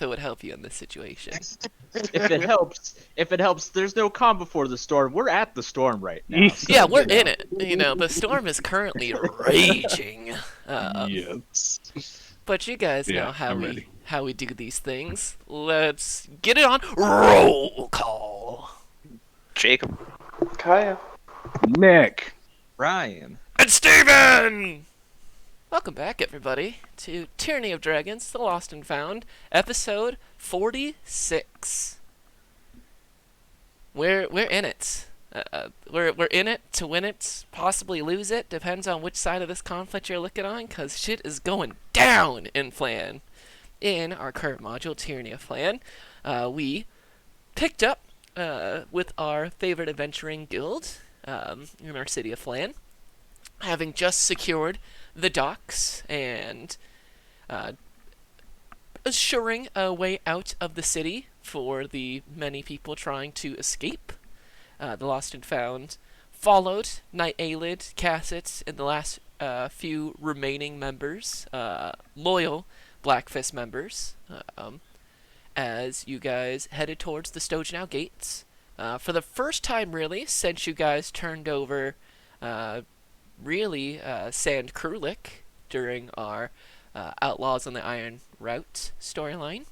if it would help you in this situation. If it helps, there's no calm before the storm. We're at the storm right now, Yeah, so we're in it. The storm is currently raging. Yes. But you guys know Yeah, I'm ready. how we do these things. Let's get it on roll call. Jacob. Kaya. Nick. Ryan. And Steven! Welcome back, everybody, to Tyranny of Dragons, The Lost and Found, episode 46. We're in it. We're in it to win it, possibly lose it, depends on which side of this conflict you're looking on, because shit is going down in Flan. In our current module, Tyranny of Flan, we picked up with our favorite adventuring guild in our city of Flan, having just secured the docks and assuring a way out of the city for the many people trying to escape. The Lost and Found followed Knight Aelid, Casset, and the last few remaining members, loyal Blackfist members, as you guys headed towards the Stojanow Gates. For the first time, really, since you guys turned over, Sand Krulik during our Outlaws on the Iron Route storyline.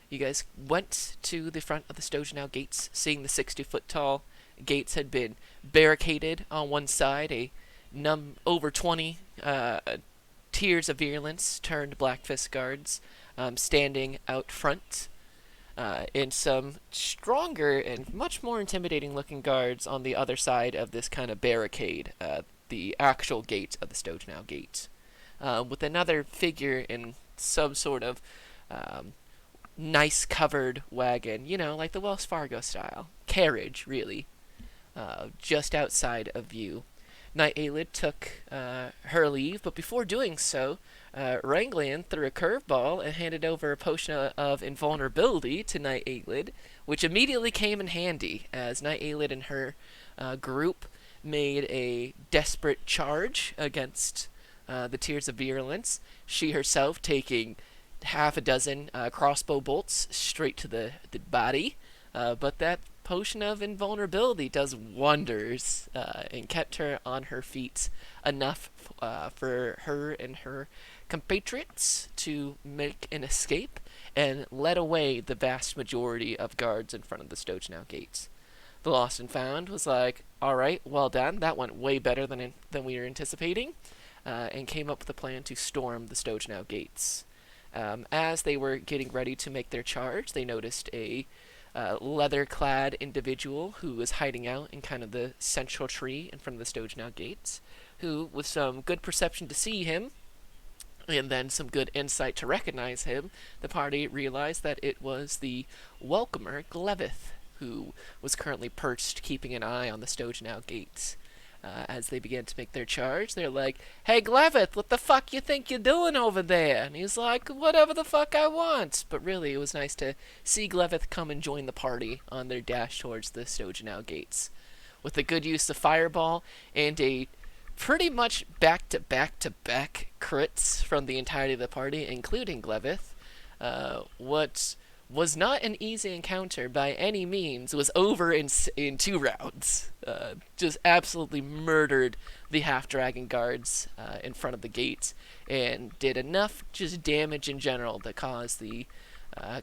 You guys went to the front of the Stojanow Gates, seeing the 60-foot tall gates had been barricaded on one side. Over 20 tiers of virulence turned Blackfist guards standing out front, and some stronger and much more intimidating looking guards on the other side of this kind of barricade, the actual gate of the Stojanow Gate, with another figure in some sort of nice covered wagon, like the Wells Fargo style carriage, really, just outside of view. Knight Aelid took her leave, but before doing so, Ranglian threw a curveball and handed over a potion of invulnerability to Knight Aelid, which immediately came in handy, as Knight Aelid and her group made a desperate charge against the Tears of Virulence, she herself taking half a dozen crossbow bolts straight to the body, but that potion of invulnerability does wonders and kept her on her feet enough for her and her compatriots to make an escape and led away the vast majority of guards in front of the Stojanow Gates. The Lost and Found was like, alright, well done, that went way better than we were anticipating, and came up with a plan to storm the Stojanow Gates. As they were getting ready to make their charge, they noticed a leather-clad individual who was hiding out in kind of the central tree in front of the Stojanow Gates, who, with some good perception to see him, and then some good insight to recognize him, the party realized that it was the welcomer Glevith, who was currently perched keeping an eye on the Stojanow Gates. As they began to make their charge, they're like, "Hey Glevith, what the fuck you think you're doing over there?" And he's like, "Whatever the fuck I want." But really, it was nice to see Glevith come and join the party on their dash towards the Stojanow Gates. With a good use of Fireball and a pretty much back-to-back-to-back crits from the entirety of the party, including Glevith, what was not an easy encounter by any means, was over in 2 rounds. Just absolutely murdered the half-dragon guards in front of the gate, and did enough just damage in general to cause the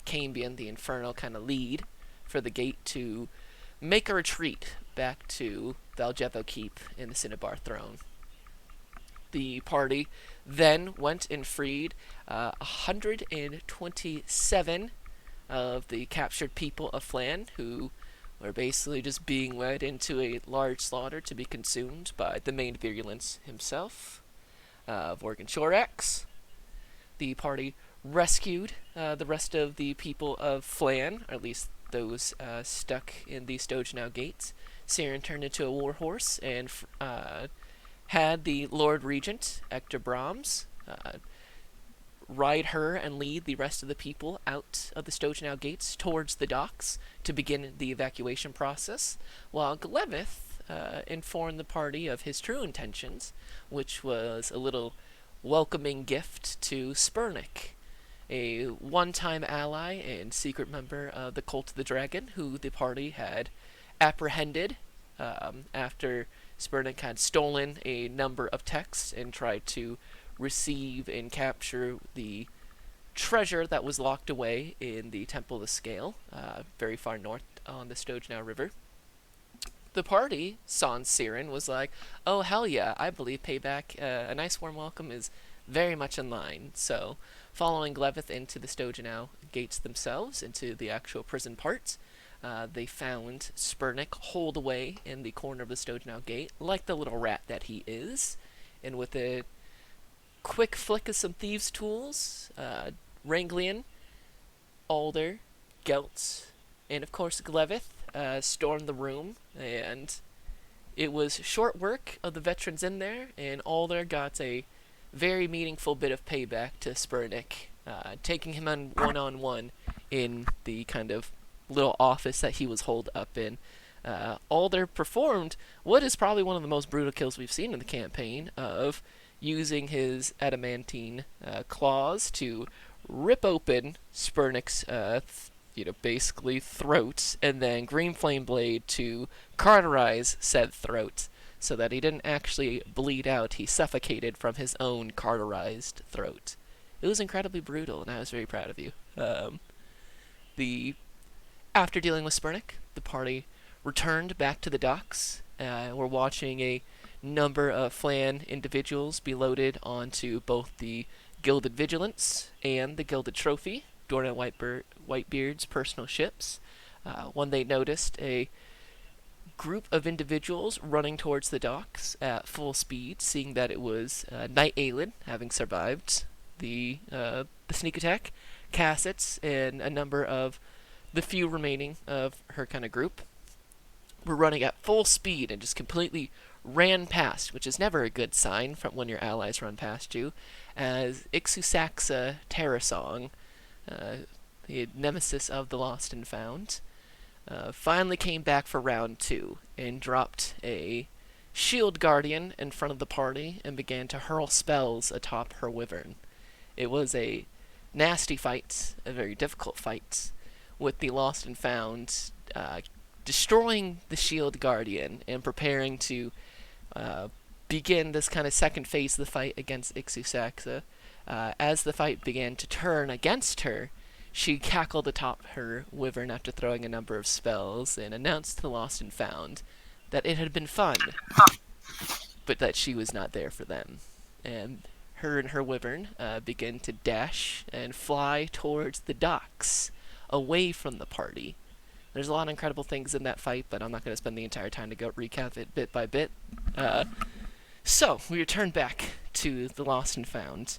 Cambion, the Infernal kind of lead for the gate, to make a retreat back to Valjevo Keep in the Cinnabar Throne. The party then went and freed 127 of the captured people of Flan, who were basically just being led into a large slaughter to be consumed by the main virulence himself, Vorgan Shorax. The party rescued the rest of the people of Flan, or at least those stuck in the Stojanow Gates. Siren turned into a warhorse and had the Lord Regent, Ector Brahms, ride her and lead the rest of the people out of the Stojanow Gates towards the docks to begin the evacuation process, while Glevith informed the party of his true intentions, which was a little welcoming gift to Spurnik, a one-time ally and secret member of the Cult of the Dragon, who the party had apprehended after Spurnick had stolen a number of texts and tried to receive and capture the treasure that was locked away in the Temple of the Scale, very far north on the Stojnow River. The party, sans Siren, was like, oh hell yeah, I believe payback, a nice warm welcome is very much in line. So, following Glevith into the Stojnow gates themselves, into the actual prison part, they found Spurnick holed away in the corner of the Stojnow gate, like the little rat that he is, and with a quick flick of some thieves' tools, Ranglian, Alder, Gelt, and of course Glevith stormed the room, and it was short work of the veterans in there, and Alder got a very meaningful bit of payback to Spurnick, taking him on one-on-one in the kind of little office that he was holed up in. Alder performed what is probably one of the most brutal kills we've seen in the campaign, of using his adamantine claws to rip open Spurnick's, basically throat, and then Green Flame Blade to cauterize said throat, so that he didn't actually bleed out. He suffocated from his own cauterized throat. It was incredibly brutal, and I was very proud of you. After dealing with Spurnick, the party returned back to the docks. We're watching a number of Flan individuals be loaded onto both the Gilded Vigilance and the Gilded Trophy, Dorna Whitebeard's personal ships. When they noticed a group of individuals running towards the docks at full speed, seeing that it was Knight Aelin, having survived the sneak attack, Cassets, and a number of the few remaining of her kind of group were running at full speed and just completely ran past, which is never a good sign from when your allies run past you, as Ixusaxa Terrasong, the nemesis of the Lost and Found, finally came back for round 2 and dropped a shield guardian in front of the party and began to hurl spells atop her wyvern. It was a nasty fight, a very difficult fight, with the Lost and Found destroying the shield guardian and preparing to begin this kind of second phase of the fight against Ixusaxa. As the fight began to turn against her, she cackled atop her wyvern after throwing a number of spells and announced to the Lost and Found that it had been fun, but that she was not there for them. And her wyvern began to dash and fly towards the docks, away from the party. There's a lot of incredible things in that fight, but I'm not going to spend the entire time to go recap it bit by bit. So, we return back to the Lost and Found.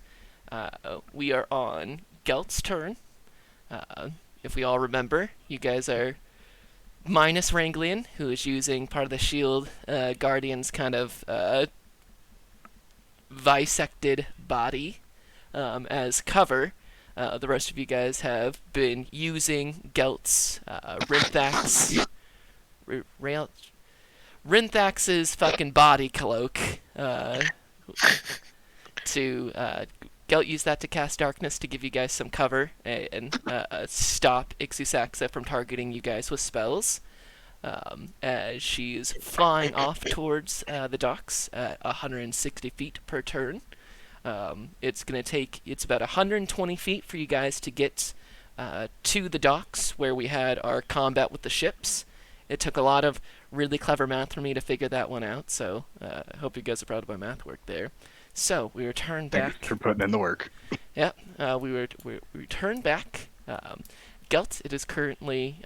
We are on Gelt's turn. If we all remember, you guys are minus Ranglian, who is using part of the shield guardian's kind of bisected body as cover. The rest of you guys have been using Gelt's Rinthax's fucking body cloak to Gelt used that to cast darkness to give you guys some cover and stop Ixusaxa from targeting you guys with spells. As she's flying off towards the docks at 160 feet per turn. It's about 120 feet for you guys to get to the docks where we had our combat with the ships. It took a lot of really clever math for me to figure that one out, so I hope you guys are proud of my math work there. So, we return back. Thanks for putting in the work. Yeah, we return back. Gelt, it is currently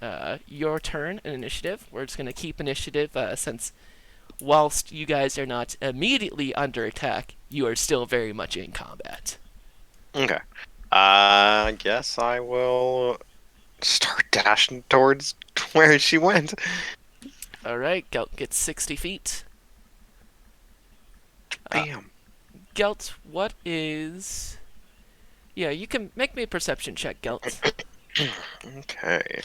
your turn in initiative. We're just going to keep initiative since whilst you guys are not immediately under attack, you are still very much in combat. Okay. I guess I will start dashing towards where she went. Alright, Gelt gets 60 feet. Bam. Gelt, what is... Yeah, you can make me a perception check, Gelt. Okay.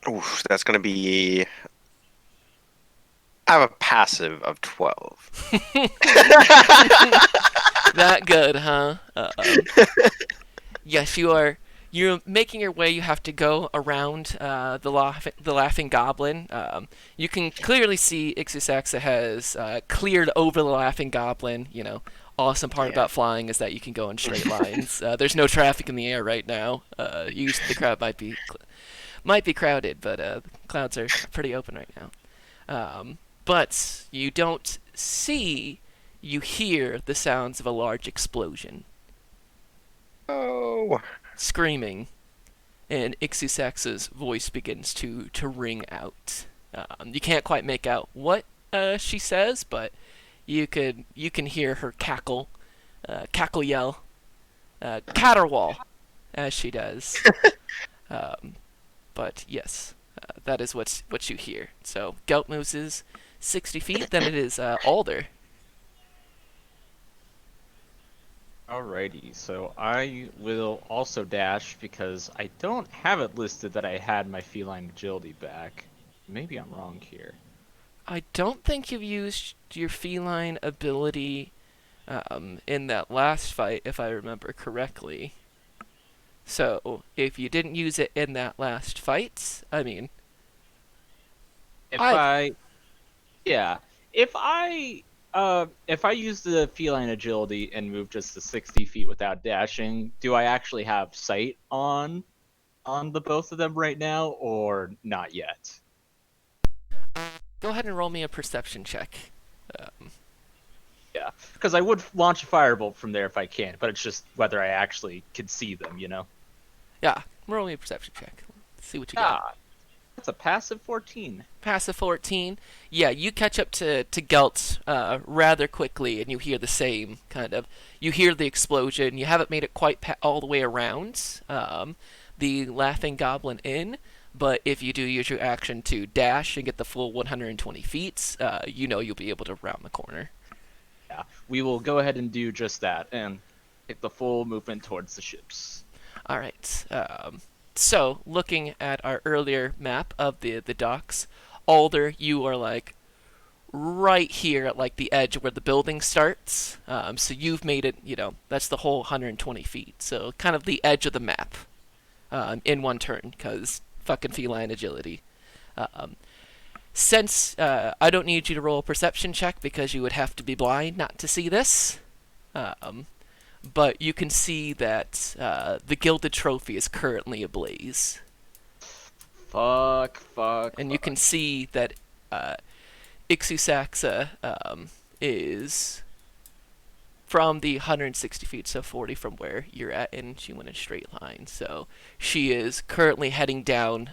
Oof, that's gonna be I have a passive of 12. That good, huh? Yes, you are. You're making your way. You have to go around the laughing goblin. You can clearly see Ixusaxa has cleared over the laughing goblin. Awesome part Yeah. about flying is that you can go in straight lines. There's no traffic in the air right now. Usually the crowd might be crowded, but the clouds are pretty open right now. But you don't see. You hear the sounds of a large explosion. Oh. Screaming, and Ixusax's voice begins to ring out. You can't quite make out what she says, but you can hear her cackle yell, caterwaul, as she does. But yes, that is what you hear. So Gelt moves is 60 feet. Then it is Alder. Alrighty, so I will also dash because I don't have it listed that I had my feline agility back. Maybe I'm wrong here. I don't think you've used your feline ability in that last fight, if I remember correctly. So, if you didn't use it in that last fight, I mean, If I- I, yeah, if I use the feline agility and move just to 60 feet without dashing, do I actually have sight on the both of them right now, or not yet? go ahead and roll me a perception check. Yeah, because I would launch a firebolt from there if I can, but it's just whether I actually can see them. Yeah, roll me a perception check. Let's see what you got. Ah, that's a passive 14. Passive 14. Yeah, you catch up to Gelt rather quickly, and you hear the same kind of. You hear the explosion. You haven't made it quite all the way around the Laughing Goblin Inn, but if you do use your action to dash and get the full 120 feet, you'll be able to round the corner. Yeah, we will go ahead and do just that and take the full movement towards the ships. All right. So, looking at our earlier map of the docks, Alder, you are like right here at like the edge where the building starts. So you've made it. That's the whole 120 feet. So kind of the edge of the map in one turn, because fucking feline agility. Since I don't need you to roll a perception check because you would have to be blind not to see this. But you can see that the Gilded Trophy is currently ablaze. Fuck. And you can see that Ixusaxa is from the 160 feet, so 40 from where you're at, and she went in a straight line. So she is currently heading down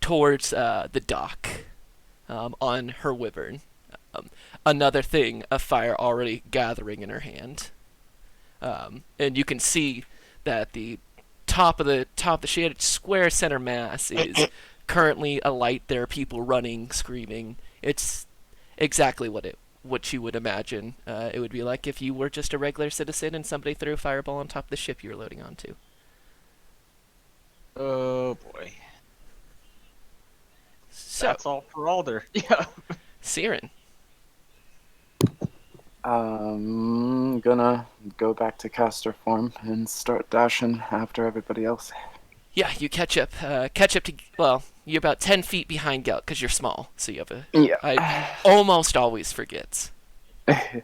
towards the dock on her wyvern. Another thing of fire already gathering in her hand. And you can see that the top of the shaded square center mass is currently alight. There are people running, screaming. It's exactly what you would imagine it would be like if you were just a regular citizen and somebody threw a fireball on top of the ship you were loading onto. Oh boy. So, That's all for Alder. Yeah. Siren. Gonna go back to caster form and start dashing after everybody else. Yeah, you catch up to, well, you're about 10 feet behind Gelt because you're small, so you have a... Yeah. I almost always forget. But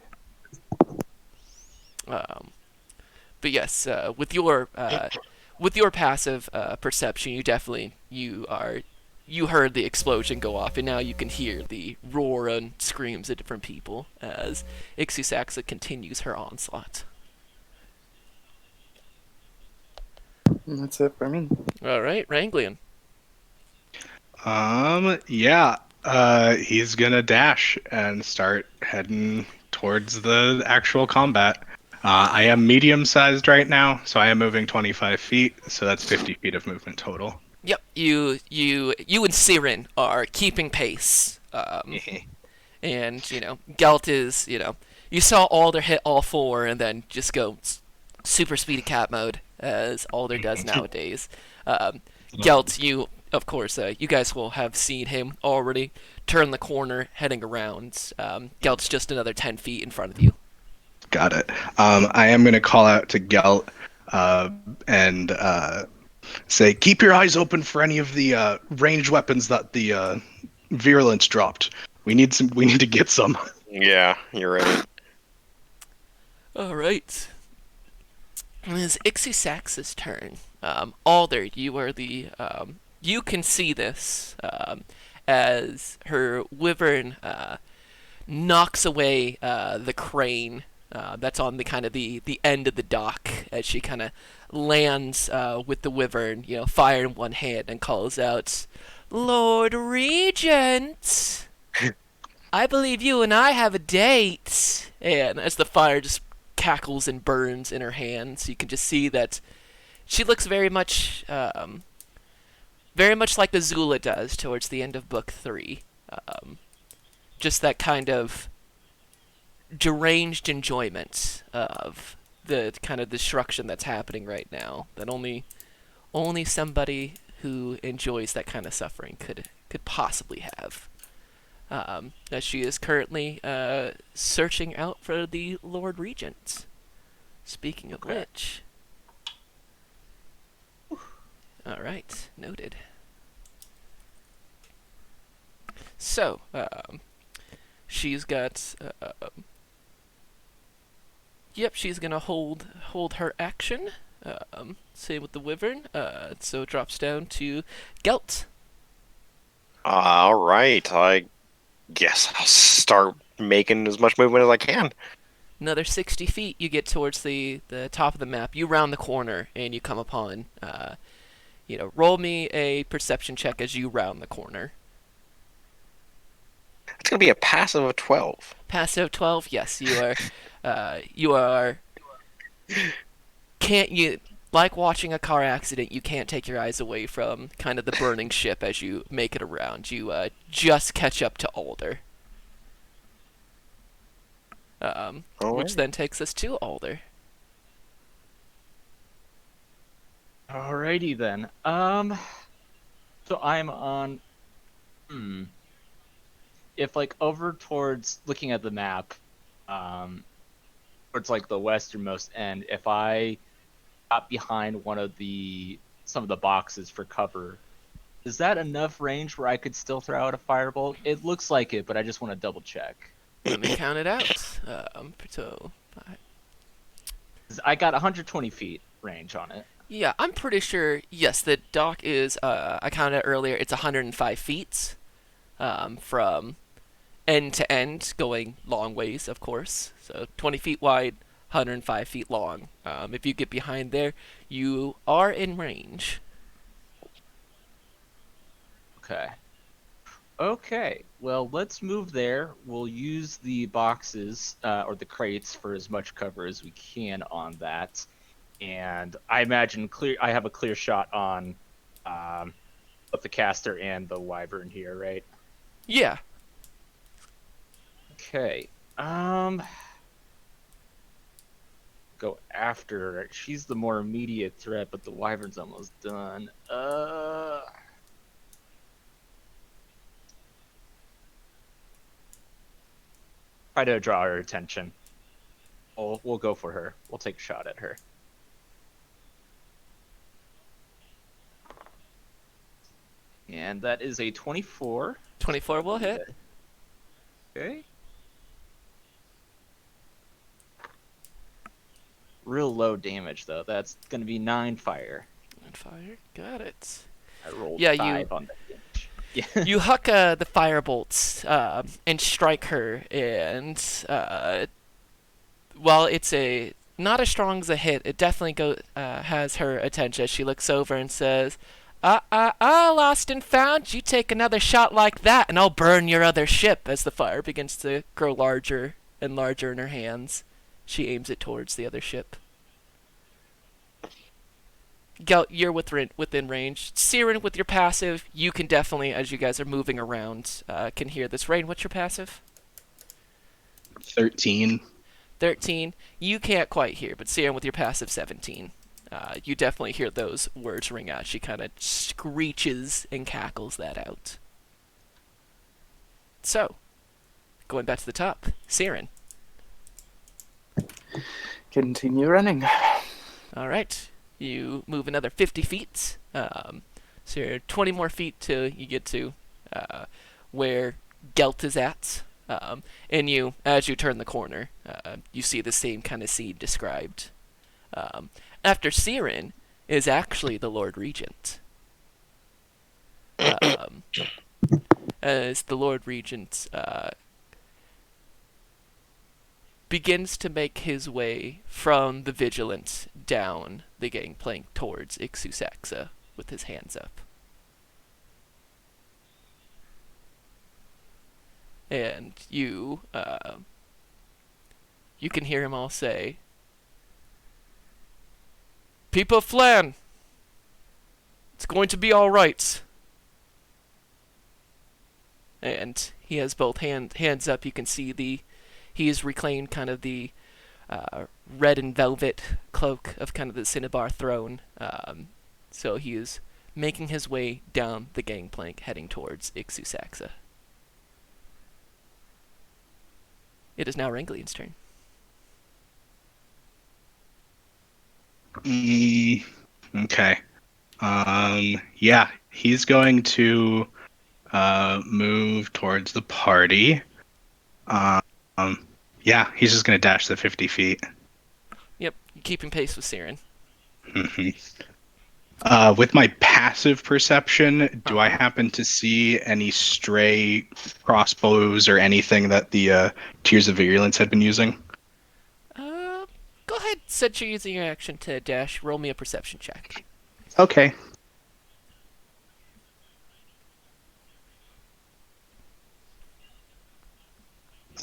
yes, with your passive perception, you heard the explosion go off, and now you can hear the roar and screams of different people as Ixusaxa continues her onslaught. That's it for me. All right, Ranglian. Yeah. He's gonna dash and start heading towards the actual combat. I am medium-sized right now, so I am moving 25 feet, so that's 50 feet of movement total. Yep, you and Siren are keeping pace. And, Gelt is, you saw Alder hit all four and then just go super speedy cat mode, as Alder does nowadays. Gelt, you of course, you guys will have seen him already turn the corner, heading around. Gelt's just another 10 feet in front of you. Got it. I am going to call out to Gelt and say, keep your eyes open for any of the ranged weapons that the virulence dropped. We need some. We need to get some. Yeah, you're right. All right. It is Ixie turn. Alder, you are the. You can see this as her wyvern knocks away the crane that's on the kind of the end of the dock as she kind of lands with the wyvern, fire in one hand, and calls out, "Lord Regent, I believe you and I have a date." And as the fire just cackles and burns in her hands, you can just see that she looks very much like Azula does towards the end of book 3. Just that kind of deranged enjoyment of the kind of destruction that's happening right now that only somebody who enjoys that kind of suffering could possibly have. As she is currently searching out for the Lord Regent. Speaking of which, all right, noted. So, she's got. Yep, she's gonna hold her action. Same with the wyvern. So it drops down to Gelt. All right, I guess I'll start making as much movement as I can. Another 60 feet, you get towards the top of the map. You round the corner and you come upon. Roll me a perception check as you round the corner. It's gonna be a passive of 12. Passive 12. Yes, you are. You are. Can't you? Like watching a car accident, you can't take your eyes away from kind of the burning ship as you make it around. You just catch up to Alder. Which then takes us to Alder. Alrighty then. So I'm on. If over towards looking at the map, towards the westernmost end, if I got behind some of the boxes for cover, is that enough range where I could still throw out a firebolt? It looks like it, but I just want to double check. Let me count it out. So, I got 120 feet range on it. Yeah, I'm pretty sure. Yes, the dock is. I counted it earlier. It's 105 feet from end to end, going long ways, of course. So 20 feet wide, 105 feet long. If you get behind there, you are in range. Okay, well, let's move there. We'll use the boxes, or the crates, for as much cover as we can on that. And I imagine I have a clear shot on both the caster and the wyvern here, right? Yeah. Okay. Go after her. She's the more immediate threat, but the wyvern's almost done. Try to draw her attention. We'll go for her. We'll take a shot at her. And that is a 24. 24 will hit. Okay. Real low damage, though. That's going to be 9 fire. 9 fire. Got it. I rolled Yeah, 5 on that damage. Yeah. You huck the firebolts and strike her, and while it's not as strong as a hit, it definitely has her attention as she looks over and says, lost and found. You take another shot like that, and I'll burn your other ship. As the fire begins to grow larger and larger in her hands, she aims it towards the other ship. Gelt, you're within range. Siren, with your passive, you can definitely, as you guys are moving around, can hear this. Rain, what's your passive? 13. 13. You can't quite hear, but Siren, with your passive, 17. You definitely hear those words ring out. She kind of screeches and cackles that out. So, going back to the top, Siren. Continue running. All right, you move another 50 feet. So you're 20 more feet till you get to where Gelt is at. And you, as you turn the corner, you see the same kind of scene described. After Siren is actually the Lord Regent. As the Lord Regent begins to make his way from the Vigilant down the gangplank towards Ixusaxa with his hands up. And you can hear him all say, "People of Flan, it's going to be all right." And he has both hands up. You can see he has reclaimed kind of the red and velvet cloak of kind of the Cinnabar throne. So he is making his way down the gangplank, heading towards Ixusaxa. It is now Ranglian's turn. Okay. Yeah, he's going to move towards the party. Yeah, he's just going to dash the 50 feet. Yep, keeping pace with Siren. With my passive perception, do I happen to see any stray crossbows or anything that the Tears of Virulence had been using? Go ahead, since you're using your action to dash, roll me a perception check. Okay.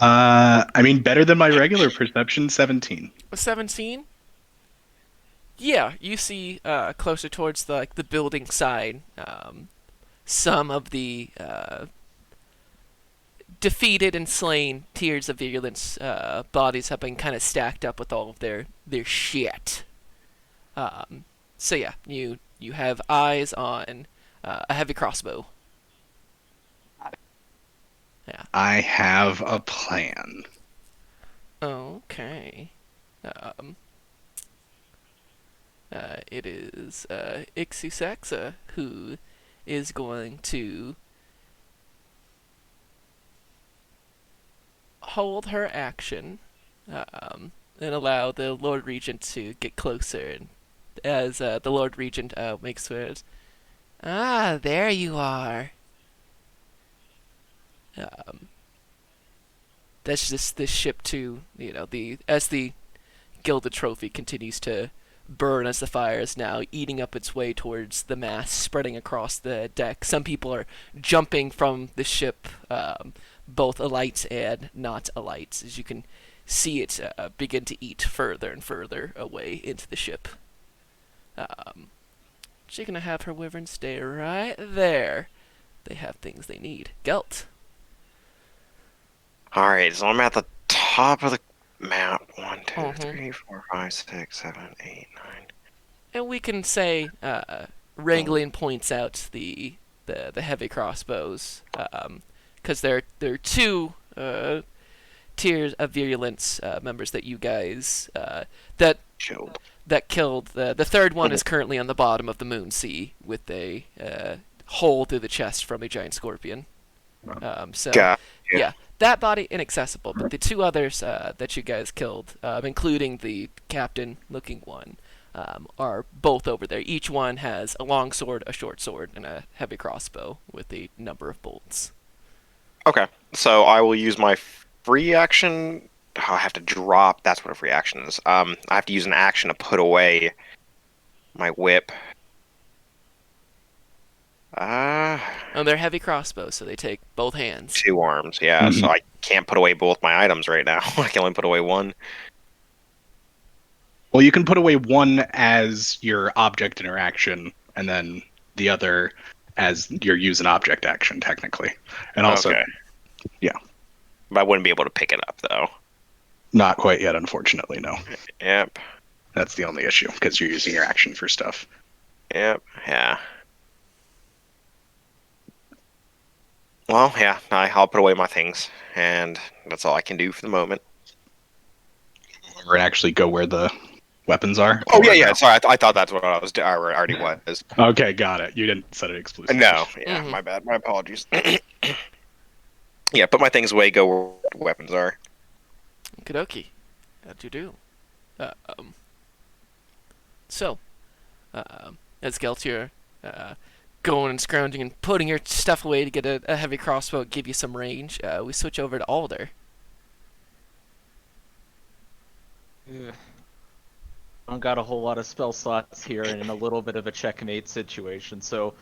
I mean, better than my regular perception, 17. A 17? Yeah, you see closer towards the building side, some of the defeated and slain Tears of Virulence bodies have been kind of stacked up with all of their shit. So yeah, you have eyes on a heavy crossbow. Yeah. I have a plan. Okay. It is Ixusaxa who is going to hold her action and allow the Lord Regent to get closer. And as the Lord Regent makes words, "Ah, there you are." That's just this ship too. As the gilded trophy continues to burn as the fire is now eating up its way towards the mast, spreading across the deck. Some people are jumping from the ship, both alight and not alight, as you can see it begin to eat further and further away into the ship. She's gonna have her wyvern stay right there. They have things they need. Gelt. Alright, so I'm at the top of the map. 1, 2, Mhm. 3, 4, 5, 6, 7, 8, 9. And we can say Ranglian points out the heavy crossbows, because there are two Tears of Virulence members that you guys that Killed. killed. The third one is currently on the bottom of the Moon Sea with a hole through the chest from a giant scorpion. So Gotcha. yeah, that body inaccessible, but the two others that you guys killed, including the captain-looking one, are both over there. Each one has a long sword, a short sword, and a heavy crossbow with a number of bolts. Okay, so I will use my free action. Oh, I have to drop. That's what a free action is. I have to use an action to put away my whip. And they're heavy crossbows, so they take both hands. 2 arms, yeah. So I can't put away both my items right now. I can only put away one. Well, you can put away one as your object interaction, and then the other as your use an object action, technically. And also, Okay. Yeah. But I wouldn't be able to pick it up, though. Not quite yet, unfortunately, no. Yep. That's the only issue, because you're using your action for stuff. Yep. Yeah. Well, yeah. I'll put away my things, and that's all I can do for the moment. Or actually go where the weapons are? Oh or yeah. no? Sorry, I thought that's what I was. I already was. Okay, got it. You didn't set it exclusively. No. Yeah. Mhm. My bad. My apologies. Yeah. Put my things away. Go where the weapons are. Okie How'd you do? So, as Geltier, going and scrounging and putting your stuff away to get a heavy crossbow, give you some range, we switch over to Alder. Ugh. I don't got a whole lot of spell slots here and in a little bit of a checkmate situation, so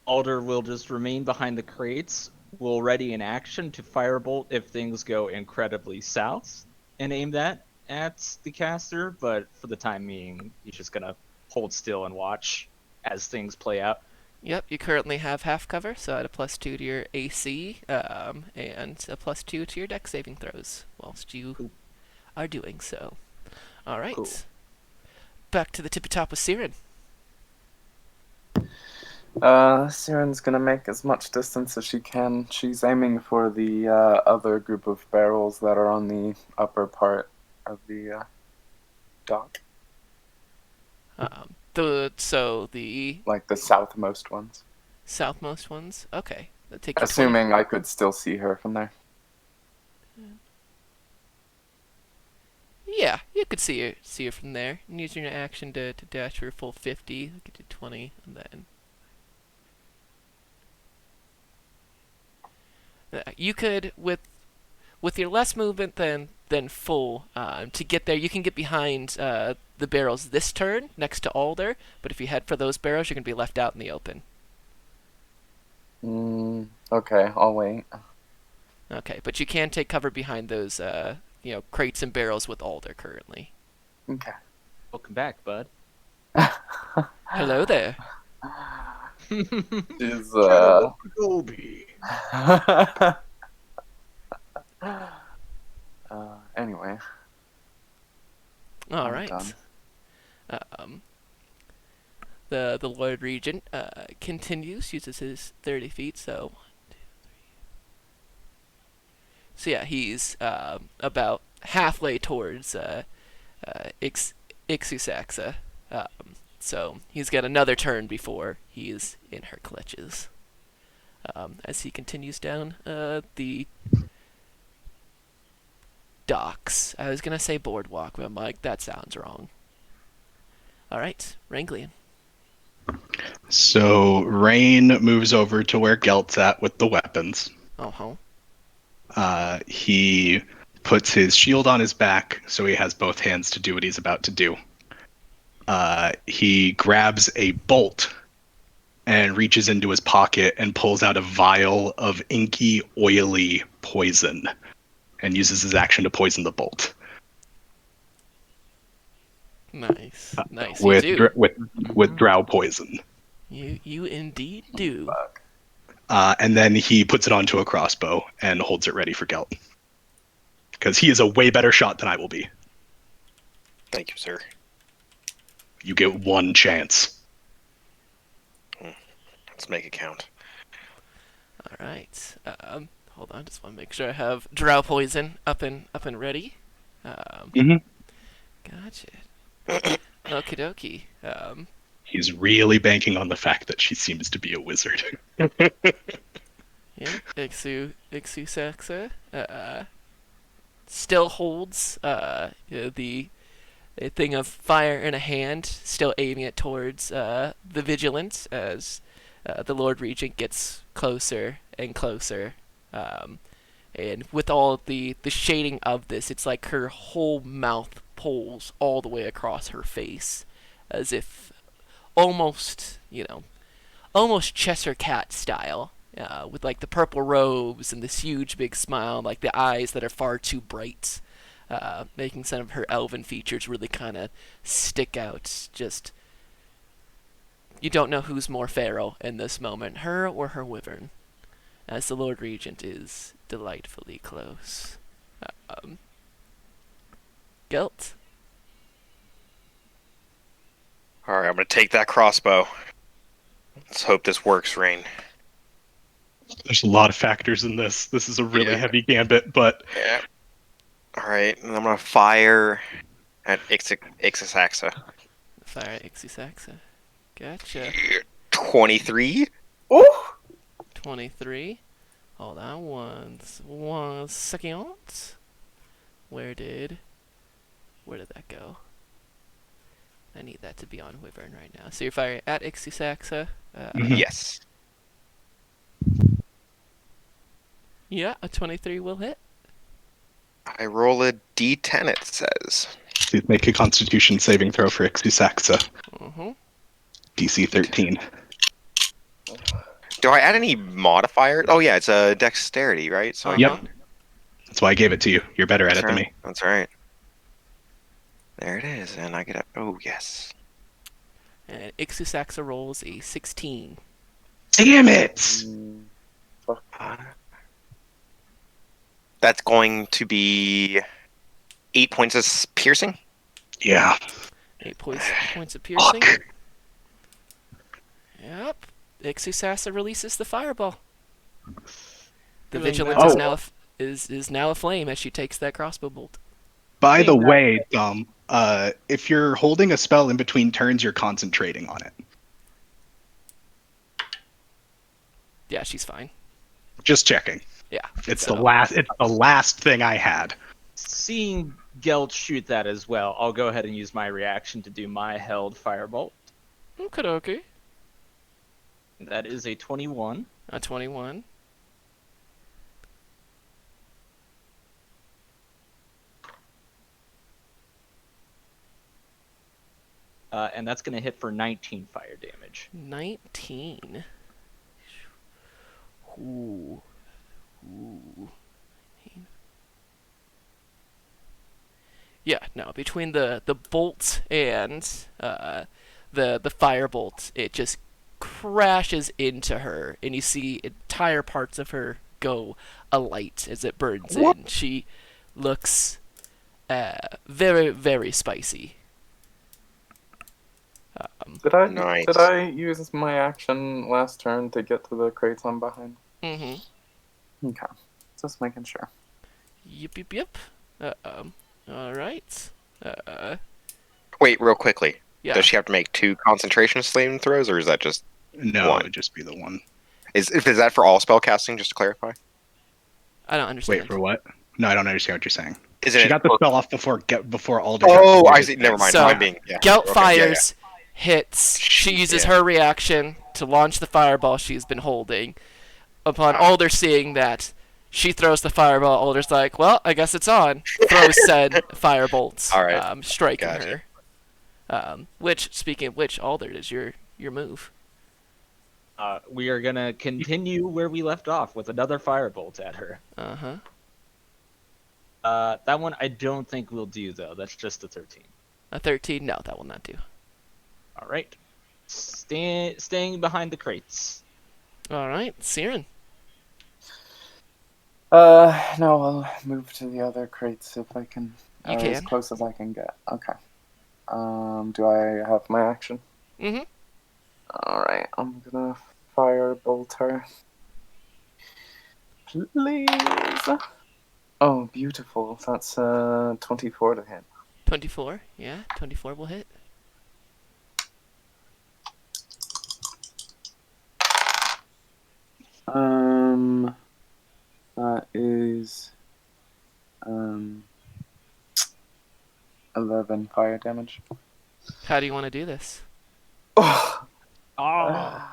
Alder will just remain behind the crates, will ready in action to firebolt if things go incredibly south, and aim that at the caster, but for the time being, he's just gonna hold still and watch as things play out. Yep, you currently have half cover, so add a +2 to your AC, and a +2 to your dex saving throws, whilst you Cool. are doing so. Alright. Cool. Back to the tippy top with Siren. Siren's gonna make as much distance as she can. She's aiming for the other group of barrels that are on the upper part of the dock, The like the southmost ones. southmost ones? Okay. That takes you 20. Assuming I could still see her from there. Yeah, you could see her from there. And using your action to dash for a full 50, get to 20, and then you could with your less movement than full to get there. You can get behind the barrels this turn next to Alder, but if you head for those barrels, you're gonna be left out in the open. Okay, I'll wait. Okay, but you can take cover behind those crates and barrels with Alder currently. Okay. Welcome back, bud. Hello there. She's Gobi. Anyway. All I'm right. done. The Lord Regent continues, uses his 30 feet, so yeah, he's about halfway towards Ixusaxa. So he's got another turn before he's in her clutches. As he continues down the docks. I was gonna say boardwalk, but I'm like, that sounds wrong. Alright, Ranglian. So Rain moves over to where Gelt's at with the weapons. Uh-huh. He puts his shield on his back, so he has both hands to do what he's about to do. He grabs a bolt and reaches into his pocket and pulls out a vial of inky, oily poison and uses his action to poison the bolt. Nice. Nice. You With do. with drow poison. You indeed do. And then he puts it onto a crossbow and holds it ready for Gelt. Because he is a way better shot than I will be. Thank you, sir. You get one chance. Let's make it count. Alright. Hold on, just want to make sure I have drow poison up and ready. Mhm. Gotcha. Okie dokie. He's really banking on the fact that she seems to be a wizard. Yeah, Ixusaxa still holds the thing of fire in a hand, still aiming it towards the Vigilant as the Lord Regent gets closer and closer. And with all the shading of this, it's like her whole mouth pulls all the way across her face, as if almost, almost Cheshire Cat style, with like the purple robes and this huge big smile, like the eyes that are far too bright, making some of her elven features really kind of stick out. Just, you don't know who's more feral in this moment, her or her wyvern, as the Lord Regent is delightfully close. Gelt. All right, I'm gonna take that crossbow. Let's hope this works, Rain. There's a lot of factors in this. This is a really Yeah. heavy gambit, but Yeah. All right, and I'm gonna fire at Ixasaxa. Fire Ixusaxa. Gotcha. 23. Ooh! 23. Hold on one second. Where did that go? I need that to be on Wyvern right now. So you're firing at Ixusaxa. Mhm. Yes. Yeah, a 23 will hit. I roll a D10. It says. please make a Constitution saving throw for Ixusaxa. Mm-hmm. DC 13. Do I add any modifiers? Oh yeah, it's a dexterity, right? So I Yep. can. That's why I gave it to you. You're better at That's it than right. me. That's right. There it is, and I get a. Oh yes. And Ixusaxa rolls a 16. Damn it! Fuck. That's going to be 8 points of piercing. Yeah. 8 points of piercing. Fuck. Yep. Ixusaxa releases the fireball. The Doing vigilance that. is now is now aflame as she takes that crossbow bolt. By the Being that- way, if you're holding a spell in between turns, you're concentrating on it. Yeah, she's fine. Just checking. Yeah. It's so- the last thing I had. Seeing Gelt shoot that as well, I'll go ahead and use my reaction to do my held firebolt. Okay. That is a 21. A 21. And that's going to hit for 19 fire damage. 19. Ooh. Yeah, no, between the bolt and the firebolt, it just crashes into her, and you see entire parts of her go alight as it burns in. She looks very, very spicy. Nice. Did I use my action last turn to get to the crates I'm behind? Mm-hmm. Okay. Just making sure. Yep. Alright. Wait, real quickly. Yeah. Does she have to make 2 concentration saving throws, or is that just No, One. it would just be the one. is that for all spell casting? Just to clarify. I don't understand. Wait, for what? No, I don't understand what you're saying. Is She it? got the spell off before Alder. Oh, got I see. Never mind. So, I'm being. Yeah. Gelt Okay, fires, hits. She uses Yeah. her reaction to launch the fireball she's been holding. Upon Alder seeing that, she throws the fireball. Alder's like, well, I guess it's on. Throws said firebolt, All right. striking Gotcha. her. Speaking of which, Alder, is your move. We are going to continue where we left off with another firebolt at her. Uh-huh. That one I don't think we'll do, though. That's just a 13. A 13? No, that will not do. All right. Staying behind the crates. Alright, Siren. No, I'll move to the other crates if I can. You As can. close as I can get. Okay. Do I have my action? Mm-hmm. Alright, I'm gonna firebolt her. Please. Oh, beautiful. That's 24 to hit. 24. Yeah, 24 will hit. That is 11 fire damage. How do you want to do this? Oh. Oh.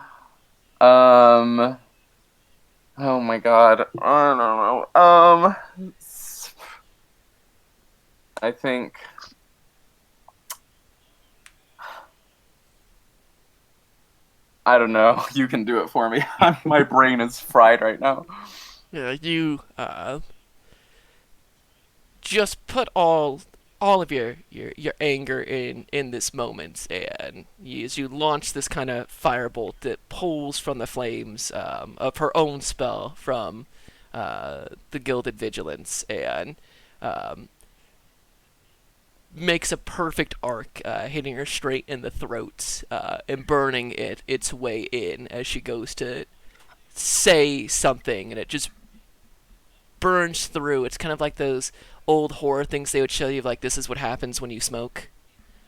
Oh my god. I don't know. I think. I don't know. You can do it for me. My brain is fried right now. Yeah, you just put all of your anger in this moment, and as you launch this kind of firebolt that pulls from the flames of her own spell from the Gilded Vigilance, and makes a perfect arc, hitting her straight in the throat and burning its way in as she goes to say something, and it just burns through. It's kind of like those old horror things they would show you, like this is what happens when you smoke,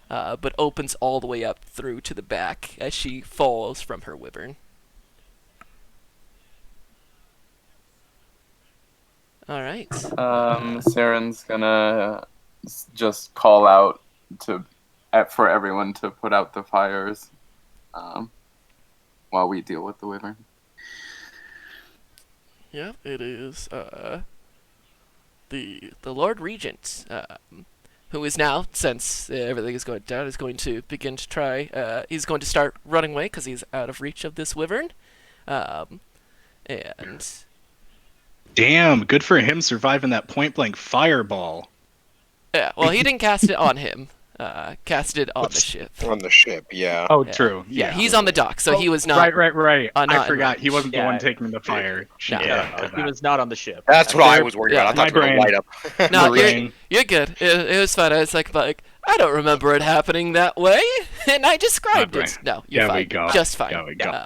but opens all the way up through to the back as she falls from her wyvern. All right. Saren's gonna just call out for everyone to put out the fires while we deal with the wyvern. Yeah, it is the Lord Regent, who is now, since everything is going down, is going to begin to try. He's going to start running away because he's out of reach of this wyvern, and Damn, good for him surviving that point blank fireball. yeah. Well, he didn't cast it on him. Cast it on the ship. On the ship, yeah. Oh, Yeah. true. Yeah, he's on the dock, so he was not. Right. not I in forgot. He range. wasn't the Yeah. one taking the fire. No. Yeah, he was not on the ship. That's what I was worried about. I My thought you were gonna brain. light up. No, My brain. you're good. It was fine. I was like, I don't remember it happening that way, and I described My it. brain. No, you're There fine. we go. Just fine. There we go.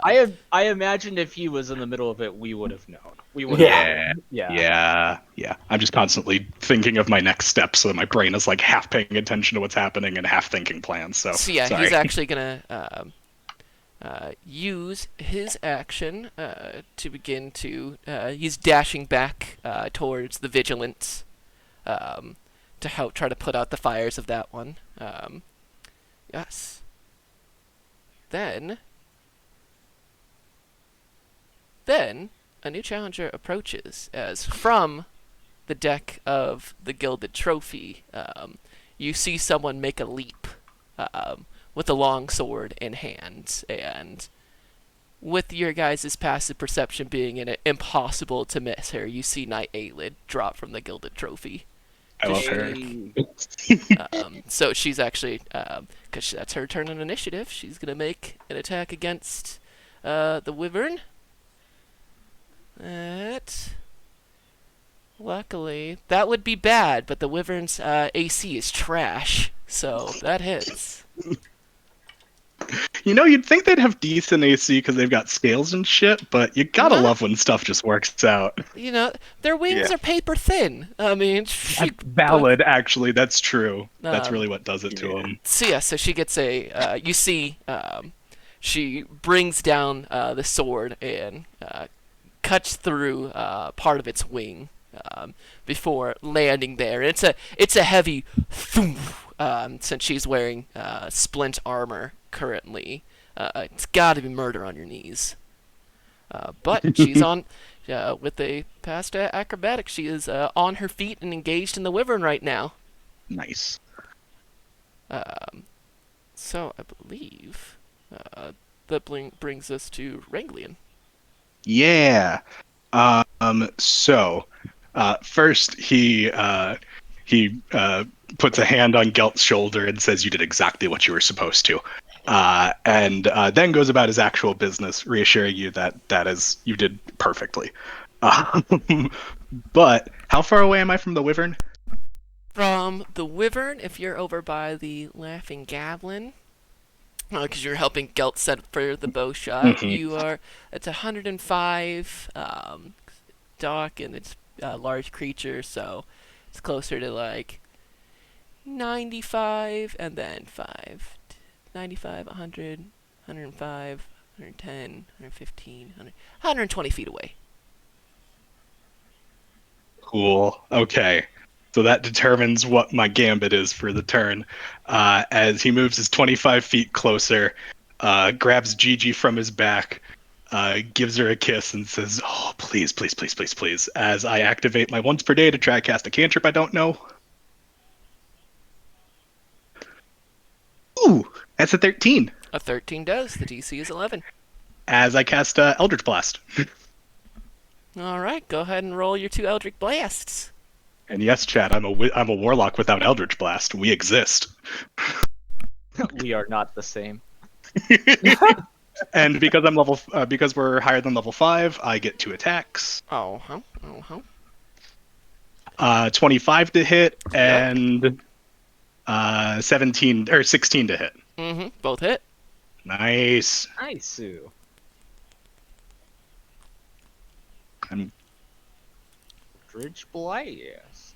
I imagined if he was in the middle of it, we would have known. We would. Yeah. Yeah. Yeah. I'm just constantly thinking of my next steps, so my brain is like half paying attention to what's happening and half thinking plans. So, So yeah, sorry. he's actually gonna use his action to begin to. He's dashing back towards the vigilance to help try to put out the fires of that one. Yes. Then a new challenger approaches as from the deck of the Gilded Trophy, you see someone make a leap with a long sword in hand, and with your guys' passive perception being in it impossible to miss her, you see Knight Aelid drop from the Gilded Trophy. I love her. So she's actually, because that's her turn on initiative, she's going to make an attack against the Wyvern. Luckily, that would be bad, but the Wyvern's AC is trash, so that hits. You know, you'd think they'd have decent AC because they've got scales and shit, but you gotta Yeah. love when stuff just works out. You know, their wings Yeah. are paper thin. I mean, she, That's valid, actually. That's true. That's Um, really what does it to them. so she gets a. You see, she brings down the sword and cuts through part of its wing before landing there. It's a heavy thump, since she's wearing splint armor currently. It's got to be murder on your knees. But she's on with a past acrobatics. She is on her feet and engaged in the wyvern right now. Nice. So I believe that brings us to Ranglian. Yeah. First he puts a hand on Gelt's shoulder and says, "You did exactly what you were supposed to," and then goes about his actual business, reassuring you that is you did perfectly. But how far away am I from the wyvern? From the wyvern, if you're over by the Laughing Goblin, because you're helping Gelt set for the bow shot, Mhm. it's 105 dock, and it's a large creature, so it's closer to like 95, and then 5. 95, 100, 105, 110, 115, 120 feet away. Cool. Okay. So that determines what my gambit is for the turn. As he moves his 25 feet closer, grabs Gigi from his back, gives her a kiss, and says, "Oh, please, please, please, please, please," as I activate my once per day to try to cast a cantrip I don't know. Ooh, that's a 13. A 13 does. The DC is 11. As I cast Eldritch Blast. All right, go ahead and roll your 2 Eldritch Blasts. And yes, Chad, I'm a warlock without Eldritch Blast. We exist. We are not the same. And because because we're higher than level 5, I get 2 attacks. Oh, huh. 25 to hit, and 17 or 16 to hit. Mm-hmm. Both hit. Nice. Nice, Sue. I'm... Dridge Blight, yes.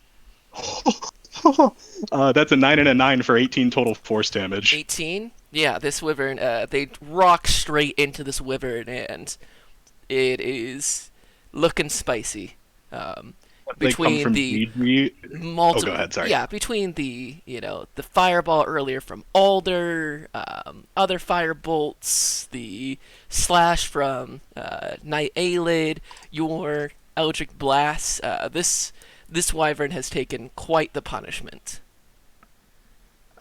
That's a 9 and a 9 for 18 total force damage. 18. Yeah, this wyvern. They rock straight into this wyvern, and it is looking spicy. They come Between from the GG. multiple, go ahead, sorry. yeah, between the the fireball earlier from Alder, other fire bolts, the slash from Night Aelid, your Eldritch Blast. This wyvern has taken quite the punishment.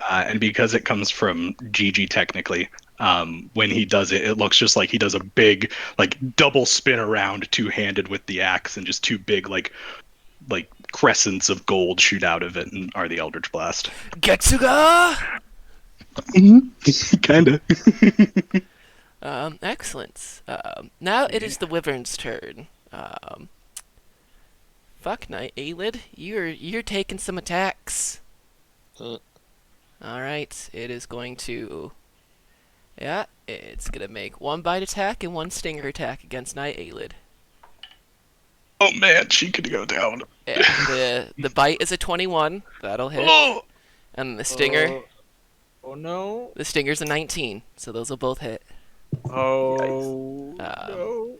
And because it comes from GG technically, when he does it, it looks just like he does a big, like, double spin around two-handed with the axe, and just two big, like crescents of gold shoot out of it and are the Eldritch Blast. Getsuga! Kinda. Excellent. Now it is the wyvern's turn. Fuck Night Aelid, you're taking some attacks. All right, it is going to. Yeah, it's gonna make one bite attack and one stinger attack against Night Aelid. Oh man, she could go down. Yeah, the bite is a 21. That'll hit. Oh! And the stinger, Oh no. the stinger's a 19. So those will both hit. Oh no.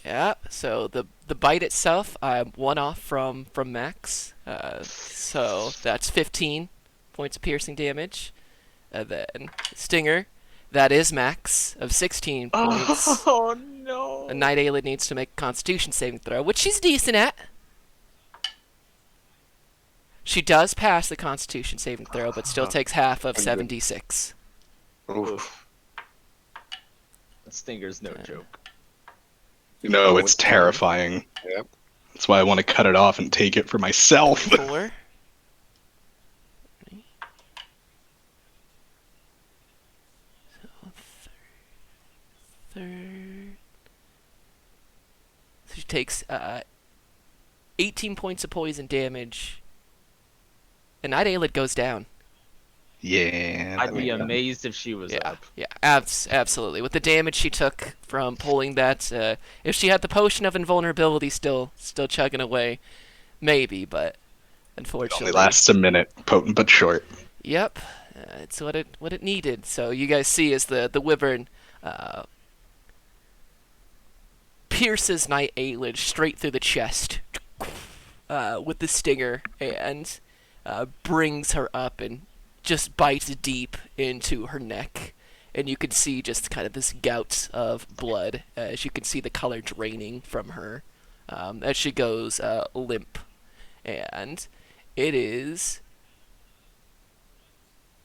Yeah. So the bite itself, I'm one off from Max. So that's 15 points of piercing damage. And then stinger, that is max of 16 points. Oh no. A Night Aelid needs to make a Constitution saving throw, which she's decent at. She does pass the Constitution saving throw, but still takes half of 7d6. Oof. That stinger's no joke. No, it's terrifying. Yep. That's why I want to cut it off and take it for myself. 4. So third. So she takes 18 points of poison damage. And Night Aelid goes down. Yeah. I'd be amazed if she was up. Yeah, absolutely. With the damage she took from pulling that, if she had the potion of invulnerability still chugging away, maybe, but unfortunately, It only lasts a minute, potent but short. Yep, it's what it needed. So you guys see as the wyvern pierces Night Aelid straight through the chest with the stinger and brings her up and just bites deep into her neck, and you can see just kind of this gout of blood as you can see the color draining from her as she goes limp, and it is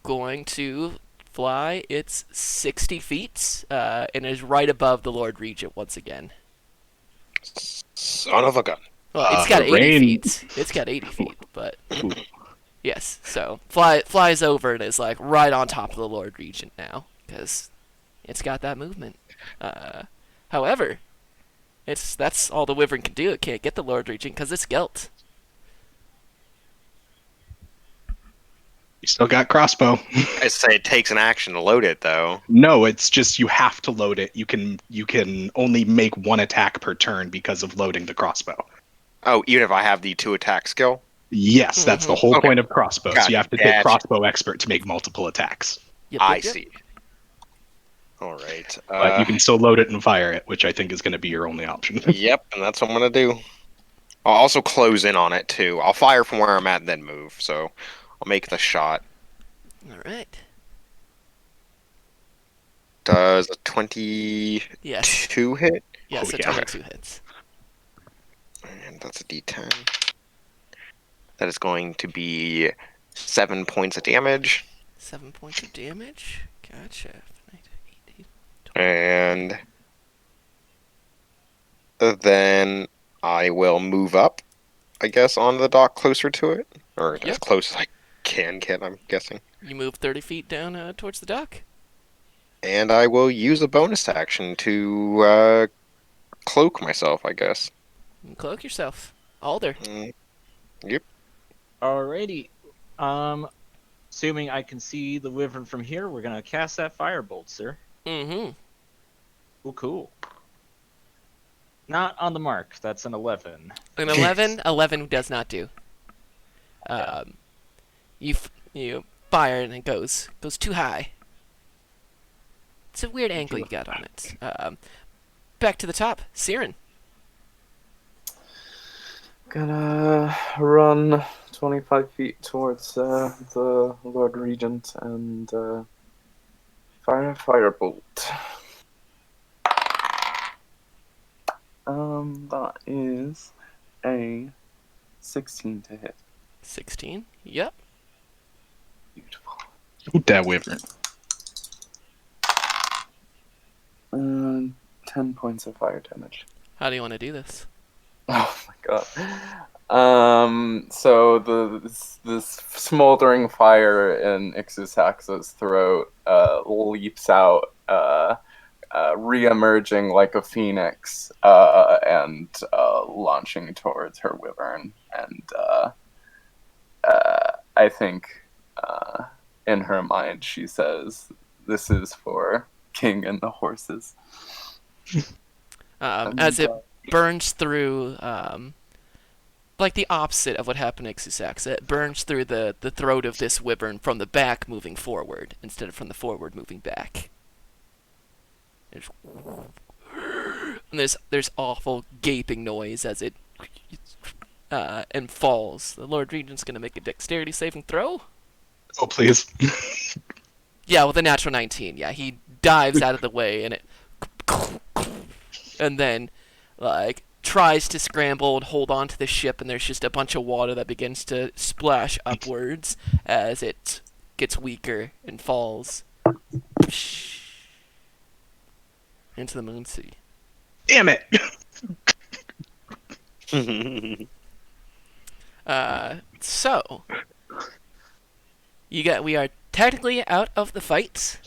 going to fly its 60 feet and is right above the Lord Regent once again. Son of a gun. Well, it's got 80 rain- feet. It's got 80 feet, but yes. So flies over and is like right on top of the Lord Regent now because it's got that movement. However, that's all the wyvern can do. It can't get the Lord Regent because it's Gelt. You still got crossbow. I say it takes an action to load it, though. No, it's just you have to load it. You can only make one attack per turn because of loading the crossbow. Oh, even if I have the 2 attack skill? Yes, that's the whole Okay. point of crossbows. Gotcha. You have to take Gotcha. crossbow expert to make multiple attacks. I see. All right. But you can still load it and fire it, which I think is going to be your only option. Yep, and that's what I'm going to do. I'll also close in on it, too. I'll fire from where I'm at and then move, so I'll make the shot. All right. Does a 22 Yes. hit? Yes, Oh, a yeah. 22 hits. And that's a d10. That is going to be 7 points of damage. 7 points of damage. Gotcha. And then I will move up, I guess, on the dock closer to it. Or as Yep. close as I can get, I'm guessing. You move 30 feet down towards the dock. And I will use a bonus action to cloak myself, I guess. And cloak yourself. Alder. Yep. Alrighty. Assuming I can see the wyvern from here, we're gonna cast that firebolt, sir. Mm-hmm. Oh, cool. Not on the mark. That's an 11. An 11? 11 does not do. Yeah. You fire and it goes too high. It's a weird angle you you- got on it. Back to the top, Siren. Gonna run 25 feet towards the Lord Regent and fire a firebolt. That is a 16 to hit. 16. Yep. Beautiful. Ooh, that wyvern. 10 points of fire damage. How do you want to do this? Oh my god. So this smoldering fire in Ixusax's throat leaps out, re-emerging like a phoenix, and launching towards her wyvern. And I think in her mind she says, "This is for King and the horses." As it burns through, like the opposite of what happened to Ixusax. It burns through the throat of this wyvern from the back moving forward instead of from the forward moving back. And there's awful gaping noise as it and falls. The Lord Regent's gonna make a dexterity saving throw. Oh, please. Yeah, with a natural 19. Yeah, he dives out of the way and then like tries to scramble and hold on to the ship, and there's just a bunch of water that begins to splash upwards as it gets weaker and falls into the moon sea. Damn it! So we are technically out of the fight.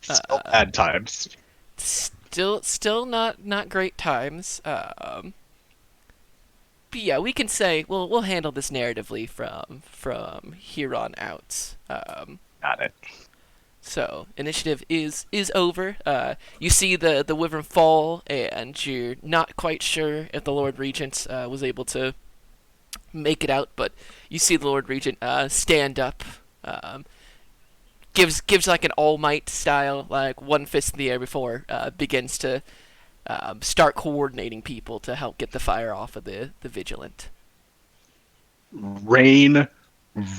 Still bad times. Still not great times. But yeah, we can say we'll handle this narratively from here on out. Got it. So initiative is over. You see the wyvern fall, and you're not quite sure if the Lord Regent was able to make it out, but you see the Lord Regent stand up. Gives like an All Might style, like one fist in the air before begins to start coordinating people to help get the fire off of the vigilant. Rain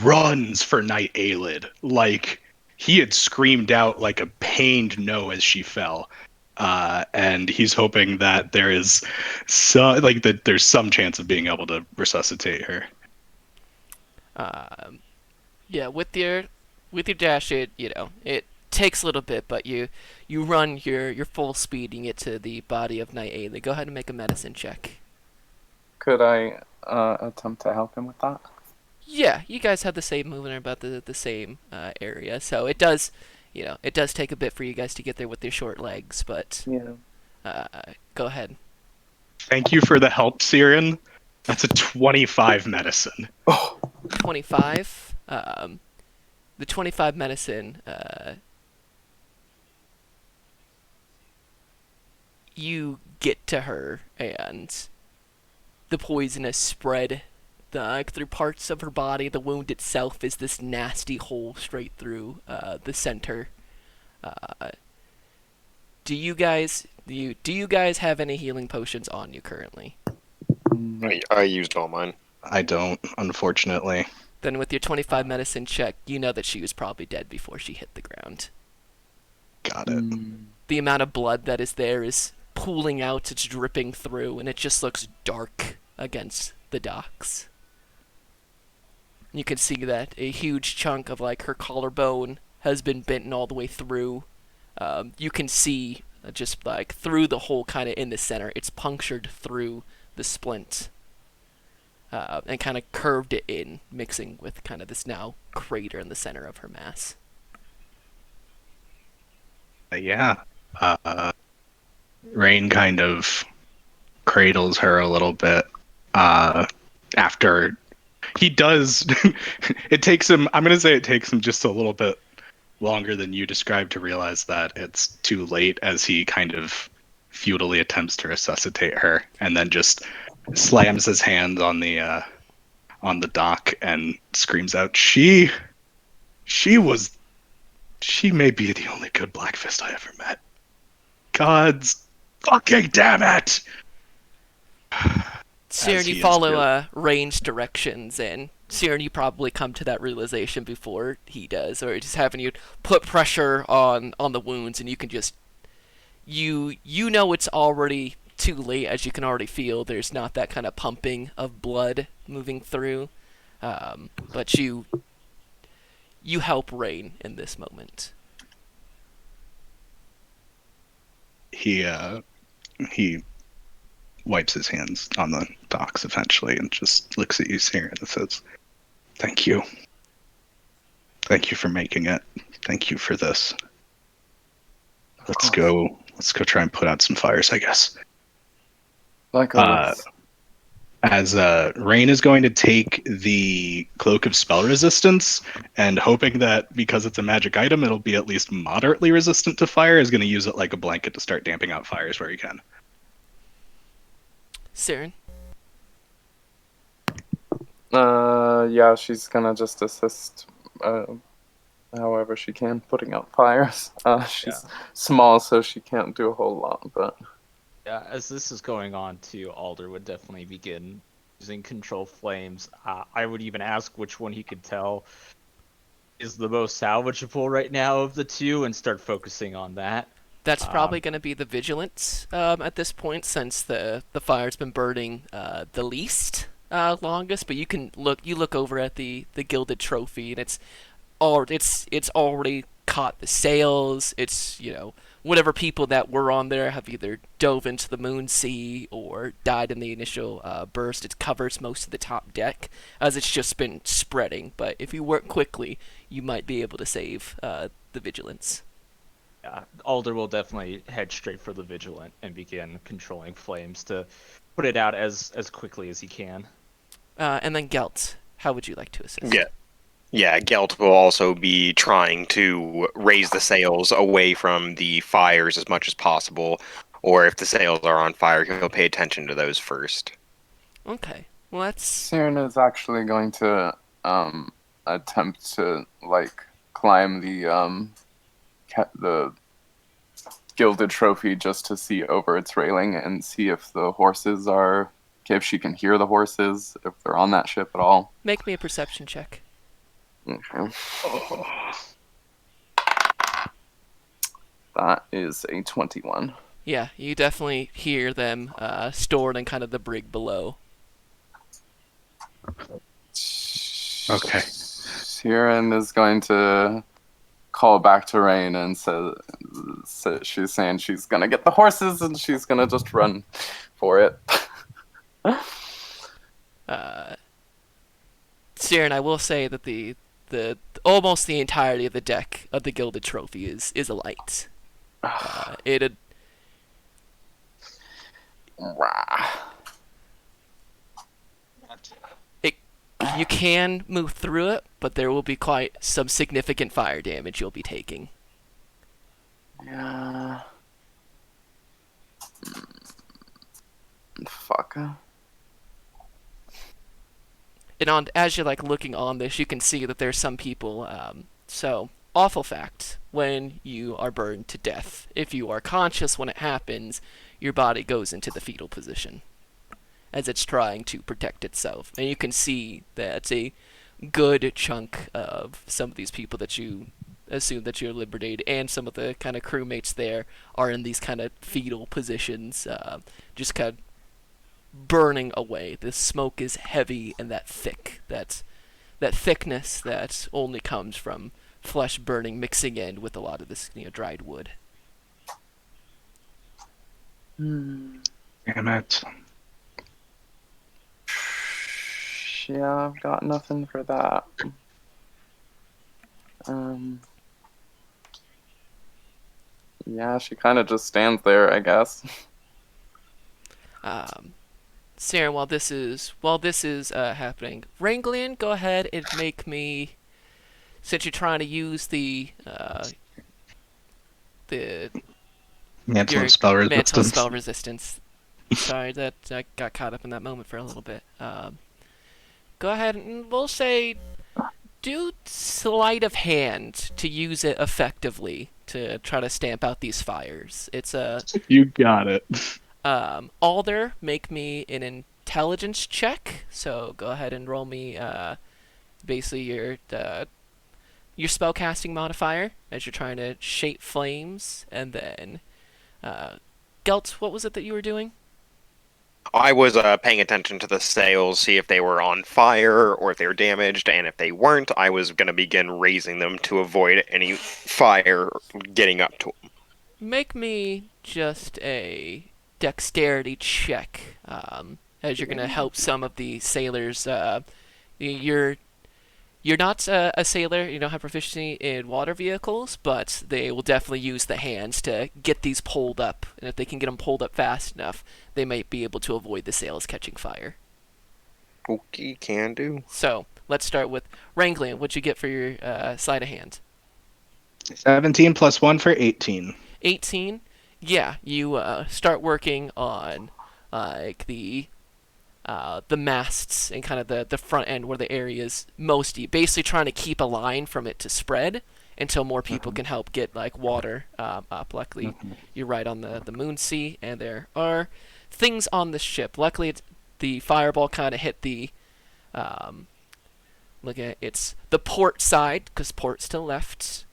runs for Night Aelid. Like, he had screamed out like a pained no as she fell. And he's hoping that there's some chance of being able to resuscitate her. Yeah, with your dash, it takes a little bit, but you run your full speed and get to the body of Night Ailey. Go ahead and make a medicine check. Could I attempt to help him with that? Yeah, you guys have the same movement, about the same area, so it does take a bit for you guys to get there with your short legs, but Yeah. go ahead. Thank you for the help, Siren. That's a 25 medicine. Oh. 25. The 25 medicine. You get to her, and the poison has spread through parts of her body. The wound itself is this nasty hole straight through the center. Do you guys have any healing potions on you currently? I used all mine. I don't, unfortunately. Then with your 25 medicine check, you know that she was probably dead before she hit the ground. Got it. The amount of blood that is there is pooling out, it's dripping through, and it just looks dark against the docks. You can see that a huge chunk of like her collarbone has been bitten all the way through. You can see just like through the hole, kind of in the center. It's punctured through the splint, and kind of curved it in, mixing with kind of this now crater in the center of her mass. Yeah. Rain kind of cradles her a little bit after he does. It takes him. I'm gonna say it takes him just a little bit longer than you described to realize that it's too late, as he kind of futilely attempts to resuscitate her, and then just slams his hand on the dock and screams out, She was. She may be the only good Black Fist I ever met. God's fucking damn it! Siren, As you he is follow just, range directions, and Siren, you probably come to that realization before he does, or just having you put pressure on the wounds, and you can just you know it's already too late, as you can already feel there's not that kind of pumping of blood moving through, but you help Rain in this moment. he wipes his hands on the docks eventually and just looks at you, Siren, and says, "Thank you. Thank you for making it. Thank you for this. Let's go. Let's go try and put out some fires, I guess." Like Uh, always. as Rain is going to take the Cloak of Spell Resistance, and hoping that because it's a magic item, it'll be at least moderately resistant to fire, is going to use it like a blanket to start damping out fires where he can. Siren? Yeah, she's gonna just assist, however she can, putting out fires. She's small, so she can't do a whole lot, but Yeah, as this is going on too, Alder would definitely begin using control flames. I would even ask which one he could tell is the most salvageable right now of the two, and start focusing on that. That's probably going to be the vigilance at this point, since the fire's been burning the least longest. But you look over at the gilded trophy, and it's already caught the sails. It's whatever people that were on there have either dove into the moon sea or died in the initial burst. It covers most of the top deck, as it's just been spreading. But if you work quickly, you might be able to save the vigilance. Alder will definitely head straight for the Vigilant and begin controlling flames to put it out as quickly as he can. And then Gelt, how would you like to assist? Yeah, Gelt will also be trying to raise the sails away from the fires as much as possible, or if the sails are on fire, he'll pay attention to those first. Okay, well that's... Siren is actually going to attempt to climb the gilded trophy just to see over its railing and see if the horses are, if she can hear the horses, if they're on that ship at all. Make me a perception check. Okay. That is a 21. Yeah, you definitely hear them stored in kind of the brig below. Okay. Siren is going to call back to Rain and say she's saying she's gonna get the horses and she's gonna just run for it. Siren, I will say that the almost the entirety of the deck of the gilded trophy is alight. You can move through it, but there will be quite some significant fire damage you'll be taking. Yeah. Fuck. And as you're looking on this, you can see that there's some people. So, awful fact: when you are burned to death, if you are conscious when it happens, your body goes into the fetal position, as it's trying to protect itself. And you can see that a good chunk of some of these people that you assume that you're liberated, and some of the kind of crewmates there, are in these kind of fetal positions, just kind of burning away. The smoke is heavy and that thick, that thickness that only comes from flesh burning, mixing in with a lot of this dried wood. Damn it. Yeah, I've got nothing for that. Yeah, she kind of just stands there, I guess. Saren, while this is happening, Ranglian, go ahead and make me, since you're trying to use the Mantle your of spell mantle of resistance. spell resistance. Sorry that I got caught up in that moment for a little bit. Go ahead and we'll say do sleight of hand to use it effectively to try to stamp out these fires. It's a You got it. Alder, make me an intelligence check. So go ahead and roll me basically your spellcasting modifier as you're trying to shape flames, and then Gelt, what was it that you were doing? I was paying attention to the sails, see if they were on fire or if they were damaged, and if they weren't, I was going to begin raising them to avoid any fire getting up to them. Make me just a dexterity check, as you're gonna help some of the sailors. You're you're not a sailor. You don't have proficiency in water vehicles, but they will definitely use the hands to get these pulled up. And if they can get them pulled up fast enough, they might be able to avoid the sails catching fire. Okay, can do. So let's start with Wrangling. What'd you get for your sleight of hand? 17 plus 1 for 18. 18. Yeah, you start working on like the masts and kind of the front end where the area is most deep. Basically trying to keep a line from it to spread until more people can help get like water up. Luckily, you're right on the moon sea, and there are things on the ship. Luckily, the fireball kind of hit the look at it's the port side because port's to the left.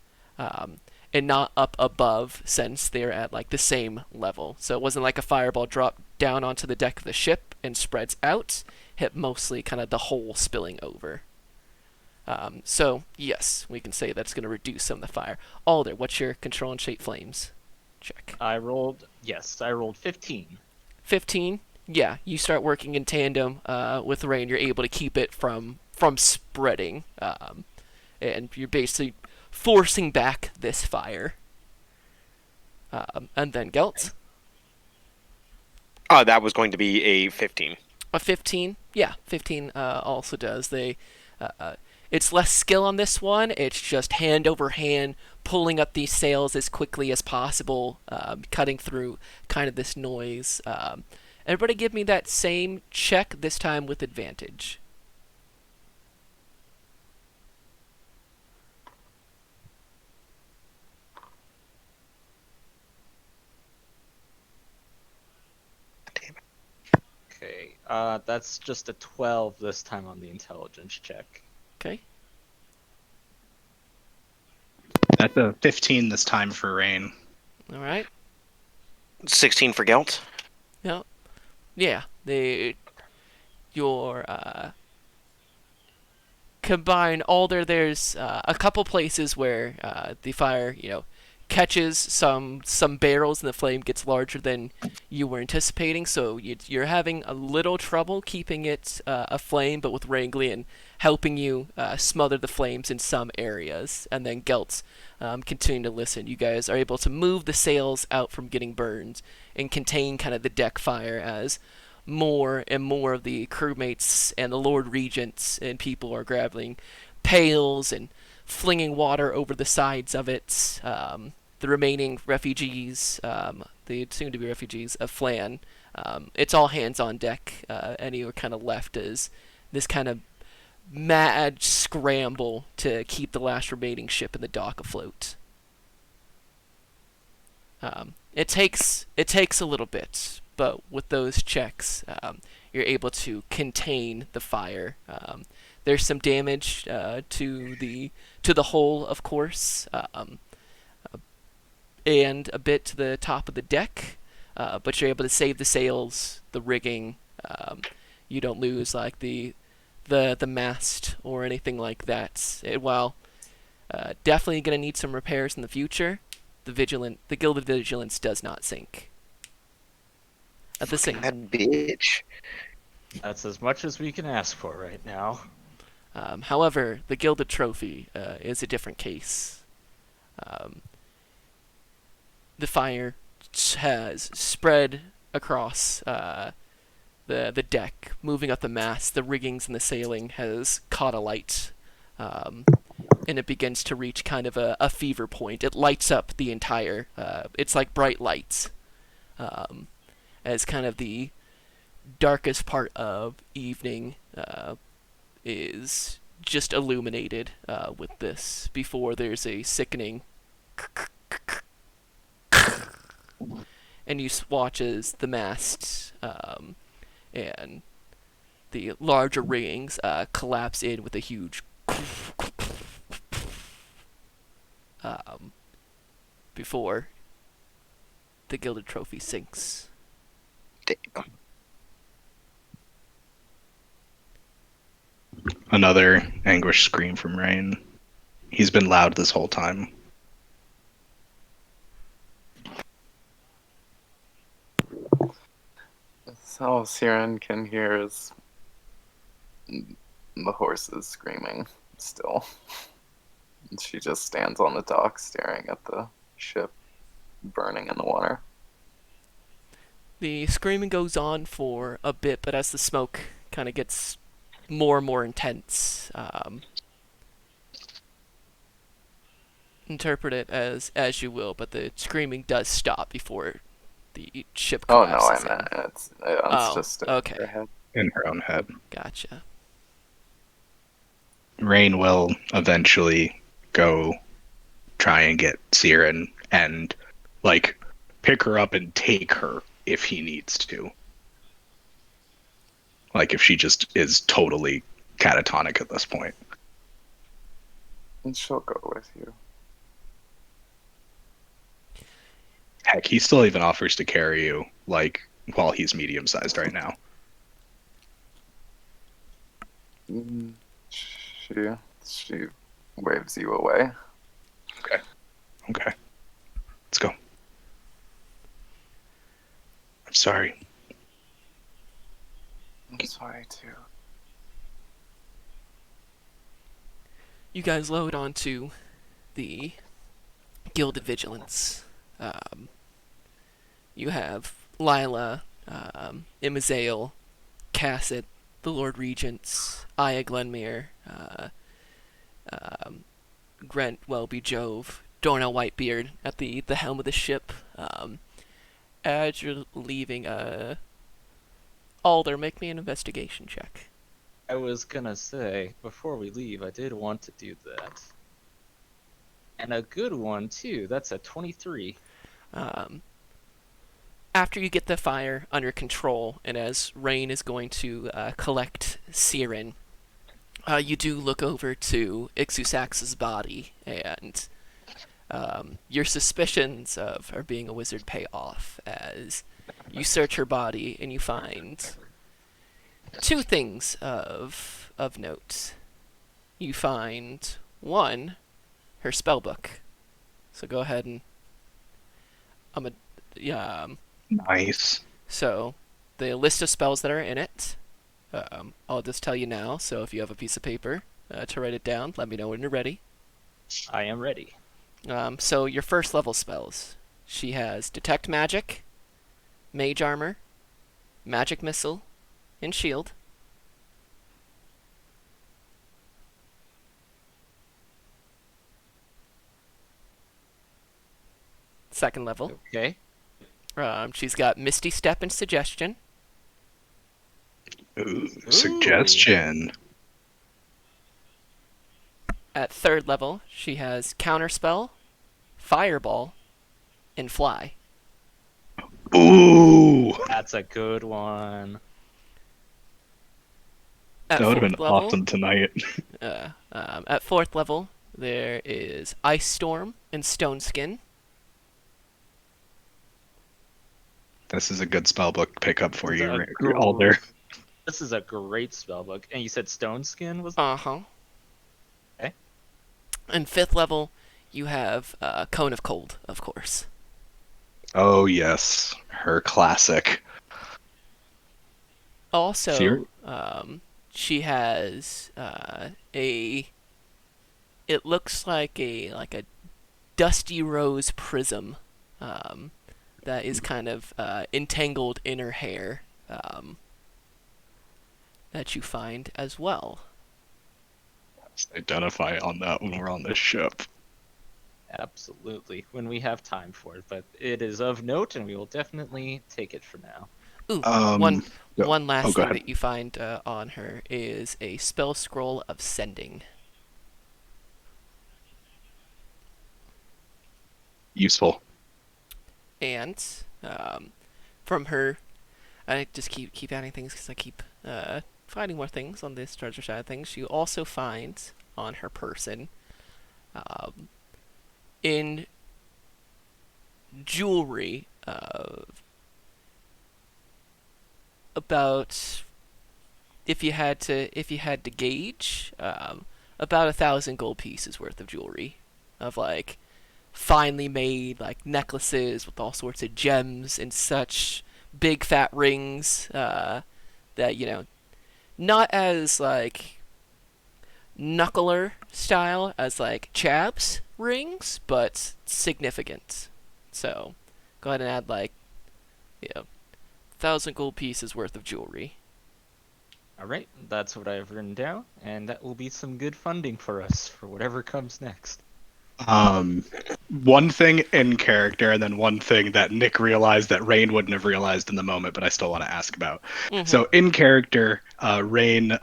And not up above since they're at like the same level. So it wasn't like a fireball dropped down onto the deck of the ship and spreads out. Hit mostly kind of the whole spilling over. So yes, we can say that's going to reduce some of the fire. Alder, what's your control and shape flames? Check. I rolled 15. 15. Yeah, you start working in tandem with rain. You're able to keep it from spreading, and you're basically forcing back this fire. And then Gelt. That was going to be a 15. A 15? Yeah, 15 also does. It's less skill on this one. It's just hand over hand, pulling up these sails as quickly as possible, cutting through kind of this noise. Everybody give me that same check, this time with advantage. Okay, that's just a 12 this time on the intelligence check. Okay. That's a 15 this time for Rain. All right. 16 for Gelt. Yep. Yeah. Your combine Alder. There's a couple places where the fire, catches some barrels and the flame gets larger than you were anticipating. So you're having a little trouble keeping it aflame, but with Ranglian helping you smother the flames in some areas, and then Gelt's continuing to listen. You guys are able to move the sails out from getting burned and contain kind of the deck fire as more and more of the crewmates and the Lord Regents and people are grabbing pails and flinging water over the sides of it. The remaining refugees, the soon-to-be refugees of Flan, it's all hands on deck, and you are kind of left as this kind of mad scramble to keep the last remaining ship in the dock afloat. It takes a little bit, but with those checks, you're able to contain the fire. There's some damage to the hull, of course, and a bit to the top of the deck, but you're able to save the sails, the rigging. You don't lose like the mast or anything like that. While definitely going to need some repairs in the future, the Gilded Vigilance does not sink. At the same That bitch. That's as much as we can ask for right now. However, the Gilded Trophy is a different case. The fire has spread across the deck, moving up the mast, the riggings and the sailing has caught alight, and it begins to reach kind of a fever point. It lights up the entire. It's like bright lights, as kind of the darkest part of evening is just illuminated with this. Before there's a sickening, and you watch as the mast and the larger riggings collapse in with a huge before the gilded trophy sinks. Damn. Another anguished scream from Rain. He's been loud this whole time. All Siren can hear is the horses screaming still. She just stands on the dock staring at the ship burning in the water. The screaming goes on for a bit, but as the smoke kind of gets more and more intense, interpret it as you will, but the screaming does stop before the ship Oh no, collapses. I meant in. it's just okay. her head. In her own head. Gotcha. Rain will eventually go try and get Siren and, like, pick her up and take her if he needs to. Like, if she just is totally catatonic at this point. And she'll go with you. Heck, he still even offers to carry you, like, while he's medium-sized right now. She waves you away. Okay. Let's go. I'm sorry. I'm sorry too. You guys load onto the Gilded Vigilance. You have Lila, Imazale, Casset, the Lord Regents, Aya Glenmere, Grant Welby Jove, Dornell Whitebeard at the helm of the ship. As you're leaving, Alder, make me an investigation check. I was gonna say, before we leave, I did want to do that. And a good one, too. That's a 23. After you get the fire under control, and as Rain is going to collect Siren, you do look over to Ixusax's body, and your suspicions of her being a wizard pay off as you search her body and you find two things of note. You find one, her spell book. So go ahead and Nice. so the list of spells that are in it. I'll just tell you now. So if you have a piece of paper to write it down, let me know when you're ready. I am ready. So your first level spells. She has Detect Magic, Mage Armor, Magic Missile, and Shield. Second level. Okay. She's got Misty Step and Suggestion. Ooh, suggestion. At third level, she has Counterspell, Fireball, and Fly. Ooh! That's a good one. At That would have fourth been level, awesome tonight. At fourth level, there is Ice Storm and Stone Skin. This This is a good spellbook pickup for you, gr- Alder. This is a great spellbook. And you said Stone Skin was Uh-huh. Okay. And fifth level, you have Cone of Cold, of course. Oh, yes. Her classic. Also, Fear? she has it looks like a dusty rose prism that is kind of entangled in her hair. that you find as well. Let's identify on that when we're on this ship. Absolutely, when we have time for it. But it is of note, and we will definitely take it for now. Ooh, one Um, go- one oh, last go thing ahead. that you find on her is a spell scroll of sending. Useful. And from her, I just keep adding things because I keep finding more things on this treasure side of things. You also find on her person, in jewelry, about, if you had to gauge, about 1,000 gold pieces worth of jewelry, of like finely made like necklaces with all sorts of gems and such, big fat rings, that not as like knuckler style as like Chab's rings, but significant. So go ahead and add like, 1,000 gold pieces worth of jewelry. All right, that's what I've written down, and that will be some good funding for us for whatever comes next. Um, one thing in character, and then one thing that Nick realized that Rain wouldn't have realized in the moment, but I still want to ask about. Mm-hmm. So, in character, Rain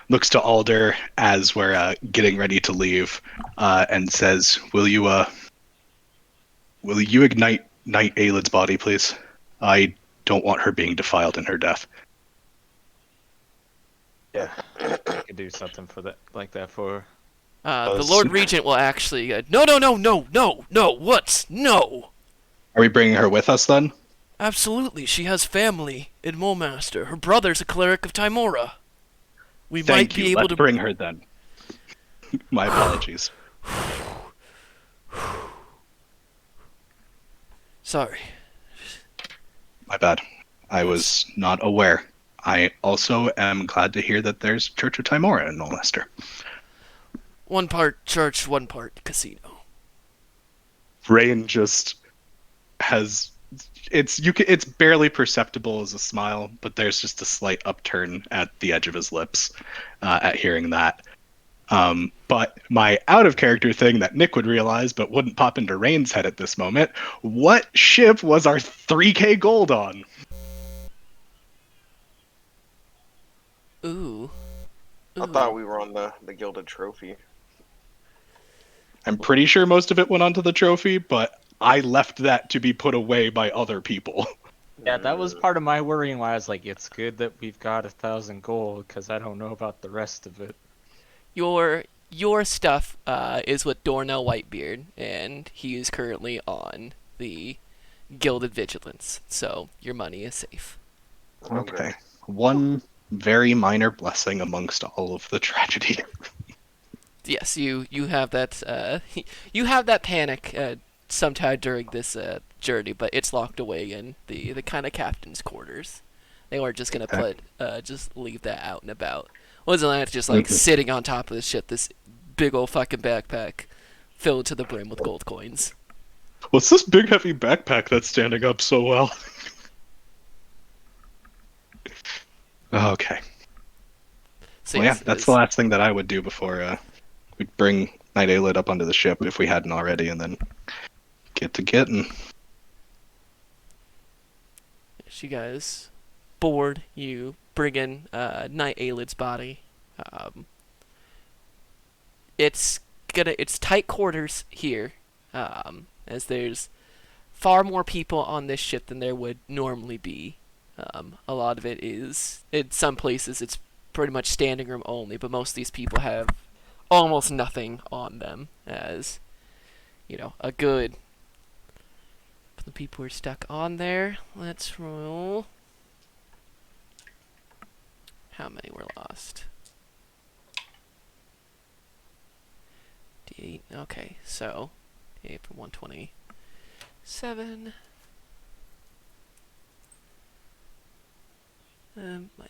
looks to Alder as we're getting ready to leave, and says, will you ignite Night Aelid's body, please? I don't want her being defiled in her death." Yeah, I could do something for that, like that for. The Lord Regent will actually no, no, no, no, no, no. What? No. Are we bringing her with us then? Absolutely, she has family in Mulmaster. Her brother's a cleric of Timora. We might Thank be you. able Let's to. bring her then. My apologies. Sorry. My bad. I Yes. was not aware. I also am glad to hear that there's Church of Timora in Nolester. One part church, one part casino. Rain just has it's barely perceptible as a smile, but there's just a slight upturn at the edge of his lips at hearing that. But my out of character thing that Nick would realize but wouldn't pop into Rain's head at this moment, what ship was our 3K gold on? Ooh. I thought we were on the Gilded Trophy. I'm pretty sure most of it went onto the trophy, but I left that to be put away by other people. Yeah, that was part of my worrying. Why I was like, it's good that we've got 1,000 gold, because I don't know about the rest of it. Your stuff is with Dornell Whitebeard, and he is currently on the Gilded Vigilance, so your money is safe. Okay. One very minor blessing amongst all of the tragedy. Yes, you have that you have that panic sometime during this journey, but it's locked away in the kind of captain's quarters. They weren't just gonna Okay. just leave that out and about. Wasn't that just like sitting on top of this shit, this big old fucking backpack filled to the brim with gold coins. What's this big heavy backpack that's standing up so well? Okay. So Well, yeah, yes, it that's is. the last thing that I would do before we'd bring Night Aelid up onto the ship if we hadn't already, and then get to getting. You guys board. You bring in Night Aelid's body. Um, it's tight quarters here, as there's far more people on this ship than there would normally be. A lot of it is, in some places it's pretty much standing room only, but most of these people have almost nothing on them, as a good. For the people who are stuck on there, let's roll. How many were lost? D8. Okay, so D8 for 127. My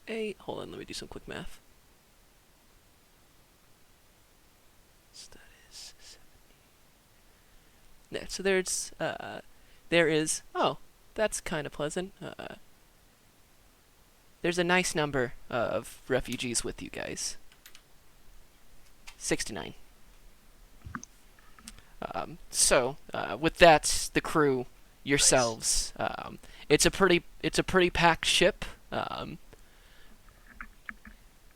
8. Hold on, let me do some quick math. So that is 70. Yeah, so there is. Oh, that's kind of pleasant. there's a nice number of refugees with you guys. 69. With that, the crew, yourselves, it's a pretty packed ship.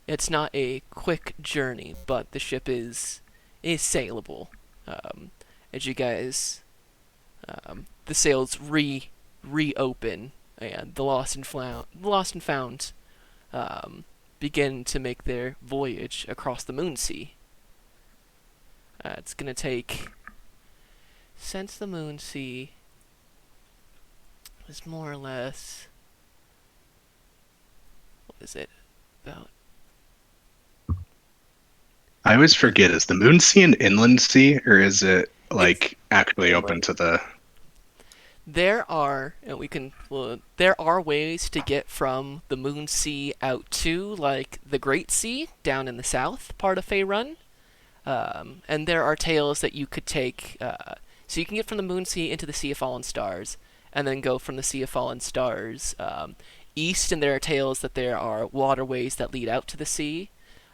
It's not a quick journey, but the ship is sailable. As you guys, the sails reopen, and the lost and found, begin to make their voyage across the Moon Sea. It's gonna take, since the Moon Sea is more or less, what is it, about? I always forget, is the Moon Sea an inland sea, or is it like actually open inland. to the? There are, and there are ways to get from the Moon Sea out to, like, the Great Sea down in the south part of Faerun. And there are tails that you could take, so you can get from the Moon Sea into the Sea of Fallen Stars, and then go from the Sea of Fallen Stars east, and there are tails that there are waterways that lead out to the sea,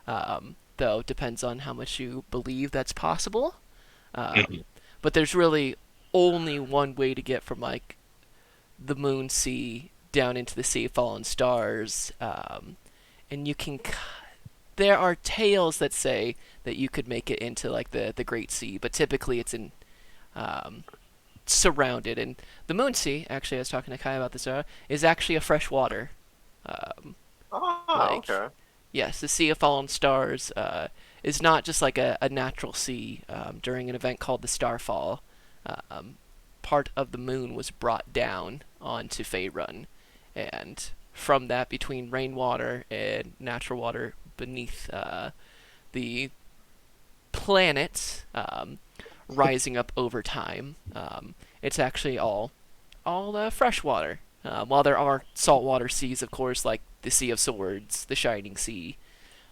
though it depends on how much you believe that's possible. But there's really only one way to get from, like, the Moon Sea down into the Sea of Fallen Stars, and you can. There are tales that say that you could make it into, like, the Great Sea, but typically it's in surrounded. And the Moon Sea, actually, I was talking to Kai about this, is actually a freshwater. Oh, Like, okay. yes, the Sea of Fallen Stars is not just like a natural sea. During an event called the Starfall, part of the moon was brought down onto Faerun, and from that, between rainwater and natural water beneath the planet, rising up over time, it's actually all fresh water. While there are saltwater seas, of course, like the Sea of Swords, the Shining Sea,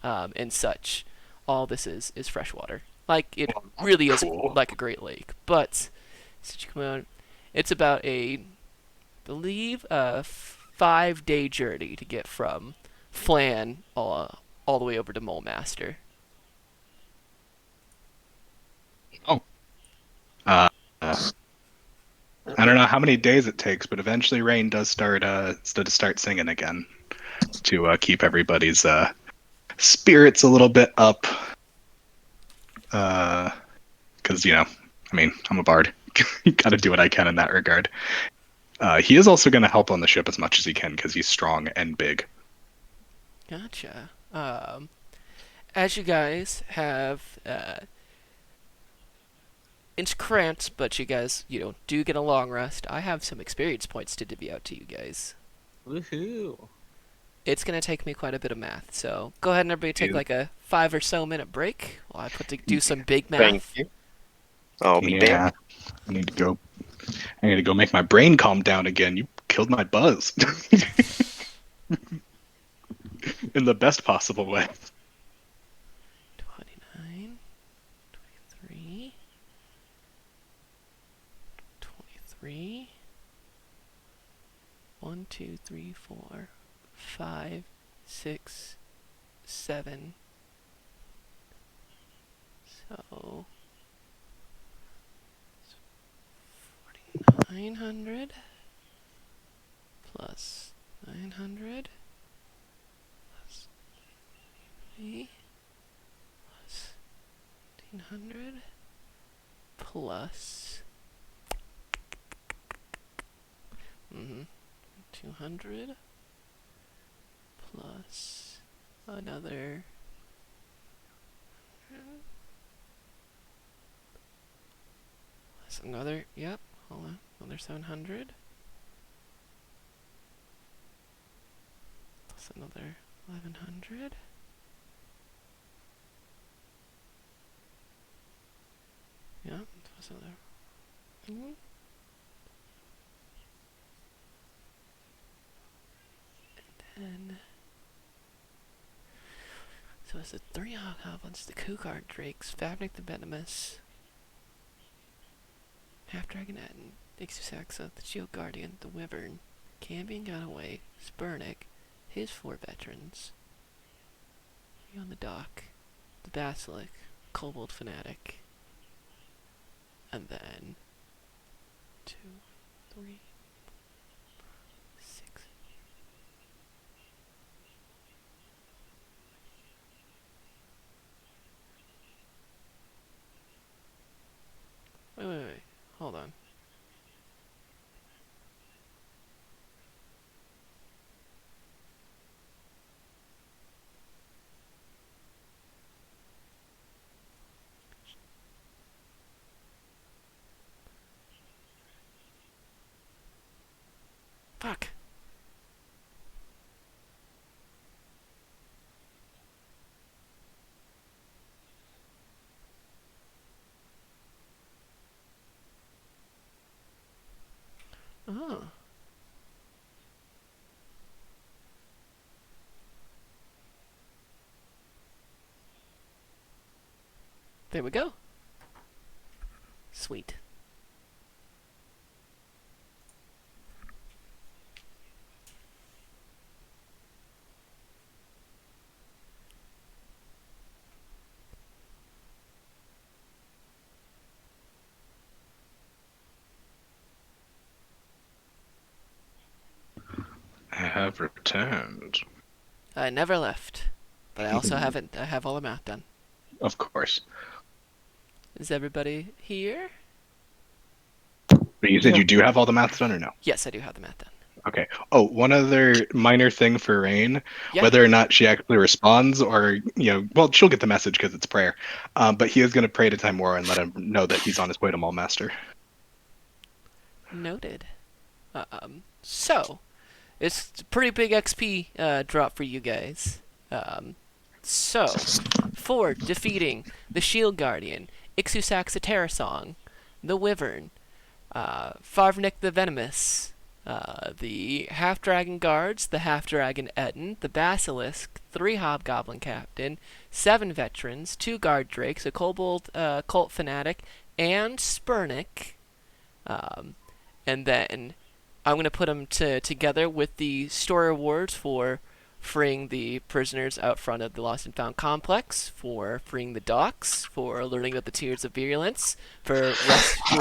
and such, all this is freshwater. Like, it really is Cool. like a Great Lake. But it's about believe a 5-day journey to get from Flan all the way over to Molemaster. Oh. Uh, I don't know how many days it takes, but eventually Rain does start singing again to keep everybody's spirits a little bit up. Because I mean, I'm a bard. Got to do what I can in that regard. He is also going to help on the ship as much as he can because he's strong and big. Gotcha. As you guys have, it's cramped, but you guys, do get a long rest. I have some experience points to divvy out to you guys. Woohoo! It's gonna take me quite a bit of math, so go ahead and everybody take Yeah. like a 5 or so minute break while I do some big math. Thank you. I'll be damned. I need to go make my brain calm down again. You killed my buzz. In the best possible way. 29, 23, 23. 1, 2, 3, 4, 5, 6, 7. So 4,900 plus 900 plus 3 plus 1,800 plus 200 plus another plus another, yep, hold on, another 700 plus another 1,100 yep, plus another and so it's the 3 hobgoblins, the Kugard Drakes, Fabnik the Venomous, Half-Dragon Atten, Ixusaxa, the Shield Guardian, the Wyvern, Cambion Godaway, Spurnick, his 4 veterans. 3 on the dock. The Basilisk, Kobold Fanatic. And then 2, 3, 6. Wait. Hold on. Fuck. Oh. There we go. Sweet. I have returned. I never left. But I also haven't. I have all the math done. Of course. Is everybody here? But you said you do have all the math done or no? Yes, I do have the math done. Okay. Oh, one other minor thing for Rain, Yeah. whether or not she actually responds or, well, she'll get the message because it's prayer. But he is going to pray to Timora and let him know that he's on his way to Maulmaster. Noted. So, it's a pretty big XP drop for you guys. So, for defeating the Shield Guardian, Ixusax the Terrasong, the Wyvern, Farvnik the Venomous, the Half-Dragon Guards, the Half-Dragon Etten, the Basilisk, 3 Hobgoblin Captain, 7 Veterans, 2 Guard Drakes, a Kobold Cult Fanatic, and Spurnik. And then I'm going to put them together with the story awards for freeing the prisoners out front of the Lost and Found complex, for freeing the docks, for learning about the Tears of Virulence, for rescuing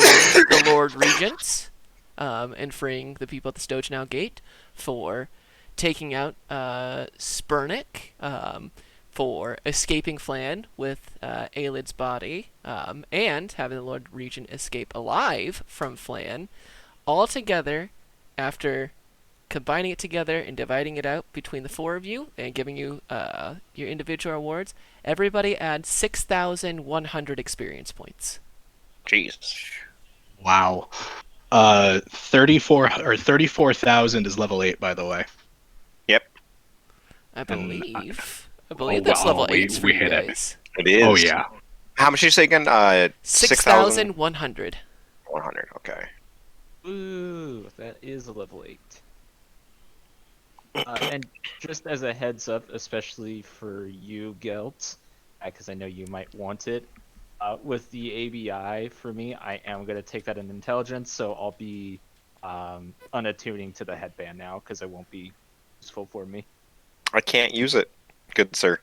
the Lord Regents, and freeing the people at the Stojanau Gate, for taking out Spurnik, for escaping Flan with Aelid's body, and having the Lord Regent escape alive from Flan, all together after combining it together and dividing it out between the 4 of you and giving you your individual awards. Everybody add 6,100 experience points. Jesus. Wow. 34,000 is level 8, by the way. Yep, I believe wow, that's level 8 for we you hit it. guys. it is. Oh, yeah. How much did you say again? 6,100. 100. Okay. Ooh, that is a level 8. And just as a heads up, especially for you, Gelt, because I know you might want it, with the ABI for me, I am going to take that in intelligence, so I'll be unattuning to the headband now because it won't be useful for me. I can't use it. Good sir.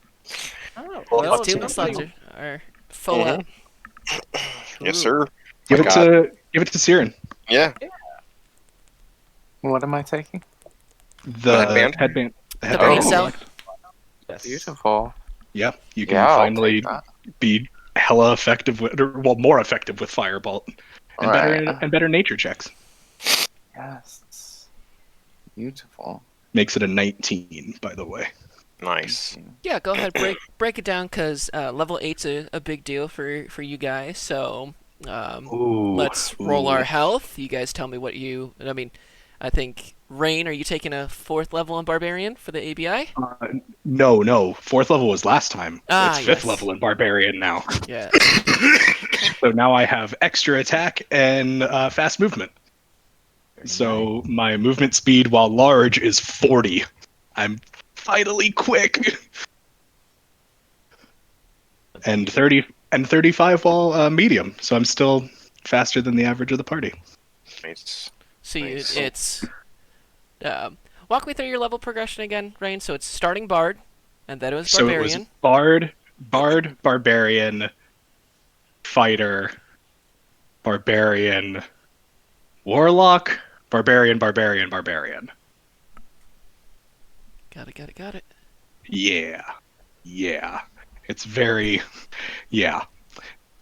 Oh, Well, well, attunement slots somebody- are full up. Yes, True. sir. Give I it got- to Siren. Yeah. What am I taking? The headband? headband. The headband brain Oh. cell. Yes. Beautiful. Yeah, you can Yeah, I'll finally take that. be hella effective with, or, well, more effective with Firebolt, and Right. better nature checks. Yes. Beautiful. Makes it a 19, by the way. Nice. Yeah, go ahead, break it down, because level 8's a big deal for you guys. So let's roll our health. You guys tell me what you. I mean, I think Rain, are you taking a 4th level on Barbarian for the ABI? No, 4th level was last time. It's 5th yes. level in Barbarian now. Yeah. So now I have extra attack and fast movement. Very So my movement speed while large is 40. I'm finally quick. And 35 while medium. So I'm still faster than the average of the party. Nice. So Nice. it's Walk me through your level progression again, Rain. So it's starting Bard, and then it was So it was Barbarian. Bard, Barbarian, Fighter, Barbarian, Warlock, Barbarian, Barbarian, Barbarian. Got it. Yeah. Yeah. It's very yeah.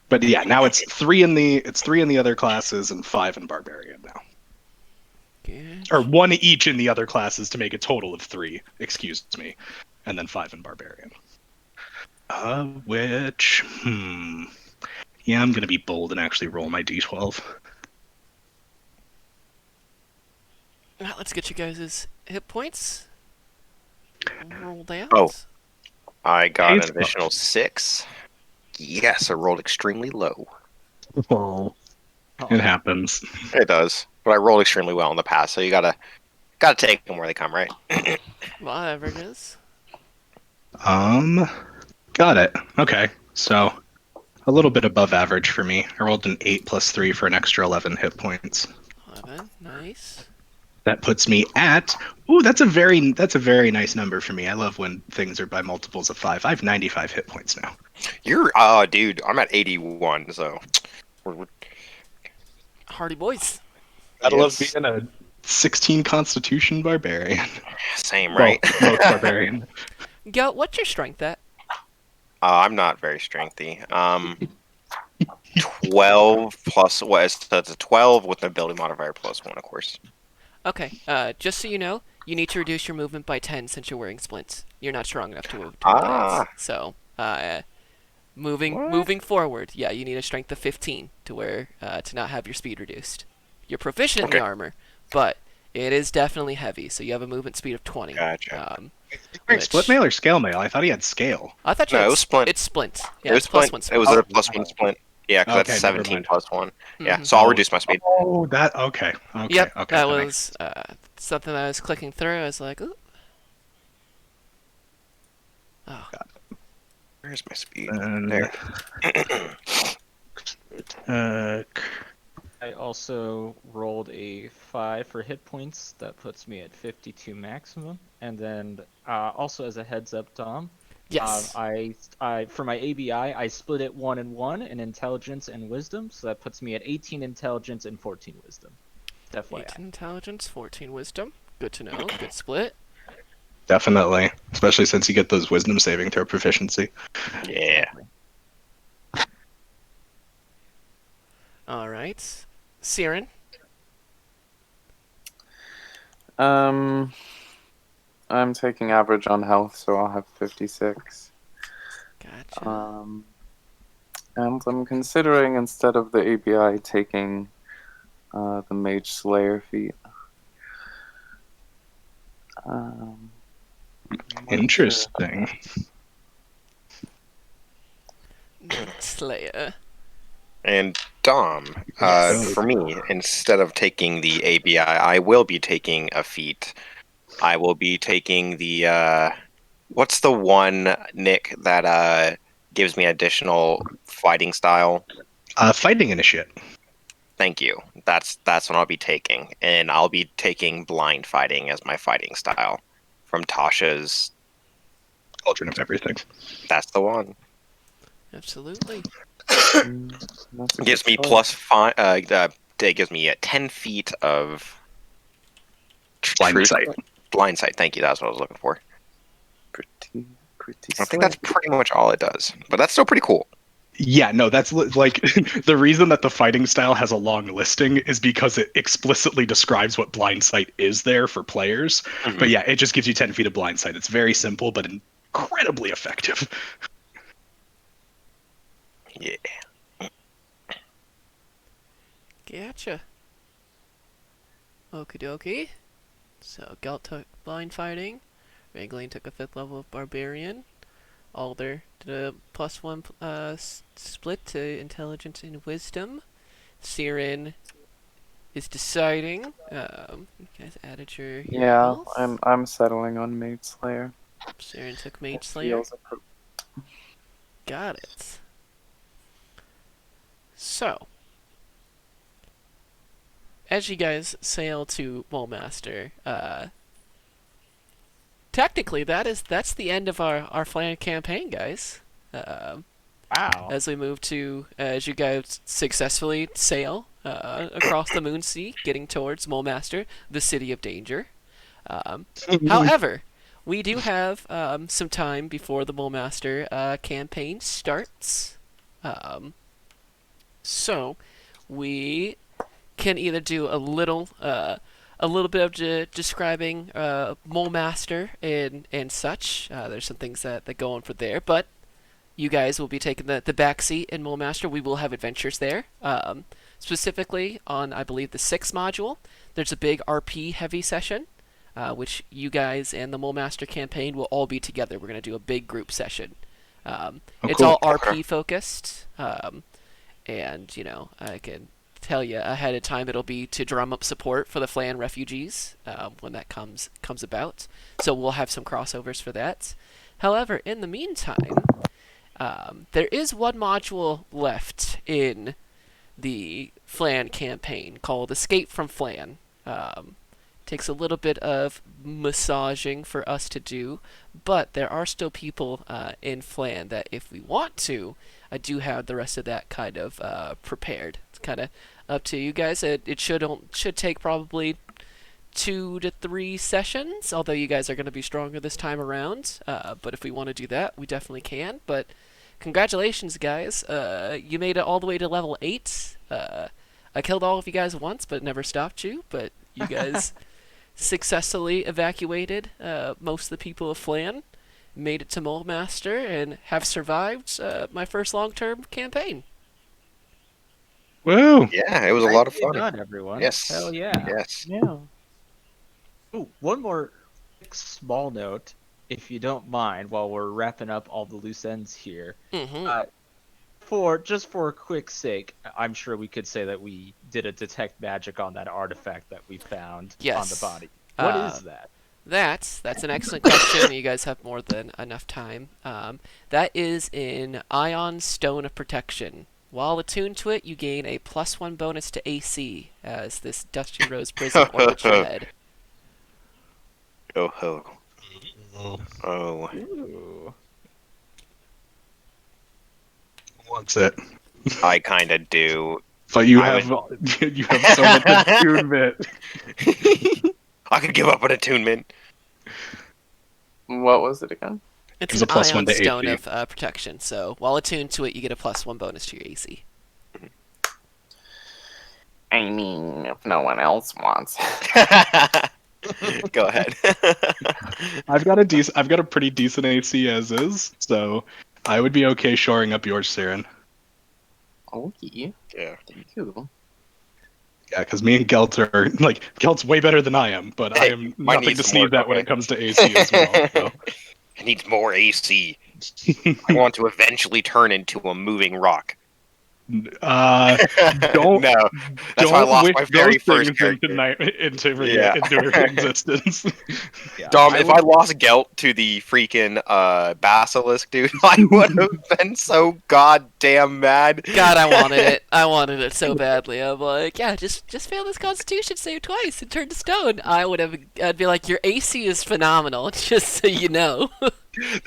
But yeah, now it's three in the other classes and 5 in Barbarian now. Good. Or 1 each in the other classes to make a total of 3, excuse me. And then 5 in Barbarian. Which yeah, I'm gonna be bold and actually roll my D12. Now let's get you guys' hit points rolled Oh. out. I got an It's additional 6. Yes, I rolled extremely low. Oh, Oh, it happens. It does, but I rolled extremely well in the past, so you gotta take them where they come, right? Law averages. Got it. Okay, so a little bit above average for me. I rolled an 8 plus 3 for an extra 11 hit points. 11. Nice. That puts me at that's a very nice number for me. I love when things are by multiples of 5. I have 95 hit points now. You're dude, I'm at 81, so we're Hardy boys. Gotta love yes. being a 16 Constitution barbarian. Same, Well, right? most barbarian. Go. What's your strength at? I'm not very strengthy. 12 plus what is that's a 12 with an ability modifier plus 1, of course. Okay. Just so you know, you need to reduce your movement by 10 since you're wearing splints. You're not strong enough to advance. Ah. So, moving What? moving forward, yeah, you need a strength of 15 to not have your speed reduced. You're proficient in the Okay. armor, but it is definitely heavy, so you have a movement speed of 20. Gotcha. Wait, split mail or scale mail? I thought he had scale. I thought you No, had it was splint. It's splint. Yeah, It was it's plus splint. 1 It splint. was a Oh, plus 1 splint. Yeah, because Okay, that's never 17 mind. plus 1. Yeah, Mhm. so I'll reduce my speed. Oh, that okay. Yep, Okay. that makes was something that I was clicking through. I was like, ooh. Oh, Where's my speed? sense. There. I also rolled a 5 for hit points. That puts me at 52 maximum. And then also as a heads up, Tom, yes. I for my ABI, I split it 1 and 1 in intelligence and wisdom. So that puts me at 18 intelligence and 14 wisdom. FYI. 18 intelligence, 14 wisdom. Good to know. Good split. Definitely, especially since you get those wisdom saving throw proficiency. Yeah. All right. Siren. I'm taking average on health, so I'll have 56. Gotcha. And I'm considering, instead of the ABI, taking the Mage Slayer feat. Interesting. Slayer. And Dom, Yes. for me, instead of taking the ABI, I will be taking a feat. I will be taking the what's the one, Nick, that gives me additional fighting style? Fighting initiate. Thank you. That's what I'll be taking, and I'll be taking blind fighting as my fighting style from Tasha's. Cauldron of everything. That's the one. Absolutely. That's a It gives good me choice. plus 5. It gives me 10 feet of Blind truth. sight. Blind sight. Thank you. That's what I was looking for. Pretty I think that's pretty much all it does, but that's still pretty cool. Yeah, no, that's like the reason that the fighting style has a long listing is because it explicitly describes what blind sight is there for players. Mhm. But yeah, it just gives you 10 feet of blind sight. It's very simple, but incredibly effective. Yeah. Gotcha. Okie dokie. So Gelt took blind fighting. Raglan took a 5th level of barbarian. Alder did a plus 1 split to intelligence and wisdom. Siren is deciding. You guys added your Yeah, health. I'm settling on Mage Slayer. Siren took Mage It Slayer. feels appro- Got it. So, as you guys sail to Bullmaster, technically, that's the end of our Flan campaign, guys. Wow. As you guys successfully sail across the Moon Sea, getting towards Mulemaster, the city of danger. However, we do have some time before the Mulemaster campaign starts. So we can either do a little bit of describing Mulemaster and such. There's some things that go on for there, but you guys will be taking the back seat in Mulemaster. We will have adventures there. Specifically on, I believe, the 6th module, there's a big RP heavy session, which you guys and the Mulemaster campaign will all be together. We're going to do a big group session. It's cool. all RP focused, and I can tell you ahead of time it'll be to drum up support for the Flan refugees when that comes about. So we'll have some crossovers for that. However, in the meantime, there is one module left in the Flan campaign called Escape from Flan. Takes a little bit of massaging for us to do, but there are still people in Flan that, if we want to, I do have the rest of that kind of prepared. It's kind of up to you guys. It should take probably 2 to 3 sessions, although you guys are going to be stronger this time around. But if we want to do that, we definitely can. But congratulations, guys. You made it all the way to level 8. I killed all of you guys once, but never stopped you. But you guys successfully evacuated most of the people of Flan, made it to Mulemaster, and have survived my first long-term campaign. Woo! Yeah, it was a lot of Nicely fun. done, everyone. Yes. Hell yeah. Yes. Yeah. Ooh, one more small note, if you don't mind, while we're wrapping up all the loose ends here. Mm-hmm. For a quick sake, I'm sure we could say that we did a detect magic on that artifact that we found Yes. on the body. What is that? That's an excellent question. You guys have more than enough time. That is an Ion Stone of Protection. While attuned to it, you gain a +1 bonus to AC as this Dusty Rose Prism orbits your head. Oh ho. Oh. Ooh. What's it? I kind of do. But you I have so much attunement. I could give up an attunement. What was it again? It's It's an a +1 Ion to Stone AC. of Protection, so while attuned to it, you get a +1 bonus to your AC. I mean, if no one else wants it. Go ahead. I've got a pretty decent AC as is, so I would be okay shoring up yours, Siren. Okay, Yeah. thank you. Yeah, because me and Gelt are Gelt's way better than I am, but I Hey, am mine nothing needs to some sneeze work, at when okay? it comes to AC as well. So. It needs more AC. I want to eventually turn into a moving rock. Don't No, that's why I don't lost wish my those very things first character. into existence. Yeah, Dom, if I would- lost Gelt to the freaking basilisk, dude, I would have been so goddamn mad. God, I wanted it. I wanted it so badly. I'm like, yeah, just fail this Constitution save twice and turn to stone. I'd be like, your AC is phenomenal, just so you know.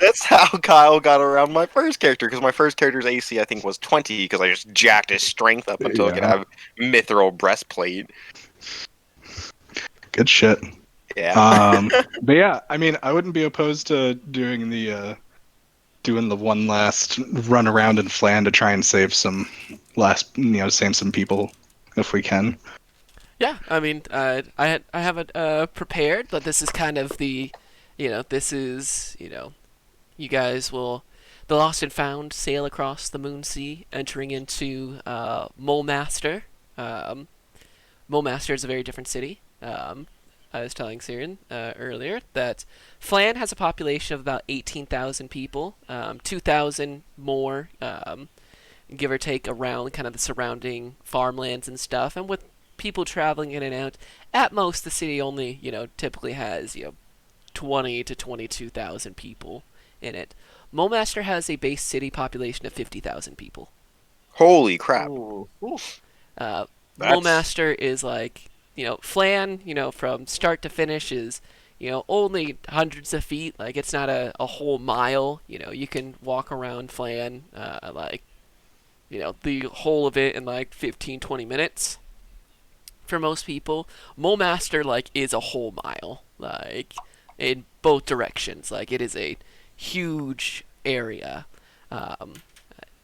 That's how Kyle got around my first character, because my first character's AC I think was 20, because I just jacked his strength up until I could Yeah. have mithril breastplate. Good shit. Yeah. But yeah, I mean, I wouldn't be opposed to doing the one last run around in Flan to try and save some people if we can. Yeah, I mean, I have it prepared, but this is kind of the, this is, you guys will, the Lost and Found sail across the Moon Sea, entering into Mulemaster. Mulemaster is a very different city. I was telling Siren earlier that Flan has a population of about 18,000 people, 2,000 more, give or take, around kind of the surrounding farmlands and stuff, and with people traveling in and out, at most the city only, typically has, 20 to 22,000 people in it. Mulemaster has a base city population of 50,000 people. Holy crap. Ooh. Mulemaster is like, Flan, from start to finish is only hundreds of feet. Like it's not a whole mile. You can walk around Flan, like the whole of it in like 15, 20 minutes for most people. Mulmaster like is a whole mile, like in both directions. Like it is a huge area. Um,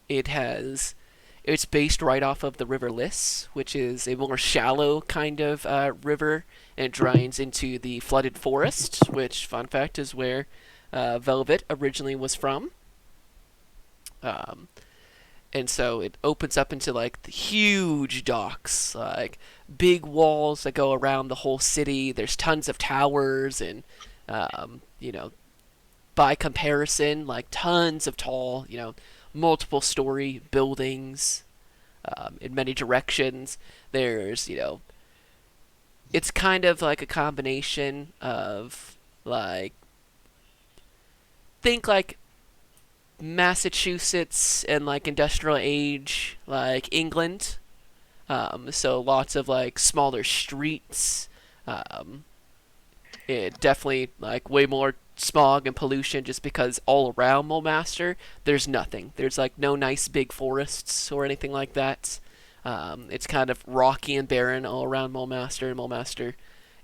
it's based right off of the River Liss, which is a more shallow kind of river, and it drains into the flooded forest, which, fun fact, is where Velvet originally was from. Um, and so it opens up into like the huge docks, like big walls that go around the whole city. There's tons of towers, and um, you know, by comparison, like tons of tall, multiple story buildings in many directions. There's, it's kind of like a combination of like, think like Massachusetts and like industrial age, like England. So lots of like smaller streets. Um, it definitely like way more smog and pollution just because all around Mulmaster there's nothing. There's like no nice big forests or anything like that. It's kind of rocky and barren all around Mulmaster, and Mulmaster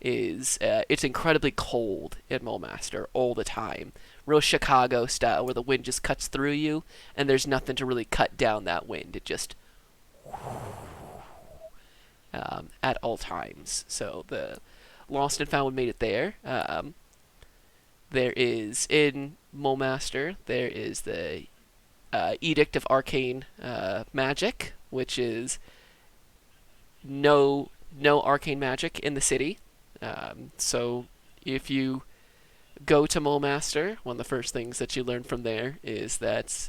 is it's incredibly cold in Mulmaster all the time. Real Chicago style where the wind just cuts through you and there's nothing to really cut down that wind. It just at all times. So the Lost and Found made it there. There is in Mulmaster. There is the Edict of Arcane Magic, which is no arcane magic in the city. So if you go to Mulmaster, one of the first things that you learn from there is that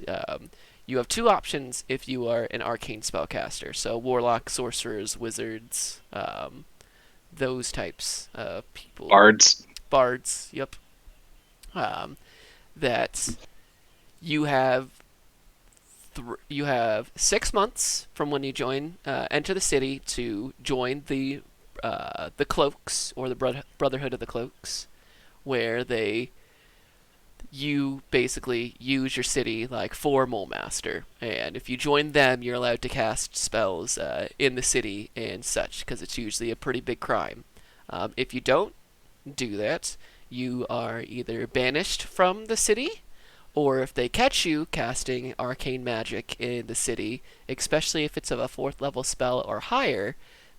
you have two options if you are an arcane spellcaster. So warlock, sorcerers, wizards, those types of people. Bards. Bards, yep. That you have you have 6 months from when you enter the city to join the Cloaks, or the Brotherhood of the Cloaks, where you basically use your city like for Mulmaster, and if you join them, you're allowed to cast spells in the city and such, because it's usually a pretty big crime. If you don't do that, you are either banished from the city, or if they catch you casting arcane magic in the city, especially if it's of a 4th level spell or higher,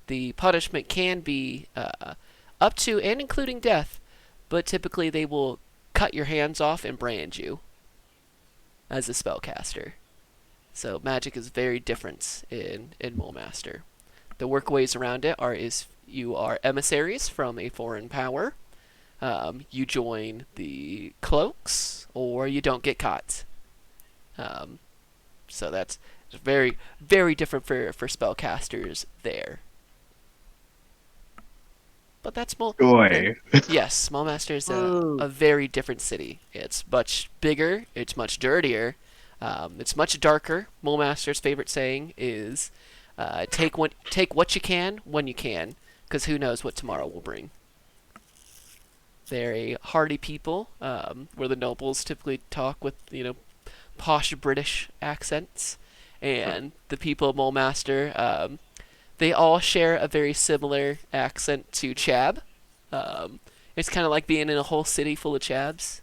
the punishment can be up to and including death, but typically they will cut your hands off and brand you as a spellcaster. So magic is very different in Mulmaster. The workways around it is you are emissaries from a foreign power. You join the Cloaks, or you don't get caught. So that's very, very different for spellcasters there. But that's Boy. yes, Mulmaster is a very different city. It's much bigger. It's much dirtier. It's much darker. Mulmaster's favorite saying is, "Take what you can when you can, because who knows what tomorrow will bring." They're a hardy people, where the nobles typically talk with posh British accents, and the people of Mulmaster, they all share a very similar accent to Chab. It's kind of like being in a whole city full of Chabs,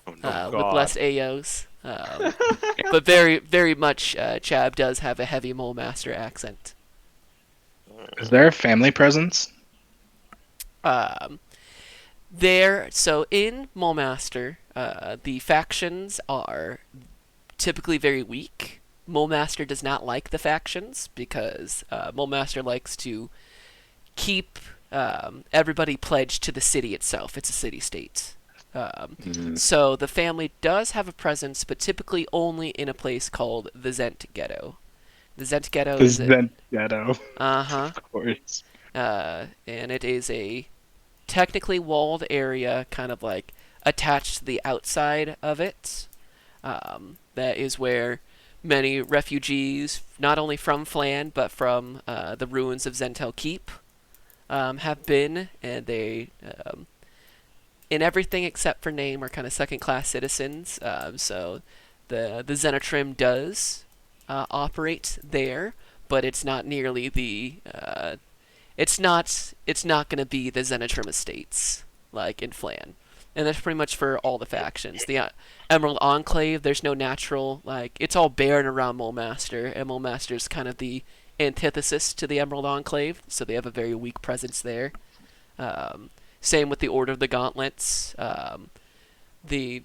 Oh, no. with less AOs. But very, very much, Chab does have a heavy Mulmaster accent. Is there a family presence? So in Mulmaster, the factions are typically very weak. Mulmaster does not like the factions because Mulmaster likes to keep everybody pledged to the city itself. It's a city-state. So the family does have a presence, but typically only in a place called the Zent Ghetto. The Zent Ghetto The is Zent Ghetto. Of course. and it is a technically walled area, kind of like attached to the outside of it. That is where many refugees, not only from Flan, but from the ruins of Zentel Keep, have been, and in everything except for name are kind of second-class citizens. So the Zenitrim does operate there, but it's not nearly the it's not going to be the Zenitrim estates like in Flan. And that's pretty much for all the factions. The Emerald Enclave, there's no natural, like, it's all barren around Mulemaster, and Mulemaster's kind of the antithesis to the Emerald Enclave, so they have a very weak presence there. Same with the Order of the Gauntlets, the,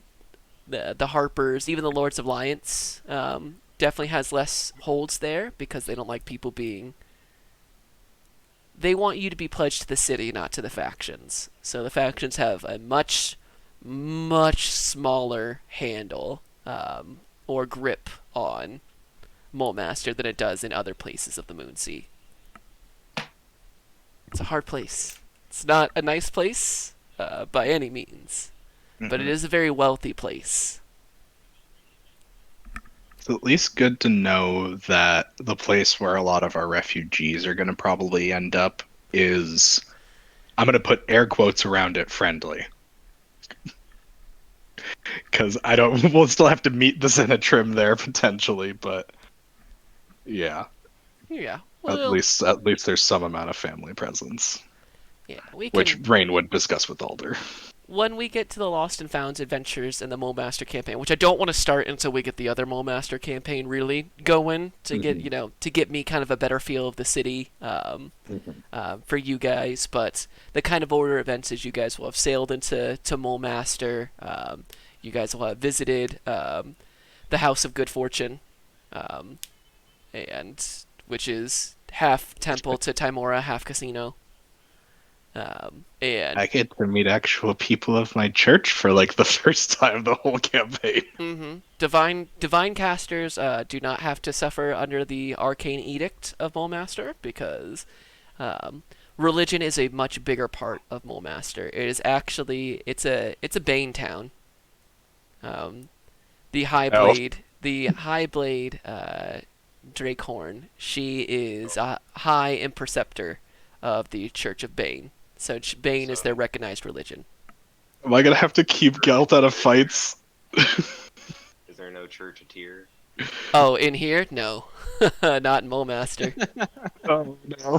the Harpers, even the Lords of Alliance, definitely has less holds there, because they don't like people being... They want you to be pledged to the city, not to the factions. So the factions have a much, much smaller handle or grip on Mulemaster than it does in other places of the Moonsea. It's a hard place. It's not a nice place by any means, but it is a very wealthy place. It's at least good to know that the place where a lot of our refugees are going to probably end up is, I'm going to put air quotes around it, friendly. Because we'll still have to meet the Zenitrim there potentially, but yeah, Yeah, at well, least there's some amount of family presence, yeah, we which can... Rain would discuss with Alder. When we get to the Lost and Found adventures and the Mulemaster campaign, which I don't want to start until we get the other Mulemaster campaign really going to get to get me kind of a better feel of the city for you guys. But the kind of order of events is you guys will have sailed into Mulemaster. You guys will have visited the House of Good Fortune, and which is half temple to Timora, half casino. And I get to meet actual people of my church for like the first time the whole campaign. divine casters do not have to suffer under the arcane edict of Mulemaster because religion is a much bigger part of Mulemaster. It is actually it's a Bane town. The High Blade, Drakehorn, she is a high and preceptor of the Church of Bane. So Bane is their recognized religion. Am I gonna have to keep Gelt out of fights? Is there no church of Tyr? Oh, in here? No. Not in Mulemaster. Oh no.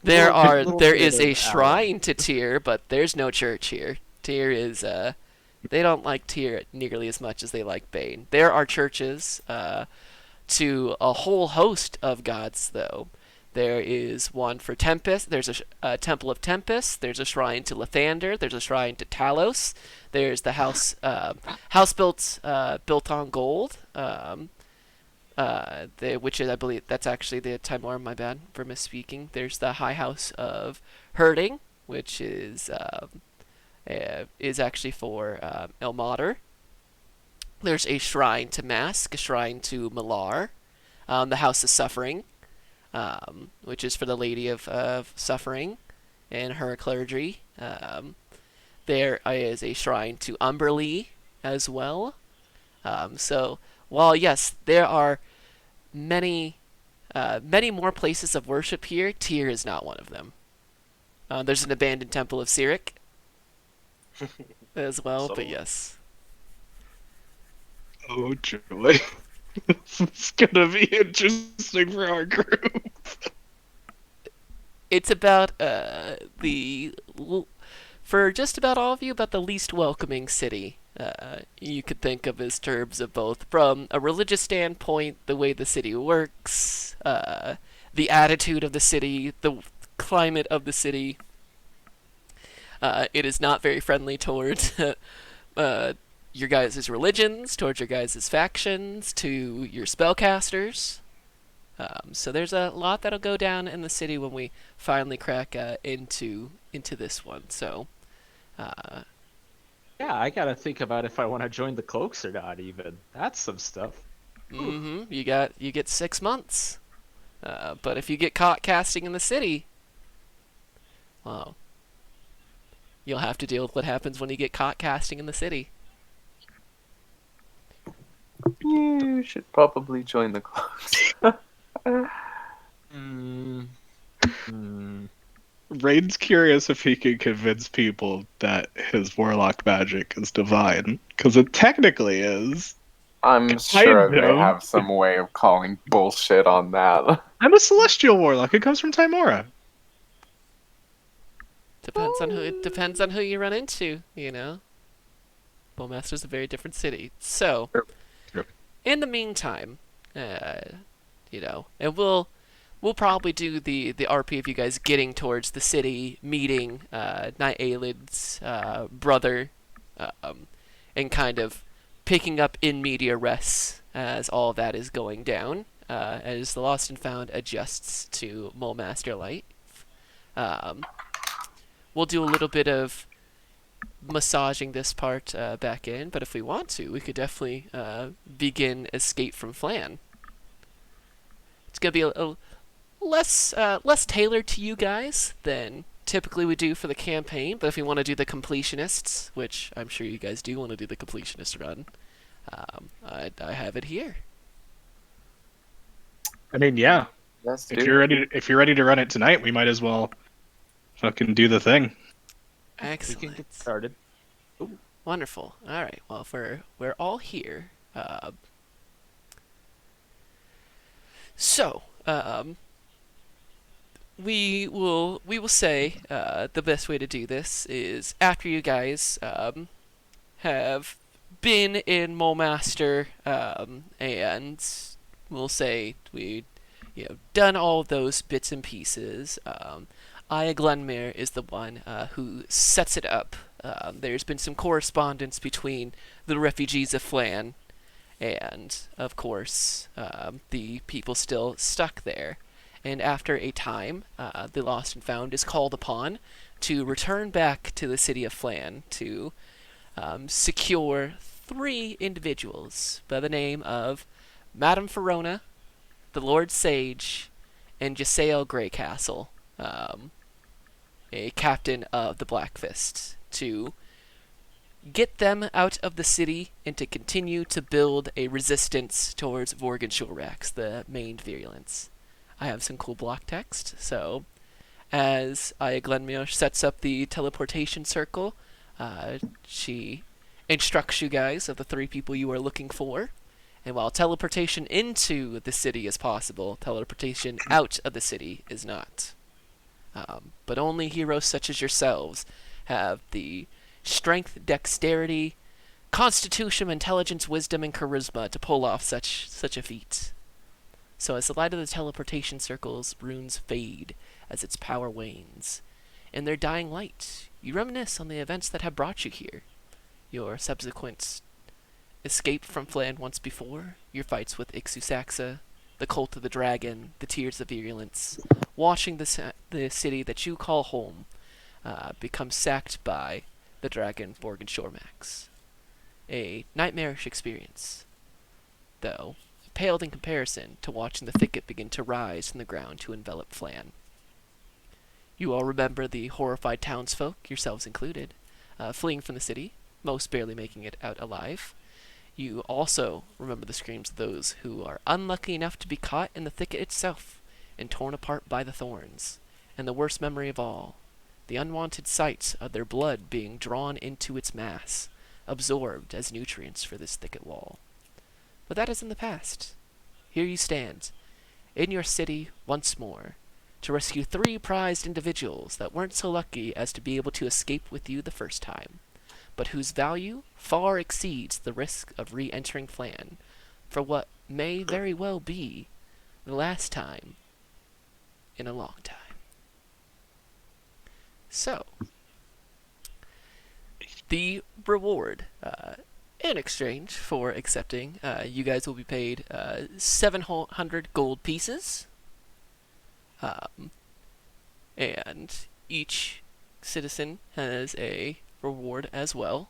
There is a shrine to Tyr, but there's no church here. Tyr is they don't like Tyr nearly as much as they like Bane. There are churches to a whole host of gods though. There is one for Tempest. There's a Temple of Tempest. There's a shrine to Lathander. There's a shrine to Talos. There's the house built on gold, which is, I believe, that's actually the Timor. My bad for misspeaking. There's the High House of Herding, which is actually for Elmater. There's a shrine to Mask, a shrine to Malar, the House of Suffering. Which is for the Lady of Suffering and her clergy. There is a shrine to Umberlee as well. So, while yes, there are many more places of worship here, Tyr is not one of them. There's an abandoned temple of Cyric as well, but yes. Oh joy. It's gonna be interesting for our group. It's about for just about all of you, about the least welcoming city you could think of as terms of both from a religious standpoint, the way the city works, the attitude of the city, the climate of the city. It is not very friendly towards your guys' religions, towards your guys' factions, to your spellcasters. So there's a lot that'll go down in the city when we finally crack into this one. So, Yeah, I gotta think about if I want to join the cloaks or not. Even that's some stuff. you get 6 months. But if you get caught casting in the city, well, you'll have to deal with what happens when you get caught casting in the city. You should probably join the cloaks. Rain's curious if he can convince people that his warlock magic is divine, because it technically is. I'm Kind sure they of. have some way of calling bullshit on that. I'm a celestial warlock. It comes from Timora. Depends on who you run into, you know. Bowmaster's a very different city. So, True. in the meantime, you know, and we'll probably do the RP of you guys getting towards the city, meeting Night Aylid's brother, and kind of picking up in media res as all of that is going down, as the Lost and Found adjusts to Mulemaster Light. We'll do a little bit of massaging this part back in, but if we want to, we could definitely begin Escape from Flan. It's gonna be a less tailored to you guys than typically we do for the campaign, but if you want to do the completionists, which I'm sure you guys do want to do the completionist run, I have it here. I mean, yeah. Yes, If you're ready to run it tonight, we might as well fucking do the thing. We Excellent. can get started. Wonderful. All right. Well, if we're all here, so we will say the best way to do this is after you guys have been in Mulemaster and we'll say we done all those bits and pieces. Aya Glenmere is the one who sets it up. There's been some correspondence between the refugees of Flan and, of course, the people still stuck there. And after a time, the Lost and Found is called upon to return back to the city of Flan to secure 3 individuals by the name of Madame Verona, the Lord Sage, and Jasael Greycastle, a captain of the Black Fist, to get them out of the city and to continue to build a resistance towards Vorgan Shurax, the main virulence. I have some cool block text, so as Aya Glenmere sets up the teleportation circle, she instructs you guys of the 3 people you are looking for, and while teleportation into the city is possible, teleportation out of the city is not. But only heroes such as yourselves have the strength, dexterity, constitution, intelligence, wisdom, and charisma to pull off such a feat. So as the light of the teleportation circle's runes fade as its power wanes, in their dying light, you reminisce on the events that have brought you here. Your subsequent escape from Flan once before, your fights with Ixusaxa, the Cult of the Dragon, the Tears of Virulence, watching the city that you call home become sacked by the dragon Vorgan Shormax. A nightmarish experience, though paled in comparison to watching the thicket begin to rise from the ground to envelop Flan. You all remember the horrified townsfolk, yourselves included, fleeing from the city, most barely making it out alive. You also remember the screams of those who are unlucky enough to be caught in the thicket itself and torn apart by the thorns, and the worst memory of all, the unwanted sight of their blood being drawn into its mass, absorbed as nutrients for this thicket wall. But that is in the past. Here you stand, in your city once more, to rescue 3 prized individuals that weren't so lucky as to be able to escape with you the first time, but whose value far exceeds the risk of re-entering Flan for what may very well be the last time in a long time. So, the reward, in exchange for accepting, you guys will be paid 700 gold pieces, and each citizen has a reward as well.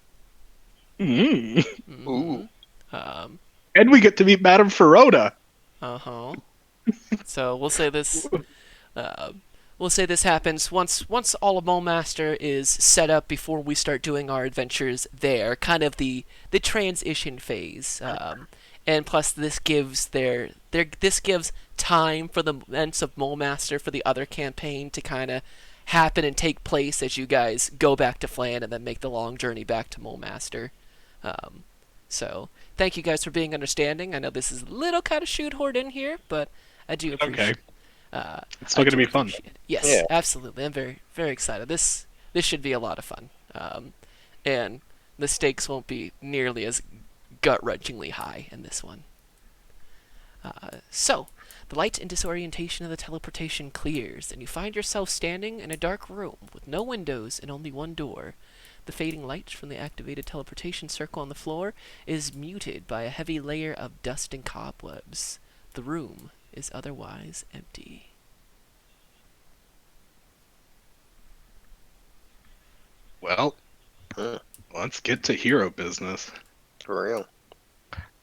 Ooh. And we get to meet Madame Ferota. So we'll say this. We'll say this happens once all of Mulemaster is set up before we start doing our adventures there, kind of the transition phase. And plus this gives this gives time for the events of Mulemaster for the other campaign to kind of happen and take place as you guys go back to Flan and then make the long journey back to Mole Master. Um, so thank you guys for being understanding. I know this is a little kind of shoehorned in here, but I do Okay. appreciate. It's still I going to do be fun. appreciate it. Yes, Yeah. absolutely. I'm very very excited. This should be a lot of fun, and the stakes won't be nearly as gut wrenchingly high in this one. So, the light and disorientation of the teleportation clears, and you find yourself standing in a dark room with no windows and only one door. The fading light from the activated teleportation circle on the floor is muted by a heavy layer of dust and cobwebs. The room is otherwise empty. Well, Hmm. let's get to hero business. For real.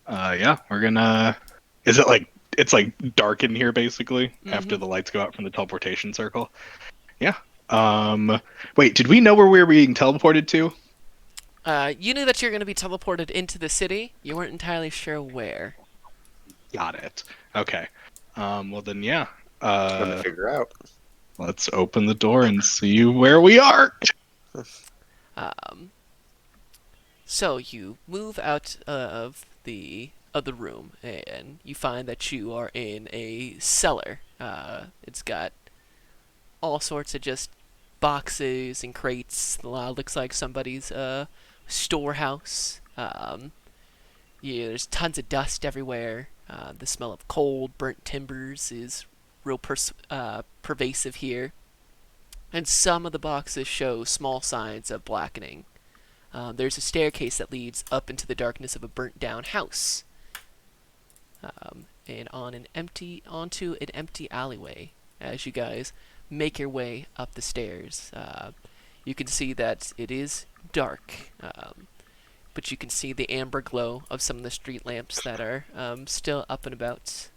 Yeah, we're gonna. Is it like it's like dark in here basically after Mhm. the lights go out from the teleportation circle? Yeah. Wait, did we know where we were being teleported to? You knew that you're going to be teleported into the city. You weren't entirely sure where. Got it. Okay. Well then, yeah. Gonna figure out. Let's open the door and see where we are. Um, so you move out of the room, and you find that you are in a cellar. It's got all sorts of just boxes and crates. Looks like somebody's storehouse. Yeah, there's tons of dust everywhere. The smell of cold, burnt timbers is real pervasive here. And some of the boxes show small signs of blackening. There's a staircase that leads up into the darkness of a burnt down house. And onto an empty alleyway as you guys make your way up the stairs. You can see that it is dark, but you can see the amber glow of some of the street lamps that are still up and about.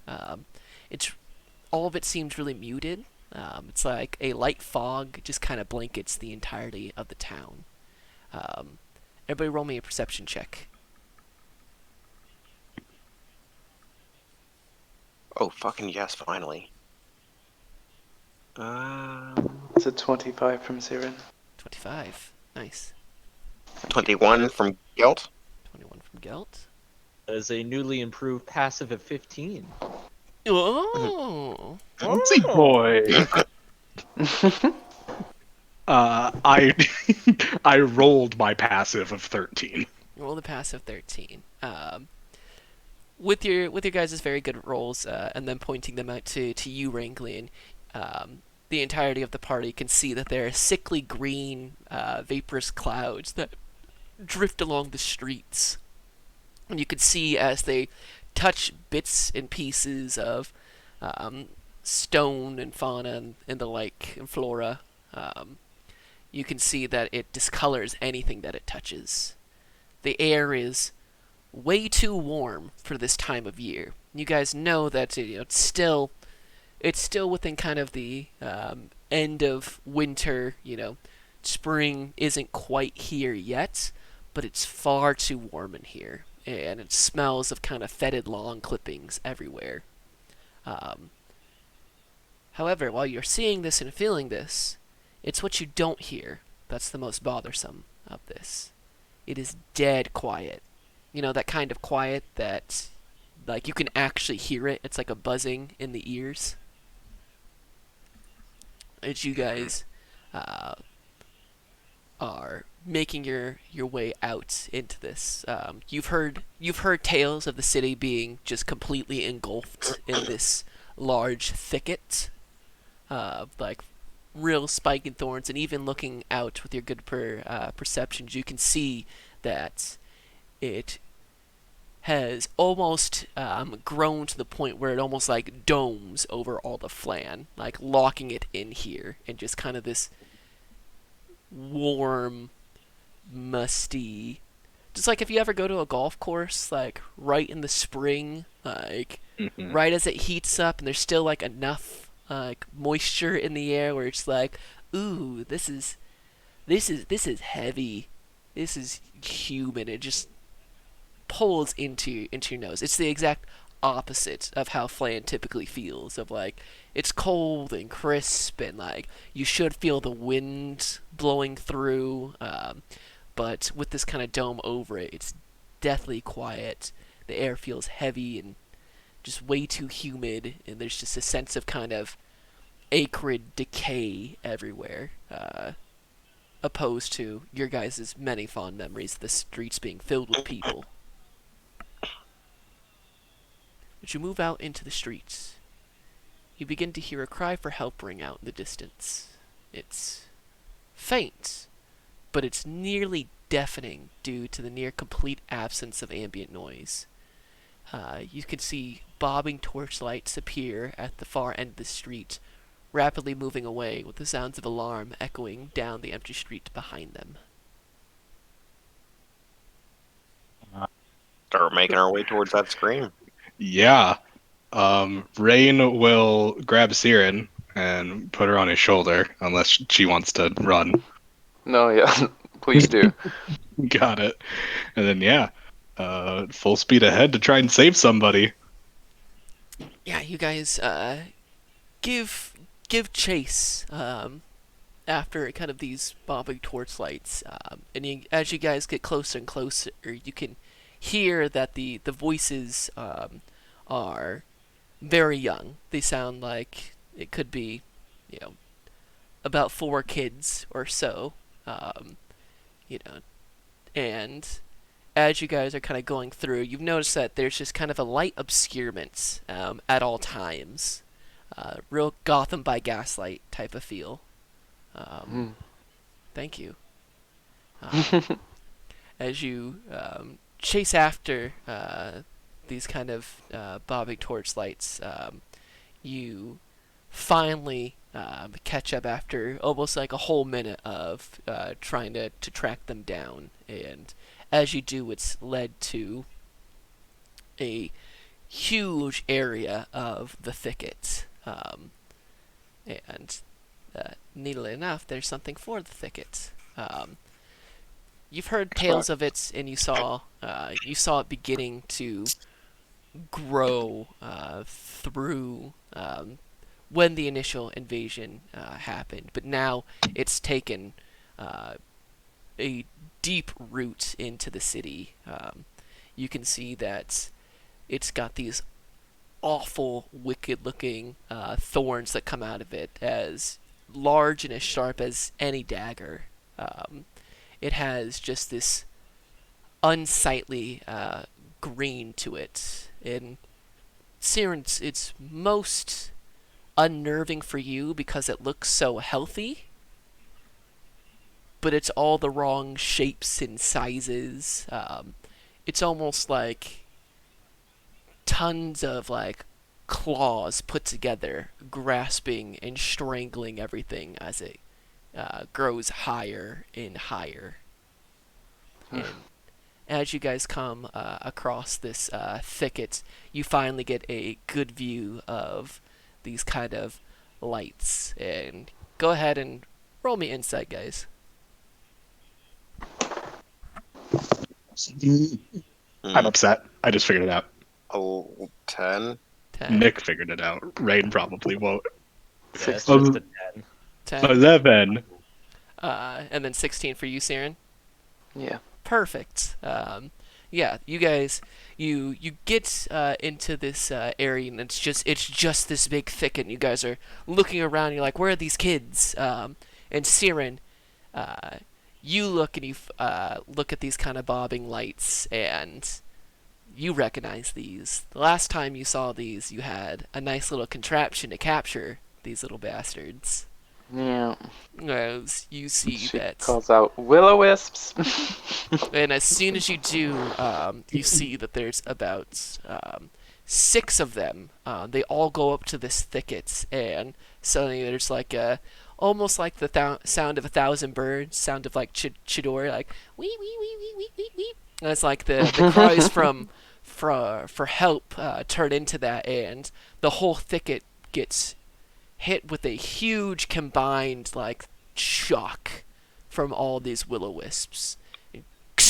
It's all of it seems really muted. It's like a light fog just kind of blankets the entirety of the town. Everybody roll me a perception check. Oh, fucking yes, finally. It's a 25 from Siren. 25. Nice. 21 from Guilt. 21 from Gelt. As a newly improved passive of 15. Oh! Fancy boy. I I rolled my passive of 13. Roll the passive 13. With your guys' very good rolls, and then pointing them out to you, Ranglian, the entirety of the party can see that there are sickly green, vaporous clouds that drift along the streets. And you can see as they touch bits and pieces of stone and fauna and the like, and flora, you can see that it discolors anything that it touches. The air is way too warm for this time of year. You guys know that it's still within kind of the end of winter. Spring isn't quite here yet, but it's far too warm in here, and it smells of kind of fetid lawn clippings everywhere. However, while you're seeing this and feeling this, it's what you don't hear that's the most bothersome of this. It is dead quiet. That kind of quiet that, like, you can actually hear it. It's like a buzzing in the ears. As you guys are making your way out into this, you've heard tales of the city being just completely engulfed in this large thicket, like real spiking thorns, and even looking out with your good perceptions, you can see that it has almost grown to the point where it almost like domes over all the Flan, like locking it in here, and just kind of this warm, musty. Just like if you ever go to a golf course, like right in the spring, like right as it heats up, and there's still like enough like moisture in the air where it's like, ooh, this is heavy, this is humid. It just pulls into your nose. It's the exact opposite of how Flan typically feels. Of like, it's cold and crisp, and like you should feel the wind blowing through. But with this kind of dome over it, it's deathly quiet. The air feels heavy and just way too humid, and there's just a sense of kind of acrid decay everywhere. Opposed to your guys' many fond memories of the streets being filled with people. As you move out into the streets, you begin to hear a cry for help ring out in the distance. It's faint, but it's nearly deafening due to the near complete absence of ambient noise. You can see bobbing torchlights appear at the far end of the street, rapidly moving away with the sounds of alarm echoing down the empty street behind them. Start making our way towards that scream. Yeah. Rain will grab Siren and put her on his shoulder, unless she wants to run. No, yeah, please do. Got it. And then, yeah, full speed ahead to try and save somebody. Yeah, you guys give chase after kind of these bobbing torchlights, and as you guys get closer and closer, you can hear that the voices are very young. They sound like it could be, you know, about 4 kids or so, you know, and as you guys are kind of going through, you've noticed that there's just kind of a light obscurement at all times. Real Gotham by Gaslight type of feel. Thank you. As you chase after these kind of bobbing torch lights, you finally catch up after almost like a whole minute of trying to track them down. And as you do, it's led to a huge area of the thicket. And neatly enough, there's something for the thicket. You've heard tales of it, and you saw it beginning to grow through when the initial invasion happened. But now it's taken a deep root into the city. You can see that it's got these awful, wicked-looking thorns that come out of it, as large and as sharp as any dagger. It has just this unsightly green to it. And Siren, it's most unnerving for you because it looks so healthy, but it's all the wrong shapes and sizes. It's almost like tons of like claws put together, grasping and strangling everything as it grows higher and higher. And as you guys come across this thicket, you finally get a good view of these kind of lights. And go ahead and roll me insight, guys. I'm upset. I just figured it out. 10. 10. Nick figured it out. Rain probably won't. Yeah, it's Oh, just a 10. 10. 11. And then 16 for you, Siren. Yeah. Perfect. Yeah, you guys, you get into this area, and it's just this big thicket. And you guys are looking around. And you're like, where are these kids? And Siren, you look and you look at these kind of bobbing lights, and you recognize these. The last time you saw these, you had a nice little contraption to capture these little bastards. Yeah. As you see She that, calls out will-o-wisps. and as soon as you do, you see that there's about 6 of them. They all go up to this thicket, and suddenly there's like almost like the sound of 1,000 birds, sound of like Chidori, like wee wee wee wee wee wee wee. And it's like the cries for help turn into that, and the whole thicket gets hit with a huge combined like shock from all these will-o-wisps.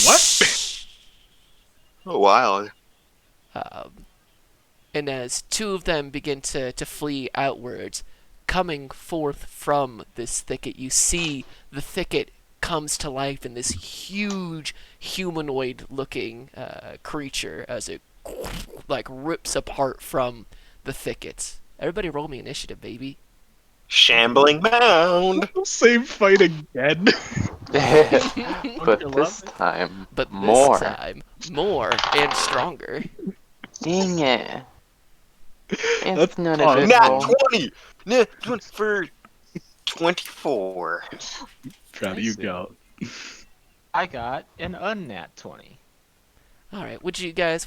What? Oh, wild. And as two of them begin to flee outwards, coming forth from this thicket, you see the thicket comes to life in this huge humanoid-looking creature as it like rips apart from the thicket. Everybody, roll me initiative, baby. Shambling mound. Same fight again. But you this love it? time, But this more. time, more and stronger. Dang it. That's It's not a awesome. good Nat roll. 20! Nat 20 for 24. Proud of I you, see. go. I got an unnat 20. All right, would you guys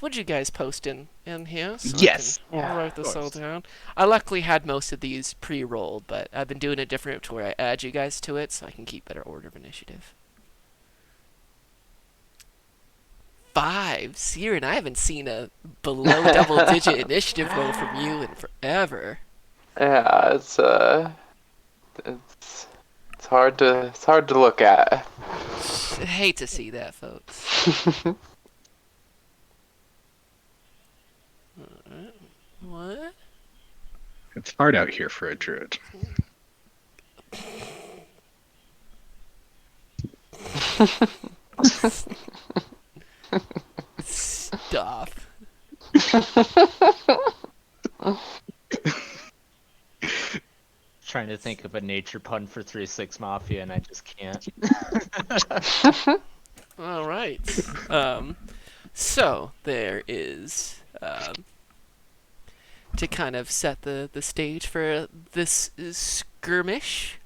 post in here so Yes. I can Yeah. write this all course. down? I luckily had most of these pre-rolled, but I've been doing it different to where I add you guys to it so I can keep better order of initiative. 5. Siren, I haven't seen a below double-digit initiative roll from you in forever. Yeah, it's hard to look at. I hate to see that, folks. What? It's hard out here for a druid. Stop. Trying to think of a nature pun for 3-6 Mafia, and I just can't. All right. So there is to kind of set the stage for this skirmish.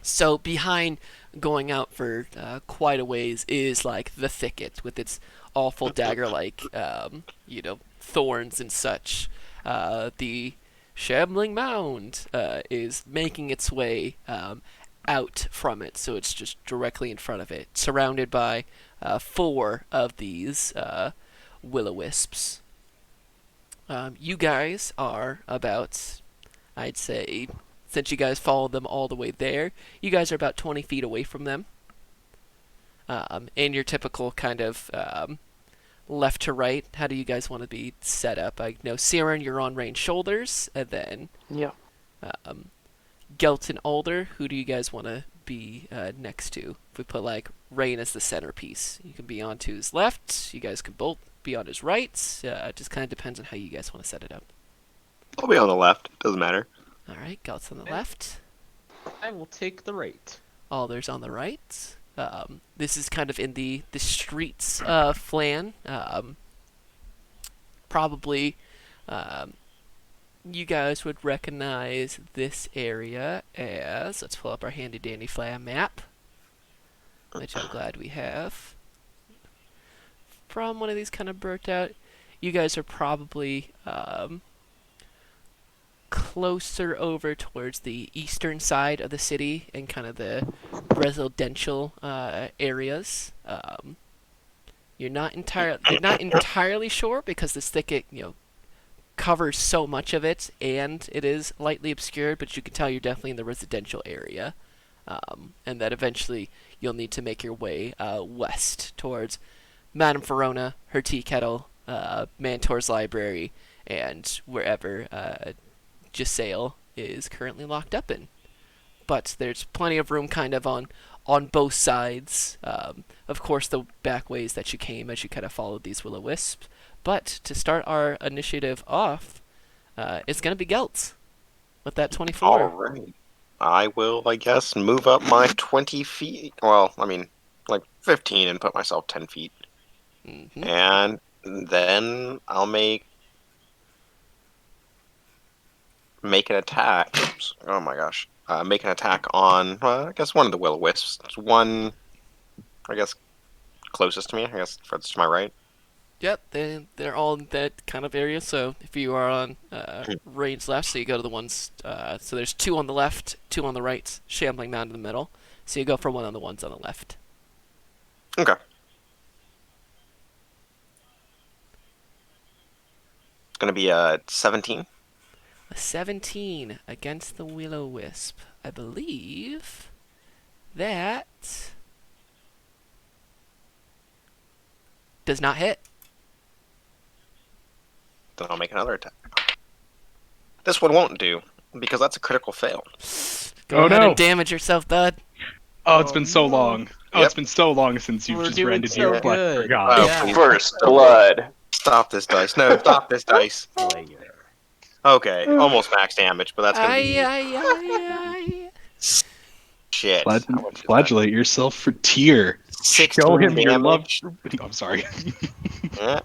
So behind going out for quite a ways is like the thicket with its awful dagger-like, thorns and such. The shambling mound is making its way out from it, so it's just directly in front of it, surrounded by 4 of these will-o-wisps. You guys are about, I'd say, since you guys followed them all the way there, you guys are about 20 feet away from them. In your typical kind of left to right, how do you guys want to be set up? I know, Siren, you're on range shoulders, and then Yeah. Gelt and Alder, who do you guys want to be next to? If we put like Rain as the centerpiece, you can be on to his left. You guys can both be on his right. It just kind of depends on how you guys want to set it up. I'll be on the left. Doesn't matter. All right, Gelt's on the left. I will take the right. Alder's on the right. This is kind of in the streets flan. Probably you guys would recognize this area as, let's pull up our handy dandy flan map, which I'm glad we have. From one of these kind of burnt out, you guys are probably closer over towards the eastern side of the city and kind of the residential areas. You're not entirely sure because this thicket, covers so much of it, and it is lightly obscured, but you can tell you're definitely in the residential area, and that eventually you'll need to make your way west towards Madame Verona, her tea kettle, Mantor's library, and wherever Giselle is currently locked up in. But there's plenty of room kind of on both sides. Of course, the back ways that you came as you kind of followed these will-o-wisps. But to start our initiative off, it's going to be Gelt with that 24. All right. I will, I guess, move up my 20 feet. Well, I mean, like 15 and put myself 10 feet. Mm-hmm. And then I'll make an attack. Oops. Oh my gosh. Make an attack on, I guess, one of the will-o-wisps. It's one, I guess, closest to me. I guess to my right. Yep, they're all in that kind of area. So if you are on range left, so you go to the ones. So there's 2 on the left, 2 on the right, shambling mound in the middle. So you go for one on the ones on the left. Okay. It's gonna be 17. A 17 against the will-o-wisp. I believe that does not hit. Then I'll make another attack. This one won't do, because that's a critical fail. Go Oh, ahead no. and damage yourself, bud. Oh, it's been so no. long. Oh, Yep. it's been so long since you've We're just doing rendered so your request for good. God. Oh, Yeah. please. First No. blood. Stop this dice. No, stop this dice. Slayer. Okay, almost max damage, but that's gonna be Aye. shit. How much is that? Flagellate yourself for Tyr. 16 Show him your love. damage. I'm sorry. Yeah.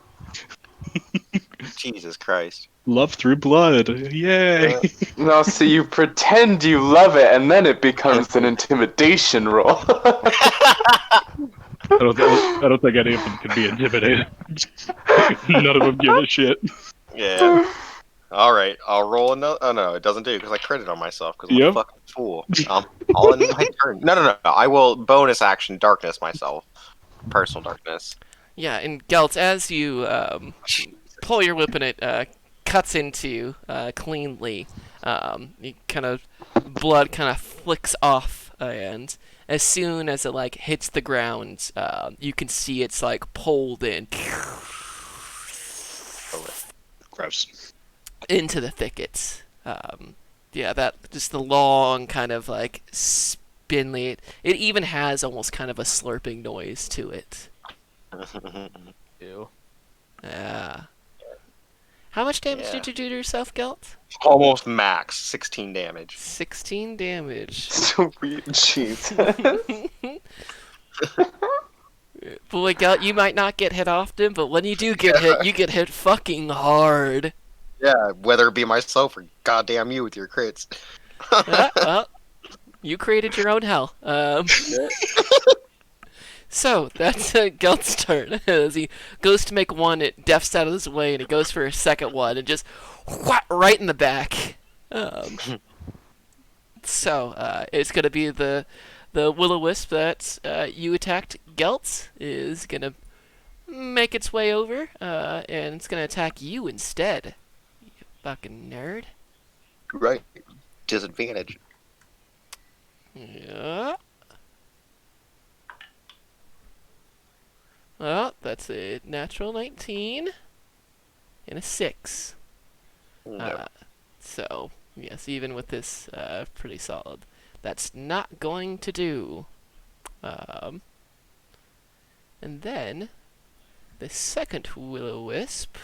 Jesus Christ. Love through blood. Yay. No, so you pretend you love it, and then it becomes an intimidation roll. I don't think any of them can be intimidated. None of them give a shit. Yeah. All right, I'll roll another. Oh no, it doesn't do because I critted on myself because I'm a Yep. fucking fool. All in my turn. No. I will bonus action darkness myself. Personal darkness. Yeah, and Gelt, as you pull your whip and it cuts into you cleanly, you kind of blood kind of flicks off, and as soon as it like hits the ground, you can see it's like pulled in Gross. into the thickets. Yeah, that just the long kind of like spinly. It even has almost kind of a slurping noise to it. Ew. Yeah. How much damage Yeah. did you do to yourself, Gelt? Almost max. 16 damage. 16 damage. Sweet Jesus. Boy, Gelt, you might not get hit often, but when you do get hit, you get hit fucking hard. Yeah, whether it be myself or goddamn you with your crits. Well, you created your own hell. So, that's Gelt's turn. As he goes to make one, it defs out of his way, and he goes for a second one, and just whack right in the back. So, it's going to be the will-o-wisp that you attacked. Gelt is going to make its way over, and it's going to attack you instead. You fucking nerd. Right. Disadvantage. Yeah. Well, that's a natural 19 and a 6. No. So, yes, even with this, pretty solid. That's not going to do. And then, the second will-o-wisp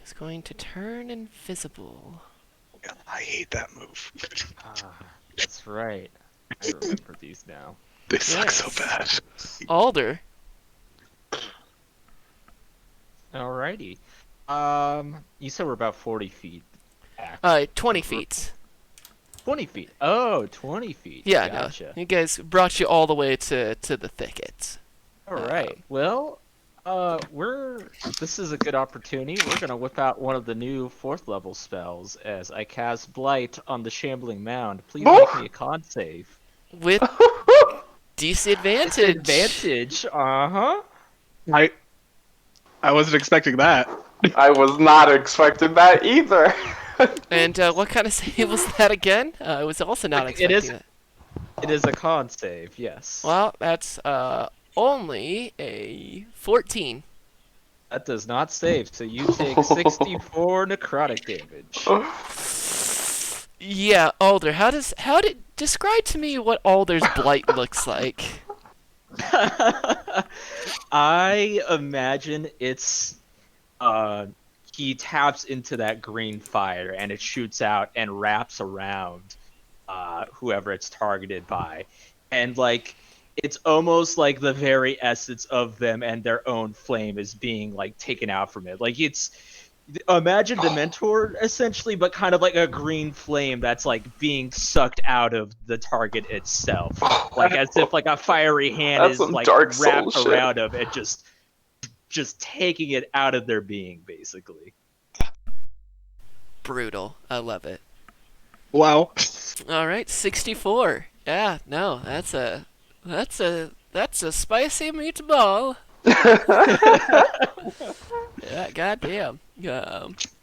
is going to turn invisible. I hate that move. That's right. I remember these now. They suck so Yes. bad. Alder. Alrighty. You said we're about 40 feet back. 20 feet. 20 feet. Oh, 20 feet. Yeah, Gotcha. no. You guys brought you all the way to the thicket. Alright. Well, this is a good opportunity. We're gonna whip out one of the new 4th level spells as I cast Blight on the Shambling Mound. Please make me a con save. With disadvantage. Advantage. Uh-huh. I wasn't expecting that. I was not expecting that either. And what kind of save was that again? I was also not It expecting is- it. It is a con save, yes. Well, that's only a 14. That does not save, so you take 64 necrotic damage. Yeah, Alder. Describe to me what Alder's blight looks like. I imagine it's he taps into that green fire and it shoots out and wraps around whoever it's targeted by, and like it's almost like the very essence of them and their own flame is being like taken out from it. Like it's imagine Dementor essentially, but kind of like a green flame that's like being sucked out of the target itself, like as if like a fiery hand That's is some like Dark Souls wrapped shit. around of it, just taking it out of their being, basically. Brutal. I love it. Wow. All right, 64. Yeah, no, that's a spicy meatball. Yeah, goddamn.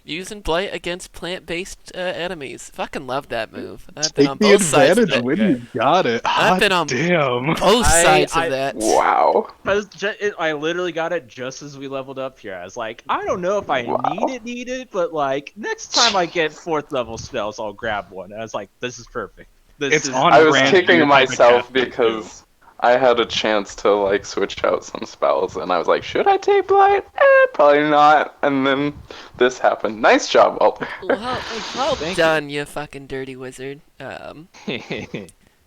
Using blight against plant-based enemies. Fucking love that move. I've been Take on the both sides of advantage that. when you got it. I've Hot been on damn. both sides of I that. Wow. I literally got it just as we leveled up here. I was like, I don't know if I Wow. need it, but like next time I get 4th level spells, I'll grab one. I was like, this is perfect. This It's is on I was brand for your kicking type of myself caster, too. because I had a chance to like switch out some spells, and I was like, should I take blight? Probably not. And then this happened. Nice job, Walter. Well Thank you. done, you fucking dirty wizard.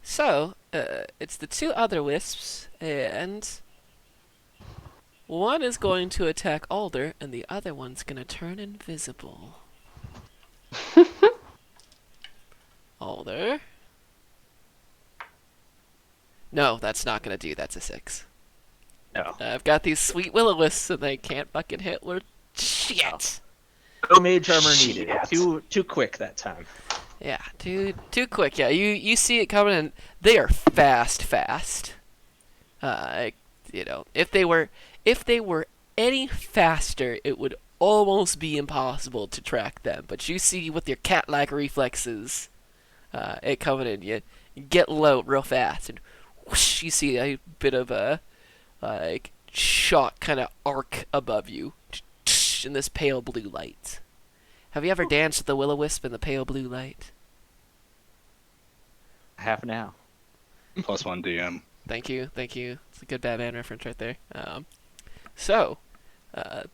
So, it's the two other wisps, and one is going to attack Alder, and the other one's gonna turn invisible. Alder. No, that's not gonna do. That's a 6. No. I've got these sweet will-o-wisps, and they can't fucking hit worth shit. No mage armor needed. Shit. Too quick that time. Yeah, dude, too quick. Yeah, you see it coming, and they are fast. Uh, if they were any faster, it would almost be impossible to track them. But you see, with your cat-like reflexes, it coming in, you get low real fast, and whoosh, you see a bit of a like shock kind of arc above you in this pale blue light. Have you ever danced with the will-o-wisp in the pale blue light? Half now. +1 DM. Thank you. It's a good Batman reference right there. So,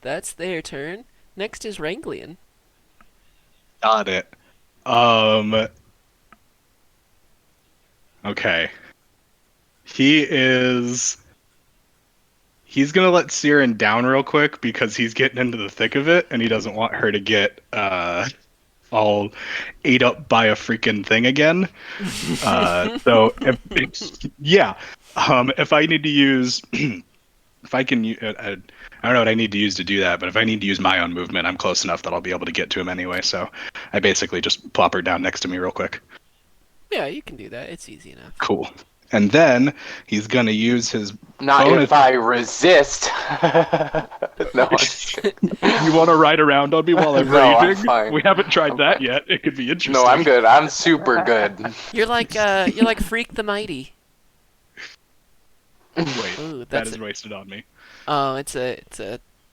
that's their turn. Next is Ranglian. Got it. Okay. He's gonna let Siren down real quick because he's getting into the thick of it, and he doesn't want her to get all ate up by a freaking thing again. So if I need to use, if I can, I don't know what I need to use to do that, but if I need to use my own movement, I'm close enough that I'll be able to get to him anyway. So I basically just plop her down next to me real quick. Yeah, you can do that. It's easy enough. Cool. And then he's gonna use his Not bonus. if I resist. No, I'm just kidding. You want to ride around on me while I'm No, I'm raging? fine. We haven't tried I'm that fine. yet. It could be interesting. No, I'm good. I'm super good. You're like Freak the Mighty. Wait, Ooh, that that's is wasted on me. Oh, it's a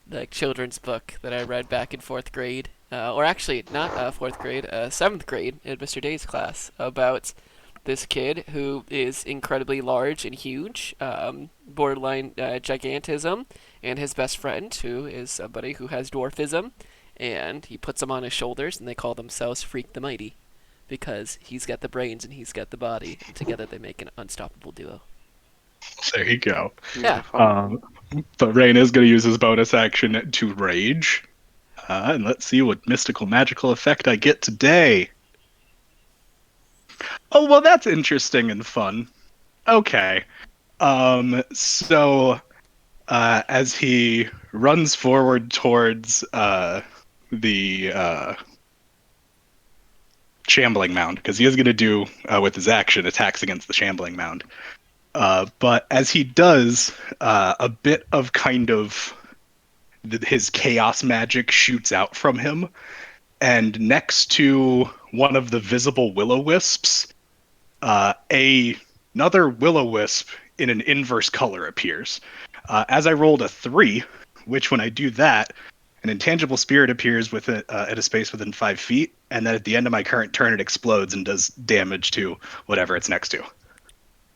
like children's book that I read back in 4th grade, or actually not 4th grade, 7th grade in Mr. Day's class, about this kid who is incredibly large and huge, borderline gigantism, and his best friend who is somebody who has dwarfism, and he puts them on his shoulders, and they call themselves Freak the Mighty, because he's got the brains and he's got the body, and together they make an unstoppable duo. There you go. Yeah. But Rain is going to use his bonus action to rage. And let's see what mystical magical effect I get today. Oh, well, that's interesting and fun. Okay. So, as he runs forward towards the shambling mound, because he is going to do, with his action, attacks against the shambling mound. But as he does, a bit of kind of his chaos magic shoots out from him, and next to one of the visible will-o-wisps, another will-o-wisp in an inverse color appears. As I rolled a 3, which when I do that, an intangible spirit appears with it at a space within 5 feet, and then at the end of my current turn, it explodes and does damage to whatever it's next to.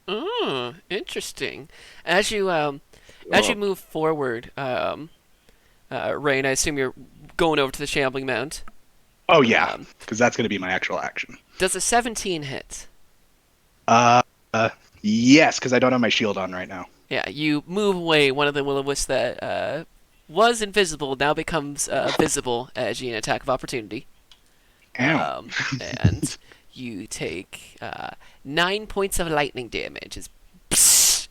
Oh, interesting. As you move forward, Rain, I assume you're going over to the shambling mound. Oh yeah, because that's going to be my actual action. Does a 17 hit? Yes, because I don't have my shield on right now. Yeah, you move away. One of the will-o-wisps that was invisible now becomes visible as you an attack of opportunity. Ow. And you take 9 points of lightning damage.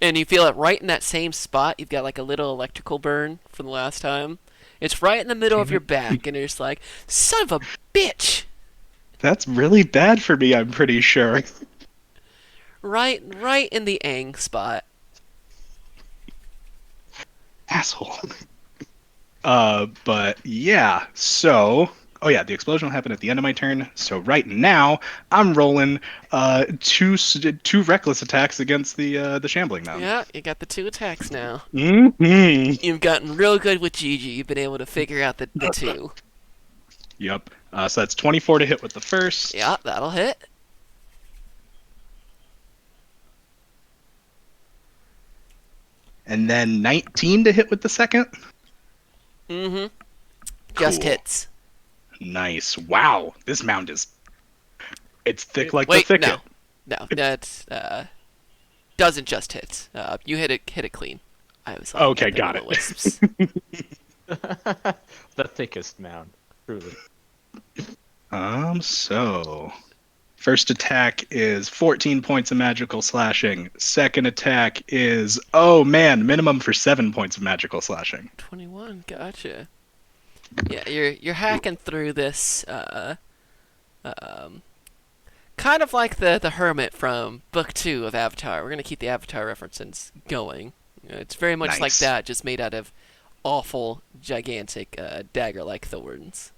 And you feel it right in that same spot. You've got like a little electrical burn from the last time. It's right in the middle of your back, and you're just like, son of a bitch! That's really bad for me, I'm pretty sure. Right in the Aang spot. Asshole. But yeah, so Oh yeah, the explosion will happen at the end of my turn. So right now, I'm rolling two reckless attacks against the shambling mound. Yeah, you got the 2 attacks now. Mm-hmm. You've gotten real good with Gigi. You've been able to figure out the 2. Yep. So that's 24 to hit with the first. Yeah, that'll hit. And then 19 to hit with the second. Mm-hmm. Just Cool. hits. Nice. Wow. This mound it's thick like Wait, the thicket. no, that's doesn't just hit. You hit it clean. I was like, Okay, got it. Wisps. The thickest mound, truly. So first attack is 14 points of magical slashing. Second attack is minimum for 7 points of magical slashing. 21. Gotcha. Yeah, you're hacking through this. Kind of like the hermit from Book 2 of Avatar. We're gonna keep the Avatar references going. It's very much like Nice. that, just made out of awful, gigantic dagger-like thorns.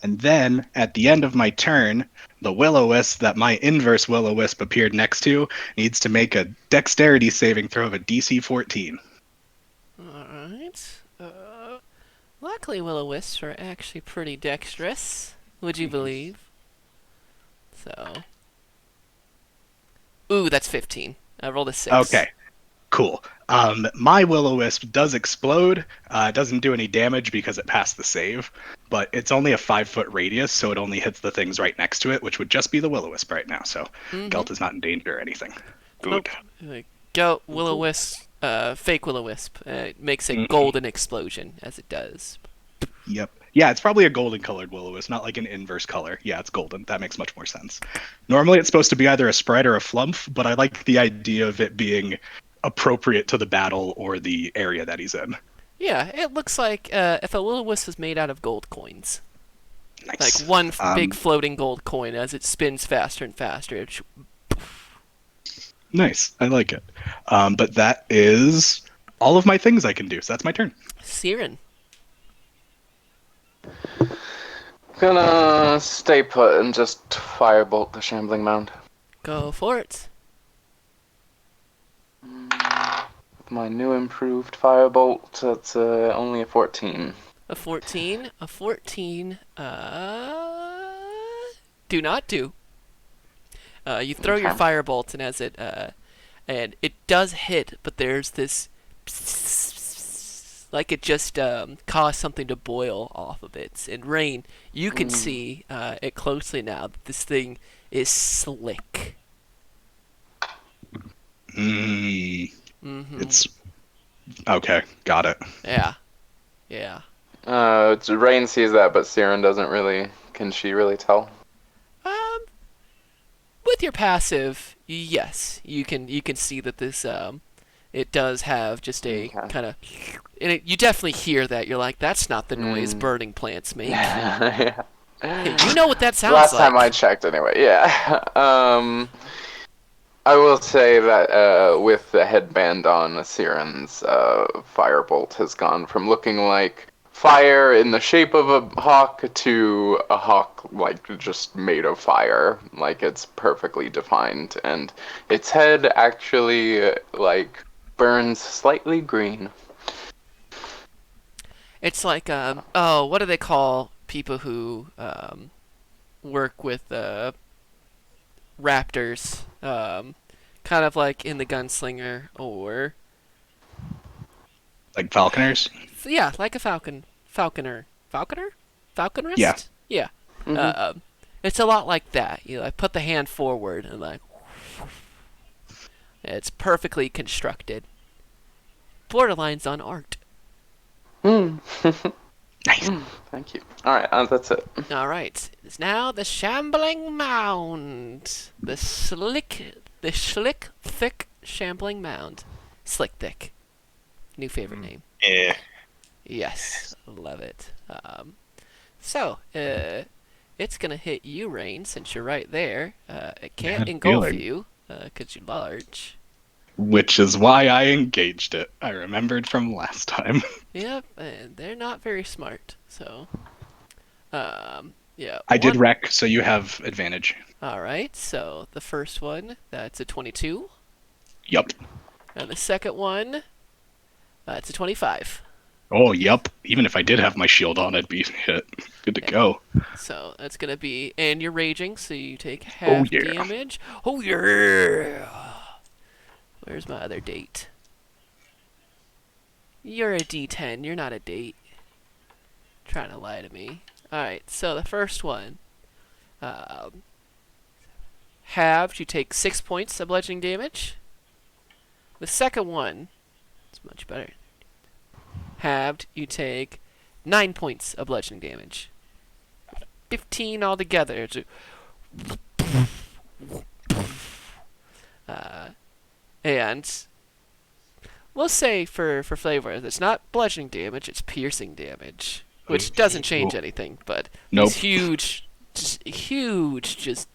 And then at the end of my turn, the Will-O-Wisp that my inverse Will-O-Wisp appeared next to needs to make a dexterity saving throw of a DC 14. Alright. Luckily, Will-O-Wisps are actually pretty dexterous, would you believe? So. Ooh, that's 15. I rolled a 6. Okay, cool. My Will-O-Wisp does explode. It doesn't do any damage because it passed the save, but it's only a 5-foot radius, so it only hits the things right next to it, which would just be the Will-O-Wisp right now. So Gelt is not in danger or anything. Good. Go Will-O-Wisp, fake Will-O-Wisp. It makes a golden explosion as it does. Yep. Yeah, it's probably a golden colored Will-O-Wisp, not like an inverse color. Yeah, it's golden. That makes much more sense. Normally it's supposed to be either a spread or a flump, but I like the idea of it being appropriate to the battle or the area that he's in. Yeah, it looks like if a Will-O-Wisp was made out of gold coins. Nice. Like one big floating gold coin as it spins faster and faster. Nice. I like it. But that is all of my things I can do, so that's my turn. Siren. Gonna stay put and just firebolt the shambling mound. Go for it. My new improved firebolt, it's only a 14. A 14. A 14. Do not do. You throw your Okay. firebolt, and as and it does hit, but there's this, like it just caused something to boil off of it. And Rain, you can see it closely now that this thing is slick. It's okay. Got it. Yeah. Yeah. Rain sees that, but Siren doesn't really. Can she really tell? With your passive, yes, you can see that this it does have just a kind of, and you definitely hear that. You're like, that's not the noise burning plants make. Yeah. You know what that sounds Last like. time I checked, anyway. Yeah. I will say that with the headband on, Siren's firebolt has gone from looking like fire in the shape of a hawk to a hawk like just made of fire. Like it's perfectly defined, and its head actually like burns slightly green. It's like what do they call people who work with raptors? Kind of like in the Gunslinger, or Like falconers. yeah, like a falconer, falconrist. Yeah. Yeah. Mm-hmm. It's a lot like that. You like put the hand forward and like, it's perfectly constructed. Borderlines on art. Nice. Thank you. All right, that's it. All right. It's now the shambling mound. The slick, thick shambling mound. Slick thick. New favorite name. Yeah. Yes, love it. So, it's gonna hit you, Rain, since you're right there. It can't Bad engulf feeling. you, because you're large. Which is why I engaged it. I remembered from last time. Yep, and they're not very smart, so. Yeah. I did one. wreck, so you have advantage. All right. So the first one, that's a 22, Yup. and the second one, it's a 25. Oh, yup. Even if I did have my shield on, I'd be hit. Good to Yeah. go. So that's gonna be, and you're raging, so you take Oh, half yeah. damage. Oh yeah. Where's my other date? You're a D10. You're not a date. Trying to lie to me. All right. So the first one, halved, you take 6 points of bludgeoning damage. The second one, it's much better. Halved, you take 9 points of bludgeoning damage. 15 altogether. And we'll say for flavor, it's not bludgeoning damage, it's piercing damage, which doesn't change anything. But Nope. these huge, just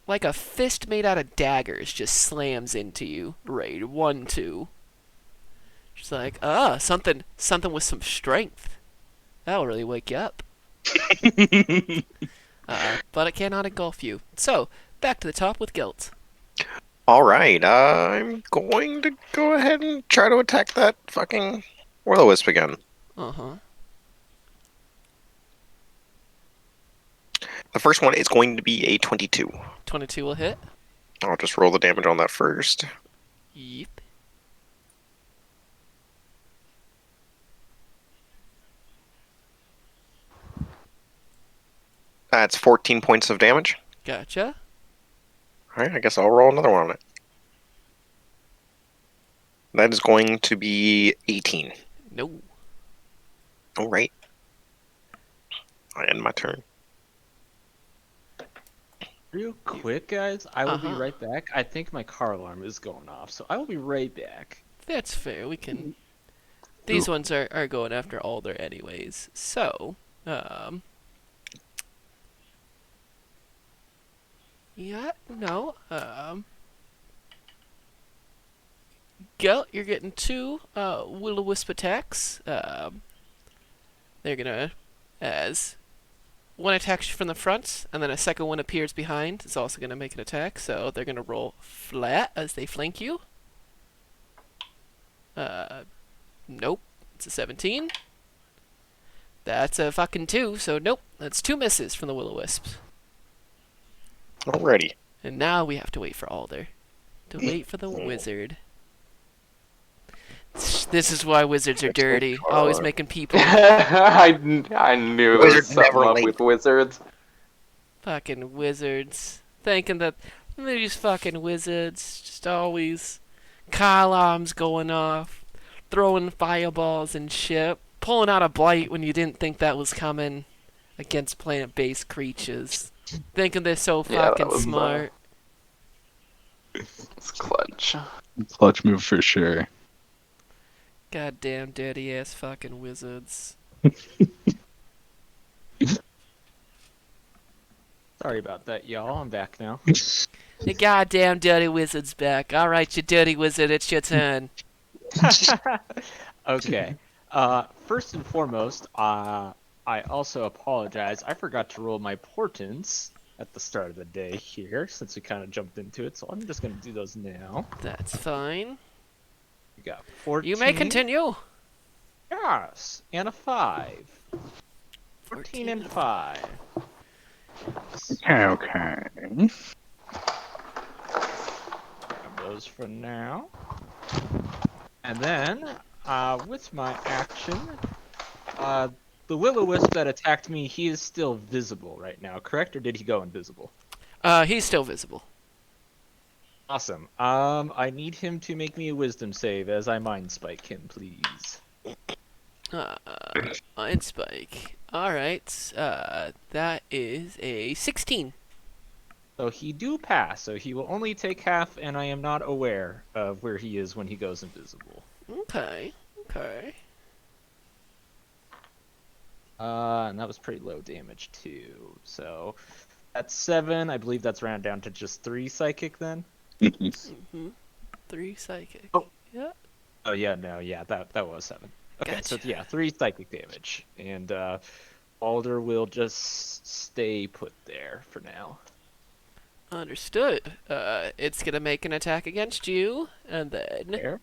like a fist made out of daggers, just slams into you. Right, 1, 2. Just like, something with some strength. That'll really wake you up. But it cannot engulf you. So, back to the top with guilt. All right, I'm going to go ahead and try to attack that fucking will-o-wisp again. Uh-huh. The first one is going to be a 22. 22 will hit. I'll just roll the damage on that first. Yep. That's 14 points of damage. Gotcha. Alright, I guess I'll roll another one on it. That is going to be 18. No. Alright. I end my turn. Real quick, guys, I will be Uh-huh. right back. I think my car alarm is going off, so I will be right back. That's fair. We can. These ones are going after Alder anyways. So, yeah, no, Gelt, you're getting 2 will-o-wisp attacks. They're gonna, as one attacks you from the front, and then a second one appears behind. It's also gonna make an attack. So they're gonna roll flat as they flank you. Nope. It's a 17. That's a fucking 2, so nope. That's 2 misses from the will-o-wisps. Alrighty. And now we have to wait for Alder. To wait for the wizard. This is why wizards are dirty. Always making people I knew there was Wizards something never up late. with wizards. fucking wizards. Thinking that these fucking wizards just always car alarms going off, throwing fireballs and shit, pulling out a blight when you didn't think that was coming against planet-based creatures. Thinking they're so Yeah, that fucking was, smart. It's clutch. Clutch move for sure. Goddamn dirty ass fucking wizards. Sorry about that, y'all. I'm back now. The goddamn dirty wizard's back. Alright, you dirty wizard, it's your turn. Okay. First and foremost, I also apologize. I forgot to roll my portents at the start of the day here, since we kind of jumped into it. So I'm just gonna do those now. That's fine. We got 14. You may continue. Yes, and a 5. 14 and 5. Okay. Grab those for now. And then, with my action, the will-o-wisp that attacked me, he is still visible right now, correct? Or did he go invisible? He's still visible. Awesome. I need him to make me a wisdom save as I mind spike him, please. Mind spike. Alright, that is a 16. So he do pass, so he will only take half, and I am not aware of where he is when he goes invisible. Okay. And that was pretty low damage too. So that's 7. I believe that's round down to just 3 psychic then. 3 psychic. Oh. Yeah. Oh yeah, no, yeah, that was 7. Okay, so Gotcha. yeah, 3 psychic damage, and Alder will just stay put there for now. Understood. It's gonna make an attack against you, and then There.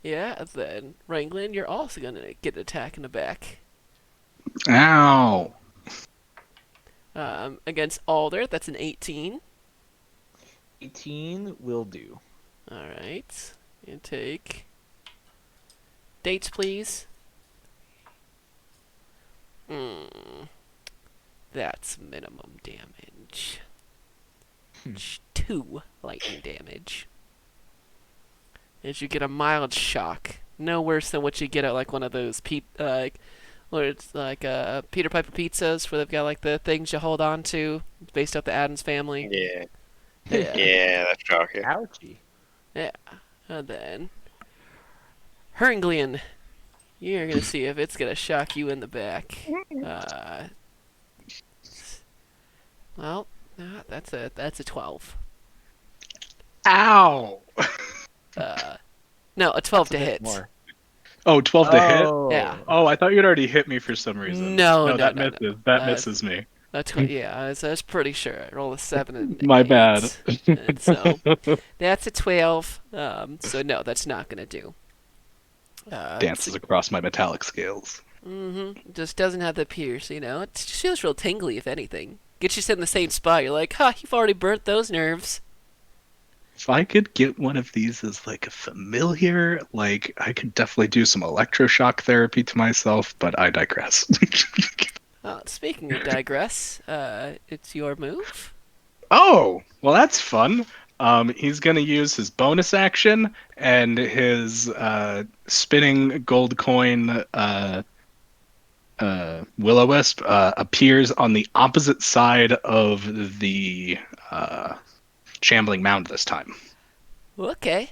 then Ranglin, you're also gonna get an attack in the back. Ow. Against Alder, that's an 18. 18 will do. All right. You take dates, please. That's minimum damage. 2 lightning damage. As you get a mild shock, no worse than what you get at like one of those where it's like Peter Piper pizzas, where they've got like the things you hold on to, based off the Addams family. Yeah. Yeah, Yeah, that's shocking. Ouchie. yeah. And then Hernglian, you're gonna see if it's gonna shock you in the back. Well, that's a 12. Ow. No, a 12 That's a to bit hit. more. Oh, 12 to hit? Yeah. Oh, I thought you'd already hit me for some reason. No, no, that no, misses. no. That misses me. Yeah, I was pretty sure. I rolled a 7 and My 8. bad. And so that's a 12. So no, that's not gonna do. Dances across my metallic scales. Just doesn't have the pierce, you know. It just feels real tingly, if anything. Gets you sit in the same spot. You're like, huh, you've already burnt those nerves. If I could get one of these as like a familiar, like I could definitely do some electroshock therapy to myself, but I digress. Speaking of digress, it's your move. Oh, well that's fun. He's gonna use his bonus action and his spinning gold coin will-o-wisp appears on the opposite side of the shambling mound this time. Okay.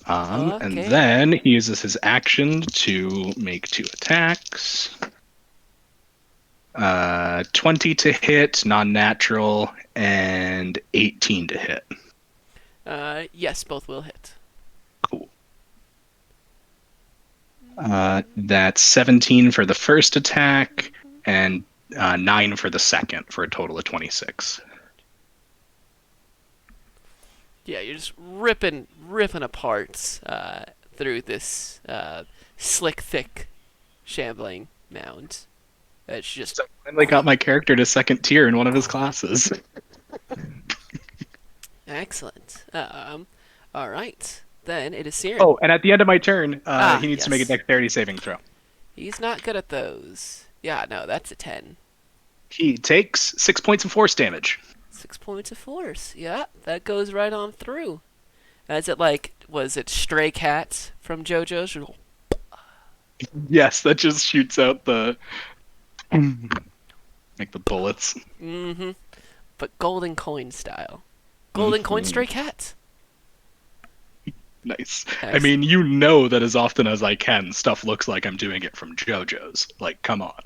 And Okay. then he uses his action to make 2 attacks. 20 to hit, non-natural, and 18 to hit. Yes, both will hit. Cool. That's 17 for the first attack, and 9 for the second, for a total of 26. Yeah, you're just ripping apart through this slick, thick, shambling mound. It's just I finally got my character to 2nd tier in one of his classes. excellent. All right. Then it is Siren. Oh, and at the end of my turn, he needs to make a yes. dexterity saving throw. He's not good at those. Yeah, no, that's a 10. He takes 6 points of force damage. 6 points of force. Yeah, that goes right on through. Was it Stray Cat from JoJo's? Yes, that just shoots out the like the bullets. Mm-hmm. But golden coin style. Golden coin Stray Cat. Nice. I Excellent. mean, you know that as often as I can, stuff looks like I'm doing it from JoJo's. Like, come on.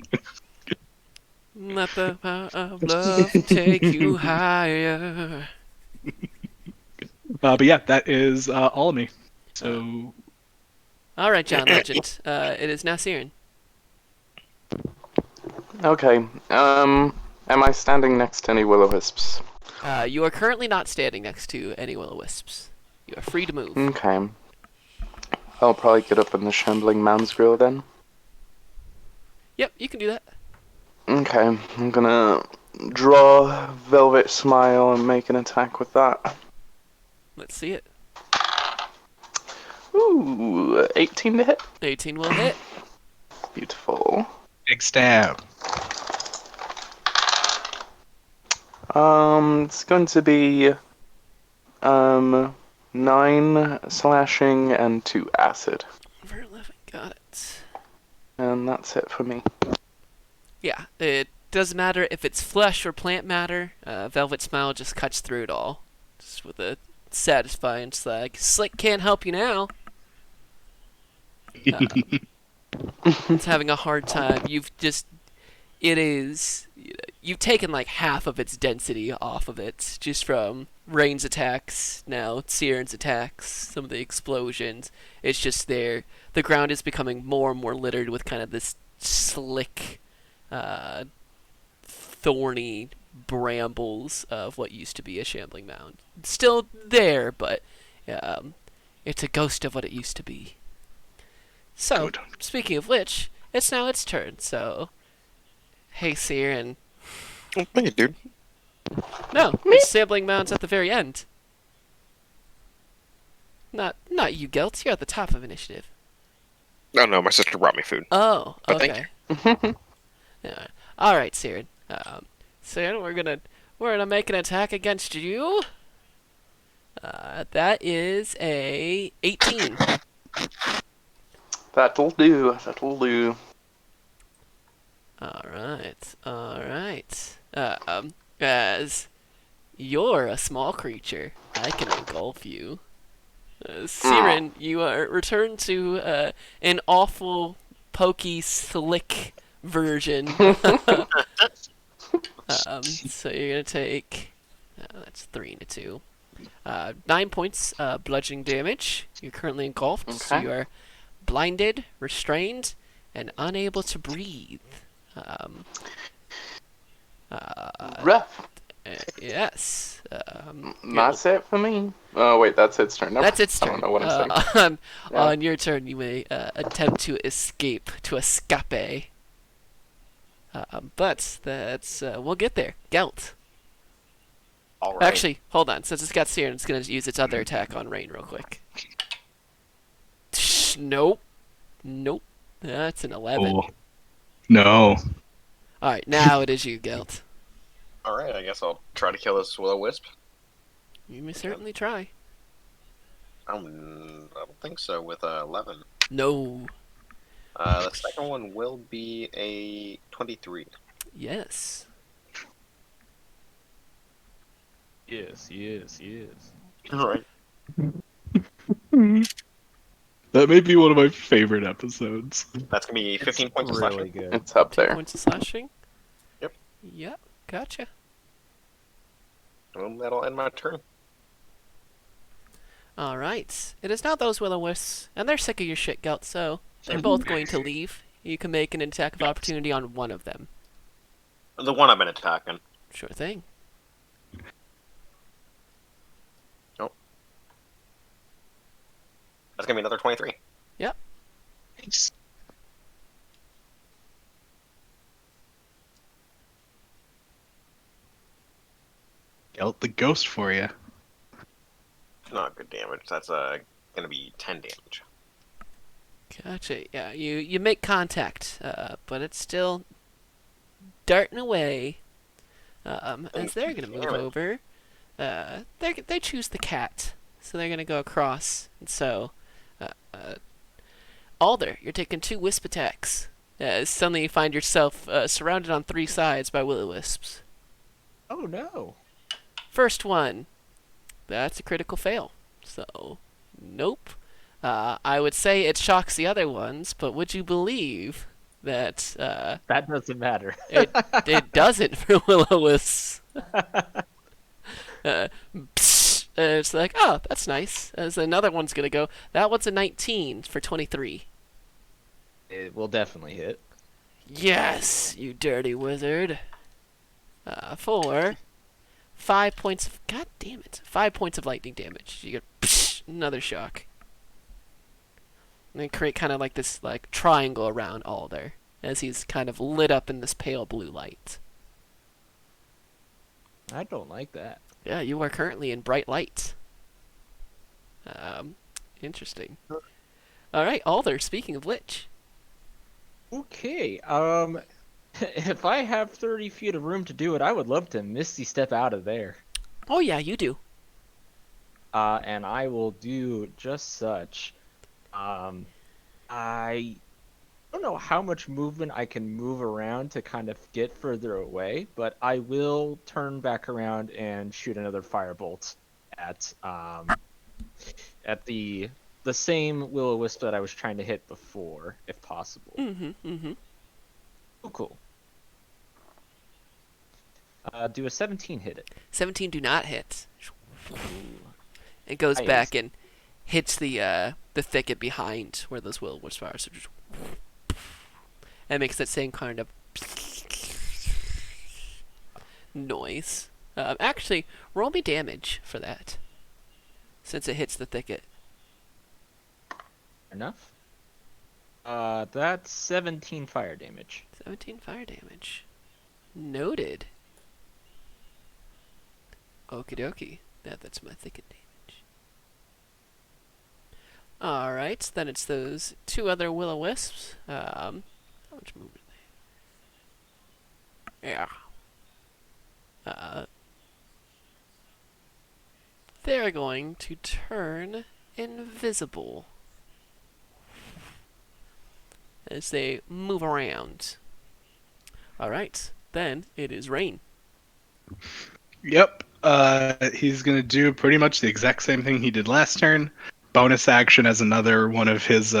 Let the power of love take you higher. But yeah, that is all of me. So All right, John Legend. It is now Siren. Okay. Am I standing next to any will-o-wisps? You are currently not standing next to any will-o-wisps. You are free to move. Okay. I'll probably get up in the shambling mounds grill then. Yep, you can do that. Okay, I'm gonna draw Velvet Smile and make an attack with that. Let's see it. Ooh, 18 to hit. 18 will hit. Beautiful. big stab. It's going to be 9 slashing and 2 acid. For 11, got it. And that's it for me. Yeah, it doesn't matter if it's flesh or plant matter. Velvet Smile just cuts through it all. Just with a satisfying, it's like, Slick can't help you now. It's having a hard time. It is, you've taken like half of its density off of it just from Rain's attacks, now Siren's attacks, some of the explosions. It's just there. The ground is becoming more and more littered with kind of this slick, uh, thorny brambles of what used to be a shambling mound. It's still there, but um, it's a ghost of what it used to be. So, Good. speaking of which, it's now its turn. So, hey, Siren. Oh, thank you, dude. No, there's shambling mounds at the very end. Not you, Gelt. You're at the top of initiative. Oh no, my sister brought me food. Oh, But thank okay. Yeah. All right, Siren. Siren, we're gonna make an attack against you. That is a 18. That'll do. That'll do. All right, all right. As you're a small creature, I can engulf you. Siren, you are returned to an awful, pokey, slick version. So you're gonna take that's 3 and a 2. 9 points bludgeoning damage. You're currently engulfed, so Okay. you are blinded, restrained, and unable to breathe. Rough. Yes. That's it for me. Oh wait, that's its turn. Nope. That's its I turn. don't know what I'm saying. Yeah. On your turn, you may attempt to escape, to escape. But that's we'll get there. Gelt. All right. Actually, hold on. Since it's got Siren, it's gonna use its other attack on Rain real quick. Nope. Nope. That's an 11. Oh. No. All right, now it is you, Gelt. All right. I guess I'll try to kill this will-o-wisp. You may certainly try. I don't think so with 11. No. The second one will be a 23. Yes. Yes. All right. That may be one of my favorite episodes. That's gonna be 15 points of Really slashing. good. It's up 2 there. points of slashing. Yep. Yep. Gotcha. Well, that'll end my turn. All right. It is now those will-o-wisps, and they're sick of your shit, Gelt. So they're both going to leave. You can make an attack of opportunity on one of them. The one I've been attacking. Sure thing. That's gonna be another 23. Yep. Thanks. Gelt the ghost for you. Not good damage. That's gonna be 10 damage. Gotcha. Yeah, you make contact, but it's still darting away. As they're gonna move Damn it. over, they choose the cat, so they're gonna go across. And so, Alder, you're taking 2 wisp attacks. Suddenly you find yourself surrounded on 3 sides by will-o-wisps. Oh no. First one, that's a critical fail. So, nope. I would say it shocks the other ones, but would you believe that That doesn't matter. it doesn't for will-o-wisps? Psst, it's like, oh, that's nice. As another one's gonna go. That one's a 19 for 23. It will definitely hit. Yes, you dirty wizard. For 5 points of... God damn it. 5 points of lightning damage. You get psh, another shock. And then create kind of like this like triangle around Alder as he's kind of lit up in this pale blue light. I don't like that. Yeah, you are currently in bright light. Interesting. All right, Alder, speaking of which. Okay. If I have 30 feet of room to do it, I would love to Misty Step out of there. Oh, yeah, you do. And I will do just such. I don't know how much movement I can move around to kind of get further away, but I will turn back around and shoot another firebolt at the same will-o-wisp that I was trying to hit before, if possible. Mm-hmm, mm-hmm. Oh, cool. Do a 17 hit it? 17 do not hit. It goes Nice. back and hits the thicket behind where those will-o-wisps are. So just and makes that same kind of noise. Actually, roll me damage for that, since it hits the thicket. Enough. That's 17 fire damage. 17 fire damage. Noted. Okie dokie. That's my thicket damage. Alright, then it's those two other will-o-wisps. How much movement are they? Yeah. They're going to turn invisible as they move around. Alright, then it is Rain. Yep. He's gonna do pretty much the exact same thing he did last turn. Bonus action as another one of his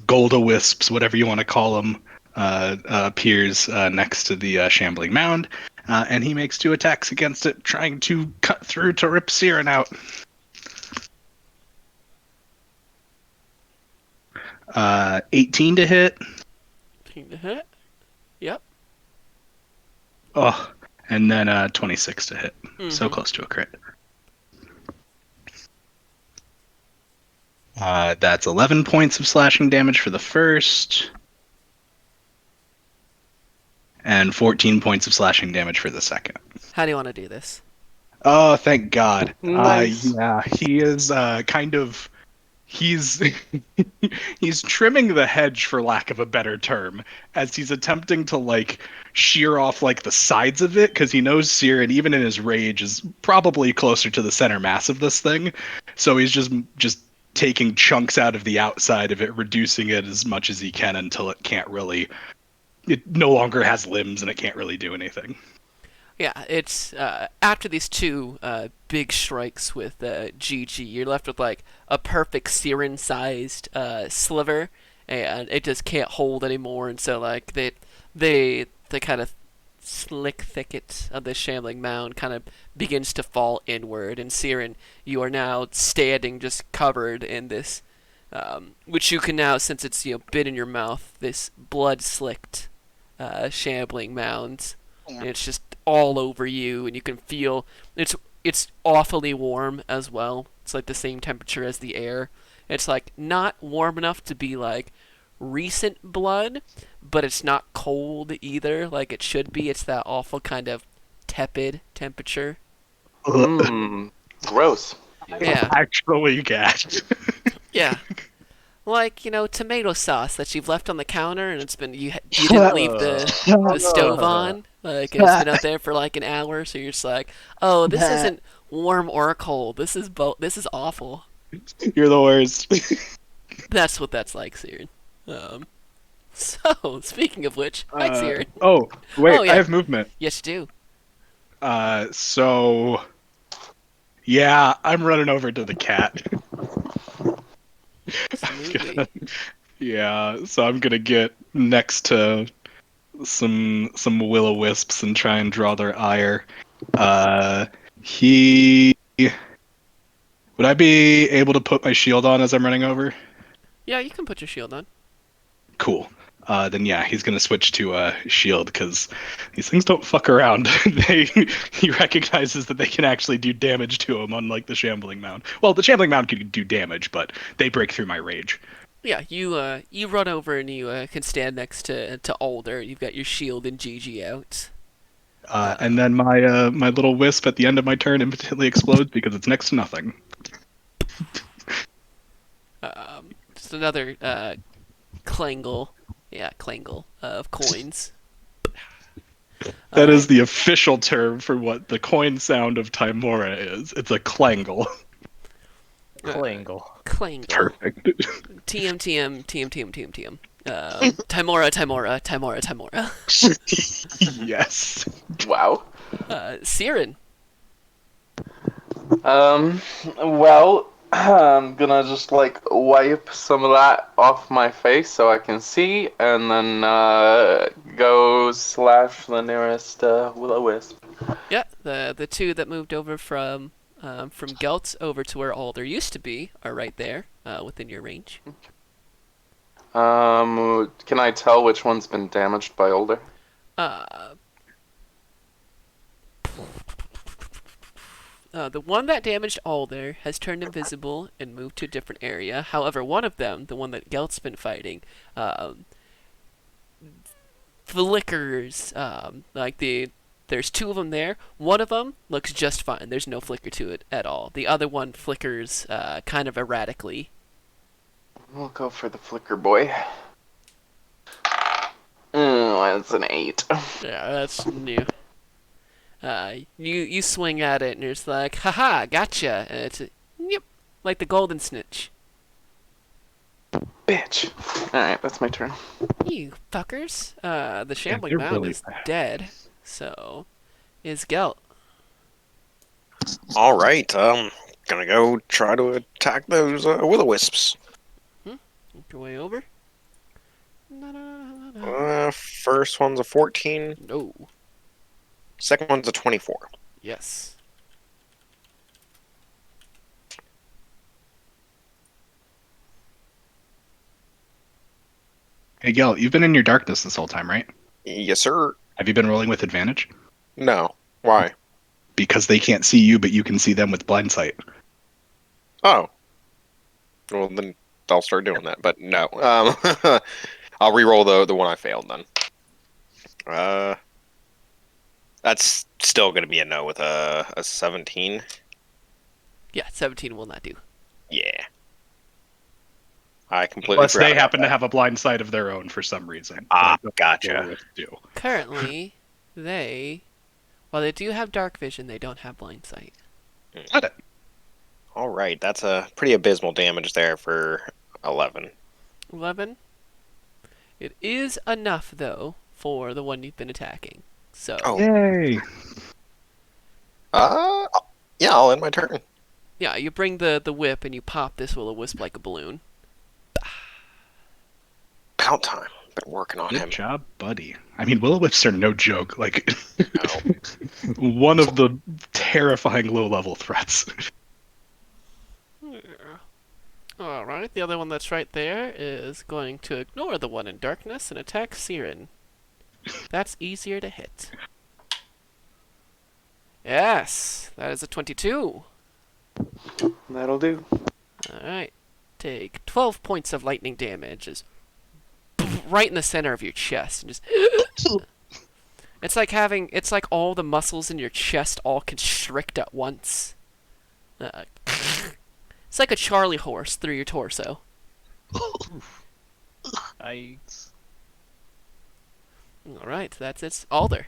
Gold-O-Wisps, whatever you want to call them, appears next to the Shambling Mound, and he makes 2 attacks against it, trying to cut through to rip Siren out. 18 to hit. 18 to hit. Yep. Oh, and then 26 to hit. So Mhm. close to a crit. That's 11 points of slashing damage for the first, and 14 points of slashing damage for the second. How do you want to do this? Oh, thank God. Nice. Yeah, he is he's he's trimming the hedge, for lack of a better term, as he's attempting to like shear off like the sides of it, because he knows Siren, even in his rage, is probably closer to the center mass of this thing. So he's just taking chunks out of the outside of it, reducing it as much as he can until it no longer has limbs and it can't really do anything. Yeah, it's after these two big strikes with GG, you're left with like a perfect Siren-sized sliver, and it just can't hold anymore. And so like the kind of slick thicket of the Shambling Mound kind of begins to fall inward, and Siren, you are now standing just covered in this, which you can now, since it's been in your mouth, this blood-slicked Shambling Mound. And it's just all over you, and you can feel it's awfully warm as well. It's like the same temperature as the air. It's like not warm enough to be like recent blood, but it's not cold either like it should be. It's that awful kind of tepid temperature. Gross. Yeah. Actually, gassed. Yeah. Like, tomato sauce that you've left on the counter, and it's been you didn't leave the stove on, like and it's been out there for like an hour, so you're just like, oh, this isn't warm or cold. This is awful. You're the worst. That's what that's like, Siren. So speaking of which, hi Siren. Oh, wait, Oh, yeah. I have movement. Yes, you So yeah, I'm running over to the cat. do. Absolutely. Yeah, so I'm gonna get next to some will-o-wisps and try and draw their ire. He would I be able to put my shield on as I'm running over? Yeah, you can put your shield on. Cool. Then yeah, he's gonna switch to shield, because these things don't fuck around. He recognizes that they can actually do damage to him, unlike the Shambling Mound. Well, the Shambling Mound can do damage, but they break through my rage. Yeah, you run over and you can stand next to Alder. You've got your shield and GG out. And then my little wisp at the end of my turn impotently explodes because it's next to nothing. Just another clangle. Yeah, clangle of coins. That is the official term for what the coin sound of Timora is. It's a clangle. Clangle. Clangle. Perfect. TM. Timora. Yes. Wow. Siren. Well, I'm gonna just like wipe some of that off my face so I can see, and then go slash the nearest will-o-wisp. Yeah, the two that moved over from Gelt over to where Alder used to be are right there, within your range. Can I tell which one's been damaged by Older? Uh, the one that damaged Alder has turned invisible and moved to a different area. However, one of them, the one that Gelt's been fighting, flickers. There's two of them there. One of them looks just fine. There's no flicker to it at all. The other one flickers kind of erratically. We'll go for the flicker boy. That's an 8. Yeah, that's new. You swing at it and it's like, haha, gotcha. And it's yep, like the golden snitch. Bitch. Alright, that's my turn. You fuckers. The shambling they're mound really is bad. dead. So is Gelt. All right, gonna go try to attack those will-o-wisps. Make your way over. No, no, no, no, no. First one's a 14. No. Second one's a 24. Yes. Hey, Gel, you've been in your darkness this whole time, right? Yes, sir. Have you been rolling with advantage? No. Why? Because they can't see you, but you can see them with blind sight. Oh. Well, then I'll start doing that. But no. I'll re-roll the one I failed then. That's still gonna be a no with a 17. Yeah, 17 will not do. Yeah. I completely Unless forgot they about happen to that. have a blind sight of their own for some reason. Ah, Like, gotcha. do. Currently, while they do have dark vision, they don't have blind sight. Got it. All right, that's a pretty abysmal damage there for 11. 11. It is enough, though, for the one you've been attacking. So, Oh. Yay! Yeah, I'll end my turn. yeah, you bring the whip and you pop this will-o-wisp like a balloon. About time. Been working on Good him. job, buddy. I mean, will-o-wisps are no joke. Like, No. one of the terrifying low-level threats. Alright, the other one that's right there is going to ignore the one in darkness and attack Siren. That's easier to hit. Yes, that is a 22. That'll do. Alright, take 12 points of lightning damage. Just right in the center of your chest. And just it's like all the muscles in your chest all constrict at once. It's like a Charlie horse through your torso. Yikes. Alright, that's it. Alder.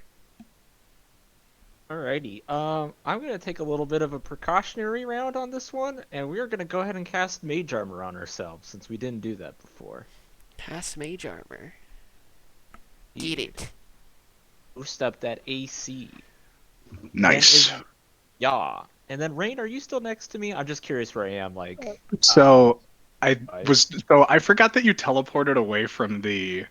Alrighty. I'm gonna take a little bit of a precautionary round on this one, and we're gonna go ahead and cast Mage Armor on ourselves since we didn't do that before. Cast mage armor. Get it. Boost up that AC. Nice. Yeah. And then Rain, are you still next to me? I'm just curious where I am. Like, So I I forgot that you teleported away from the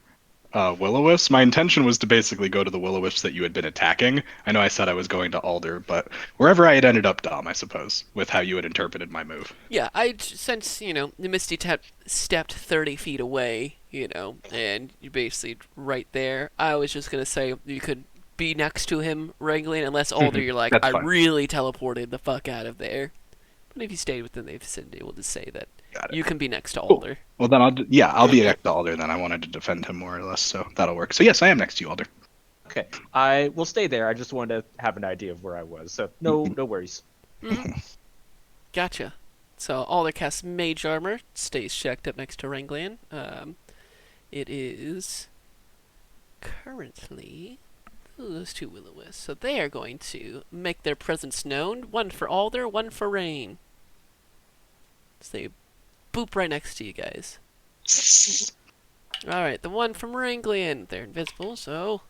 will-o-wisps. My intention was to basically go to the will-o-wisps that you had been attacking. I know I said I was going to Alder, but wherever I had ended up, Dom, I suppose, with how you had interpreted my move. Yeah, since, the Misty stepped 30 feet away, and you're basically right there, I was just going to say you could be next to him regularly, unless Alder, you're like, That's I fine. really teleported the fuck out of there. But if you stayed within the vicinity, we'll just say that Got it. you can be next to Cool. Alder. Well, then I'll be next to Alder. Then I wanted to defend him more or less, so that'll work. So yes, I am next to you, Alder. okay. I will stay there. I just wanted to have an idea of where I was. So no worries. Gotcha. So Alder casts Mage Armor, stays checked up next to Ranglan. It is currently those two will-o-wisps. So they are going to make their presence known. One for Alder, one for Rain. So they boop right next to you guys. Alright, the one from Ranglan. They're invisible, so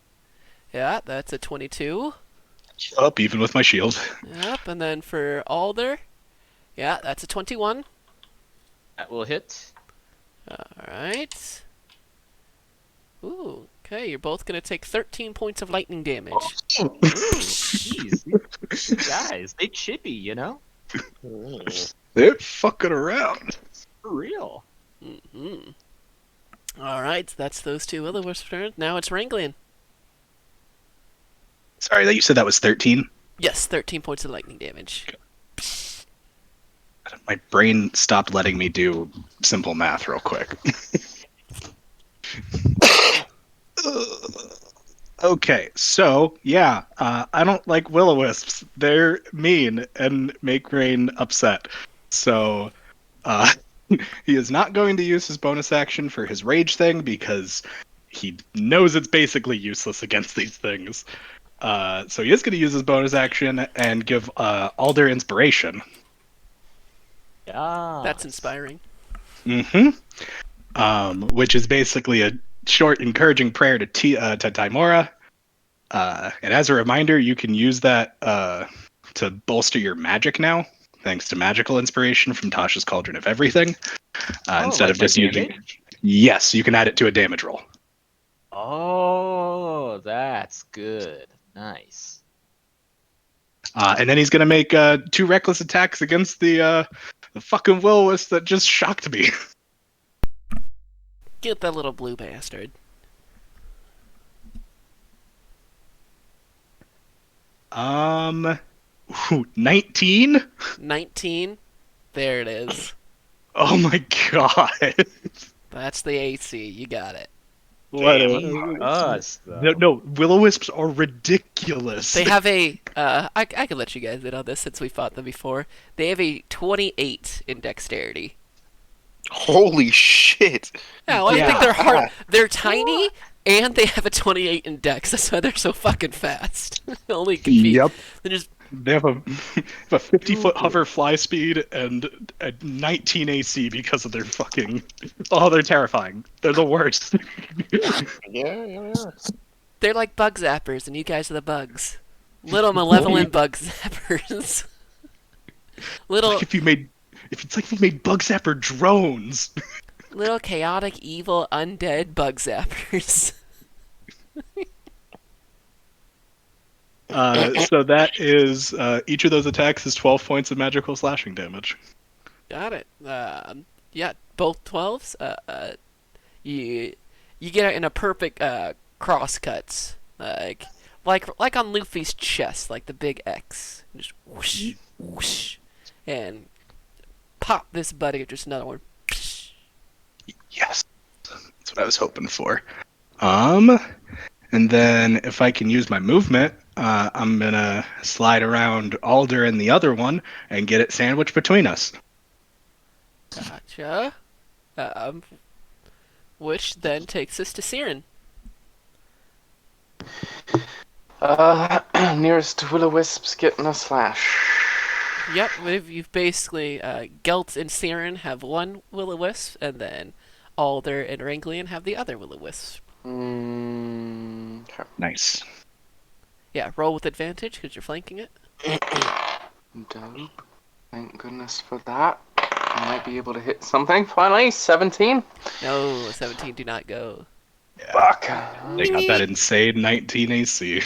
yeah, that's a 22. Up even with my shield. Yep, and then for Alder, Yeah, that's a 21. That will hit. Alright. Ooh, okay, you're both gonna take 13 points of lightning damage. Ooh, jeez. These guys, they chippy, you know? They're fucking around. For real. Mm-hmm. Alright, that's those two will-o-wisp turns. Now it's Ranglian. Sorry, that you said that was 13. Yes, 13 points of lightning damage. My brain stopped letting me do simple math real quick. Okay, so yeah, I don't like will-o-wisps. They're mean and make Rain upset. So uh, he is not going to use his bonus action for his rage thing because he knows it's basically useless against these things. So he is going to use his bonus action and give Alder inspiration. Yeah. That's inspiring. Which is basically a short, encouraging prayer to Timora. And as a reminder, you can use that to bolster your magic now, thanks to magical inspiration from Tasha's Cauldron of Everything. Instead like of just my using. damage? Yes, you can add it to a damage roll. Oh, that's good. Nice. And then he's going to make 2 reckless attacks against the fucking will-o-wisp that just shocked me. Get that little blue bastard. 19? 19. There it is. Oh my god. That's the AC. You got it. Dang us, though. No, will-o-wisps are ridiculous. They have a. I can let you guys in on this since we fought them before. They have a 28 in dexterity. Holy shit! Yeah, well, I Yeah. think they're hard. They're tiny, and they have a 28 in dex. That's why they're so fucking fast. Only compete. Yep. They're just They have a 50-foot hover fly speed and a 19 AC because of their fucking. Oh, they're terrifying. They're the worst. Yeah. they're like bug zappers, and you guys are the bugs. Little malevolent bug zappers. Little Like it's like if you made bug zapper drones. little chaotic, evil, undead bug zappers. So that is each of those attacks is 12 points of magical slashing damage. Got it. Yeah, both 12s. You get it in a perfect cross cuts, like on Luffy's chest, like the big X. Just whoosh, whoosh, and pop this buddy. Just another one. Yes, that's what I was hoping for. And then if I can use my movement, I'm gonna slide around Alder and the other one and get it sandwiched between us. Gotcha. Which then takes us to Siren. Nearest will-o-wisps getting a slash. Yep, you've basically Gelt and Siren have one will-o-wisp, and then Alder and Ranglian have the other will-o-wisp. Okay. Nice. Yeah, roll with advantage because you're flanking it. Dope. Thank goodness for that. I might be able to hit something finally. 17. No, 17 do not go. Yeah. Fuck. They got that insane 19 AC.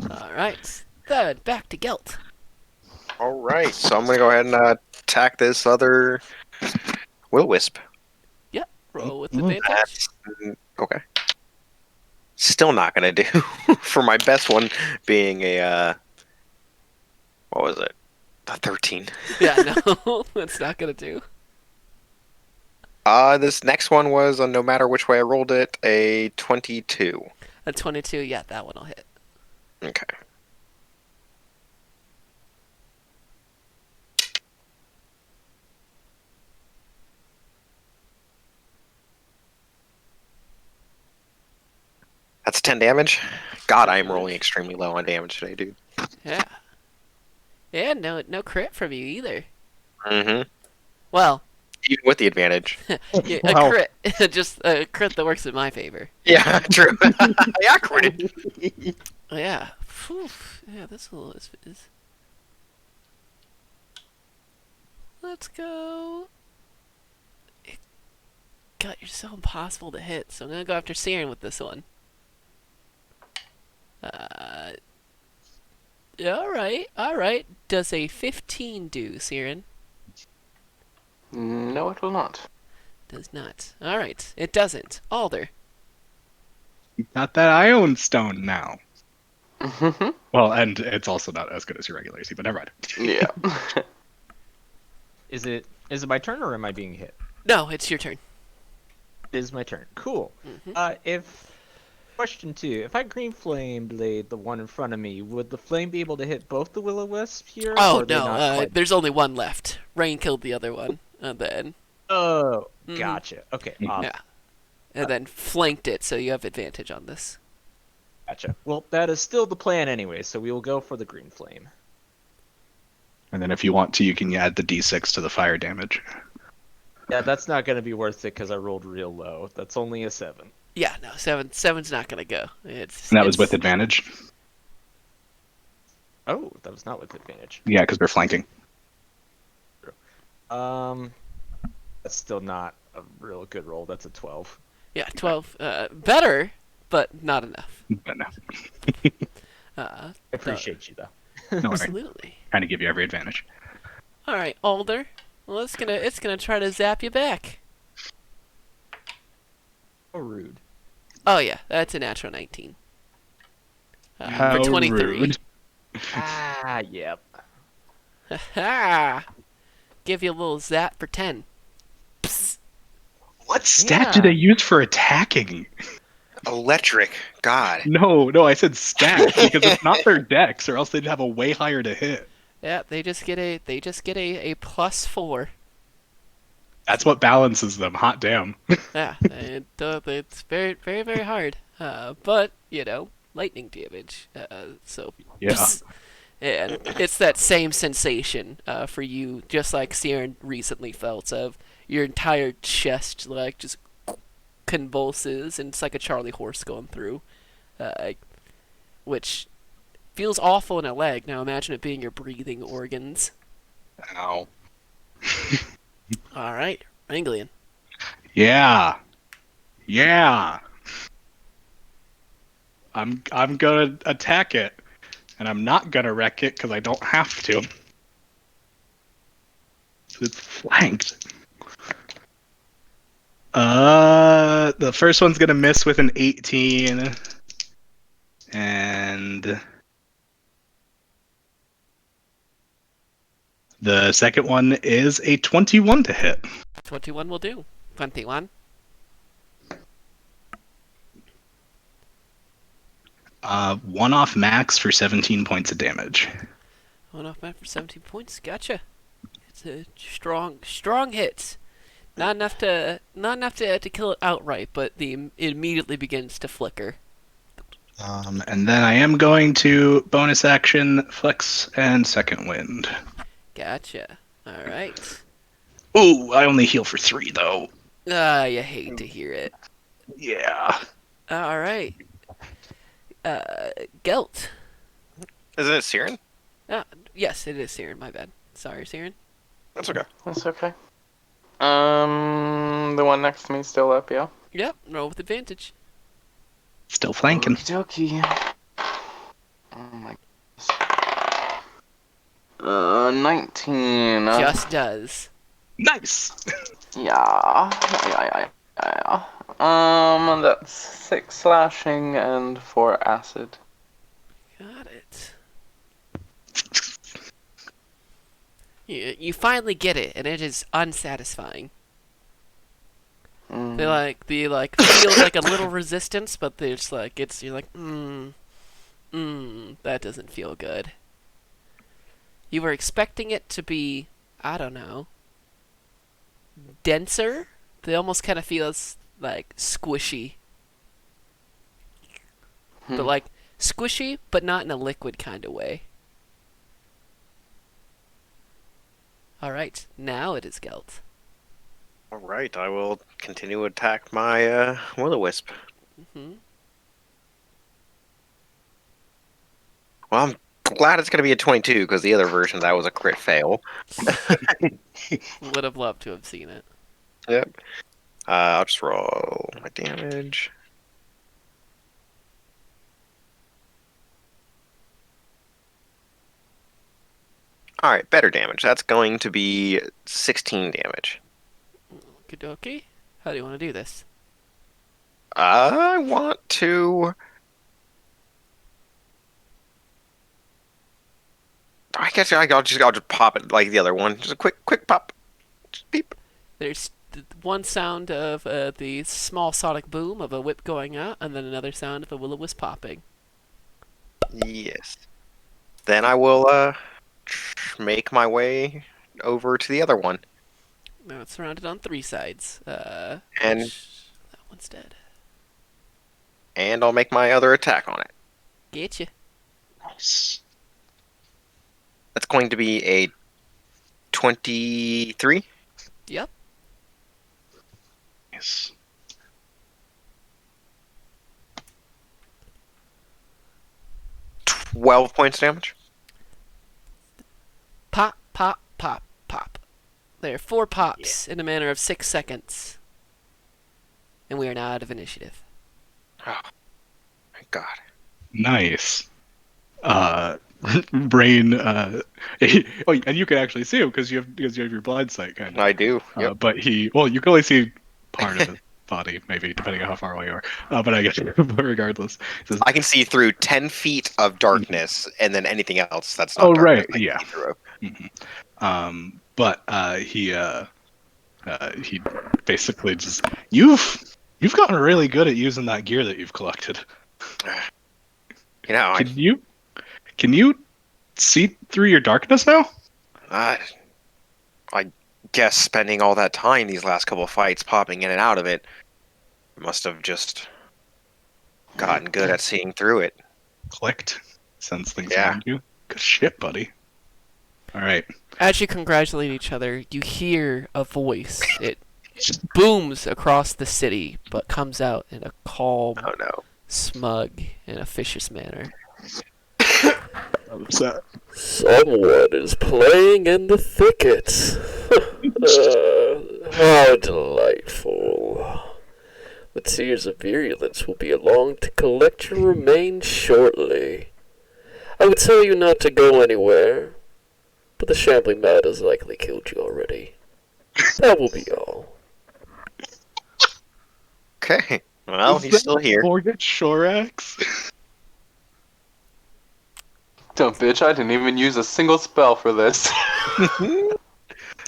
Alright, then back to Gelt. All right, so I'm gonna go ahead and attack this other will-wisp. Roll with advantage. Okay. Still not gonna do for my best one being a what was it? A 13. Yeah, no, that's not gonna do. This next one was no matter which way I rolled it, a 22. A 22, yeah, that one will hit. Okay. That's 10 damage. God, I am rolling extremely low on damage today, dude. Yeah. Yeah, no crit from you either. Mm-hmm. Well, Even with the advantage. yeah, Wow. a crit, just a crit that works in my favor. Yeah, true. Yeah, I critted. Yeah. Phew. Yeah, this is. Let's go. God, you're so impossible to hit. So I'm gonna go after Siren with this one. All right, all right. Does a 15 do, Siren? No, it will not. Does not. All right, it doesn't. Alder. You got that Ion Stone now. Mhm. Well, and it's also not as good as your regular AC, but never mind. Yeah. Is it my turn or am I being hit? No, it's your turn. It is my turn. Cool. Mhm. If question 2, if I green flame blade the one in front of me, would the flame be able to hit both the will-o-wisp here? Oh or are they no, not quite... there's only one left. Rain killed the other one, and then Oh, Mhm. gotcha. Okay, Mhm. awesome. yeah, and then flanked it, so you have advantage on this. Gotcha. Well, that is still the plan anyway, so we will go for the green flame. And then if you want to, you can add the d6 to the fire damage. Yeah, that's not going to be worth it because I rolled real low. That's only a 7. Yeah, no, seven's not gonna go. And that was with advantage. Oh, that was not with advantage. Yeah, because we're flanking. That's still not a real good roll. That's a 12. Yeah, 12. Better, but not enough. But no, Uh, I appreciate you though. no worry. absolutely. Trying to give you every advantage. All right, Alder. Well, it's gonna try to zap you back. So rude. Oh yeah, that's a natural 19. How For 23. rude. Ah, yep. Ha! Give you a little zap for 10. Psst. What stat do they use for attacking? Electric. God. No, I said stat because it's not their dex, or else they'd have a way higher to hit. Yeah, they just get a +4. That's what balances them. Hot damn. Yeah, it's very, very, very hard. But lightning damage. So Yeah. psst. And it's that same sensation for you, just like Siren recently felt, of your entire chest like just convulses, and it's like a Charlie horse going through, which feels awful in a leg. Now imagine it being your breathing organs. Ow. All right, Ranglian. Yeah. I'm gonna attack it, and I'm not gonna wreck it because I don't have to. It's flanked. The first one's gonna miss with an 18, and the second one is a 21 to hit. 21 will do. 21. One off max for 17 points of damage. One off man for 17 points. Gotcha. It's a strong hit. Not enough to kill it outright, but it immediately begins to flicker. And then I am going to bonus action, flex, and second wind. Gotcha. All right. Ooh, I only heal for 3 though. You hate to hear it. Yeah. All right. Gelt. Isn't it Siren? Yes, it is Siren. My bad. Sorry, Siren. That's okay. That's okay. The one next to me still up, yeah? Yep. Roll with advantage. Still flanking. Okie dokie. Oh my goodness. 19. Just does. Nice. Yeah. That's 6 slashing and 4 acid. Got it. You finally get it, and it is unsatisfying. They feel like a little resistance, but there's you're like, that doesn't feel good. You were expecting it to be, I don't know, denser. They almost kind of feels like squishy, but like squishy, but not in a liquid kind of way. All right, now it is Gelt. All right, I will continue to attack my will-o-wisp. Mm-hmm. Well, I'm glad it's going to be a 22 because the other version of that was a crit fail. Would have loved to have seen it. Yep. I'll just roll my damage. All right, better damage. That's going to be 16 damage. Okie How do you want to do this? I want to. I guess I'll just pop it like the other one. Just a quick pop. Just beep. There's one sound of the small sonic boom of a whip going out, and then another sound of a will-o-wisp popping. Yes. Then I will make my way over to the other one. Now it's surrounded on 3 sides. And That one's dead. and I'll make my other attack on it. Getcha. Nice. That's going to be a 23. Yep. Nice. Twelve points of damage. Pop, pop, pop, pop. There are 4 pops in a manner of 6 seconds. And we are now out of initiative. Oh, my God. Nice. Brain. Oh, and you can actually see him because you have your blind sight, kind of. I do. Yep. But you can only see part of his body, maybe depending on how far away you are. But I guess, but regardless, he says, I can see through 10 feet of darkness, and then anything else that's not "Oh, darkness, right, I can yeah." see through. But he basically just you've gotten really good at using that gear that you've collected. You know, Can you see through your darkness now? I guess spending all that time these last couple of fights popping in and out of it must have just gotten good at seeing through it. Clicked. Sense things Yeah. around you. Good shit, buddy. All right. As you congratulate each other, you hear a voice. It booms across the city, but comes out in a calm, Oh no. smug, and officious manner. So, Someone is playing in the thickets. How delightful. The Tears of Virulence will be along to collect your remains shortly. I would tell you not to go anywhere, but the shambling mad has likely killed you already. That will be all. Okay. Well, is he's that still here. Morgan Shorax? Dumb bitch, I didn't even use a single spell for this. Do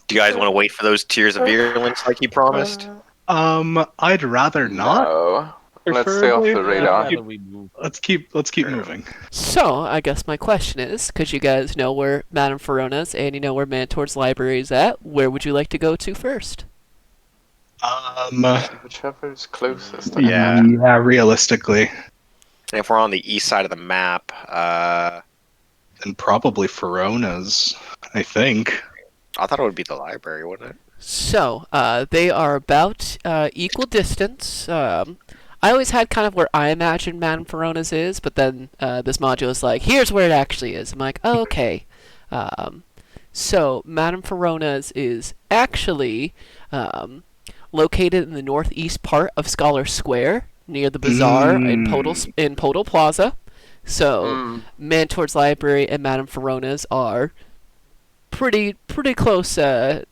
you guys want to wait for those Tears of Virulence like you promised? I'd rather not. No. Let's stay off Preferably. the I'd radar. rather we move. Let's keep moving. So, I guess my question is, because you guys know where Madame Ferona's and you know where Mantor's library is at, where would you like to go to first? Whichever's closest. Yeah. Yeah, realistically, And if we're on the east side of the map, and probably Ferona's. I think. I thought it would be the library, wouldn't it? So, they are about equal distance. I always had kind of where I imagined Madame Ferona's is, but then this module is like, here's where it actually is. I'm like, oh, okay. So, Madame Ferona's is actually located in the northeast part of Scholar Square, near the bazaar in Podal Plaza. So, Mantor's library and Madame Ferona's are pretty close in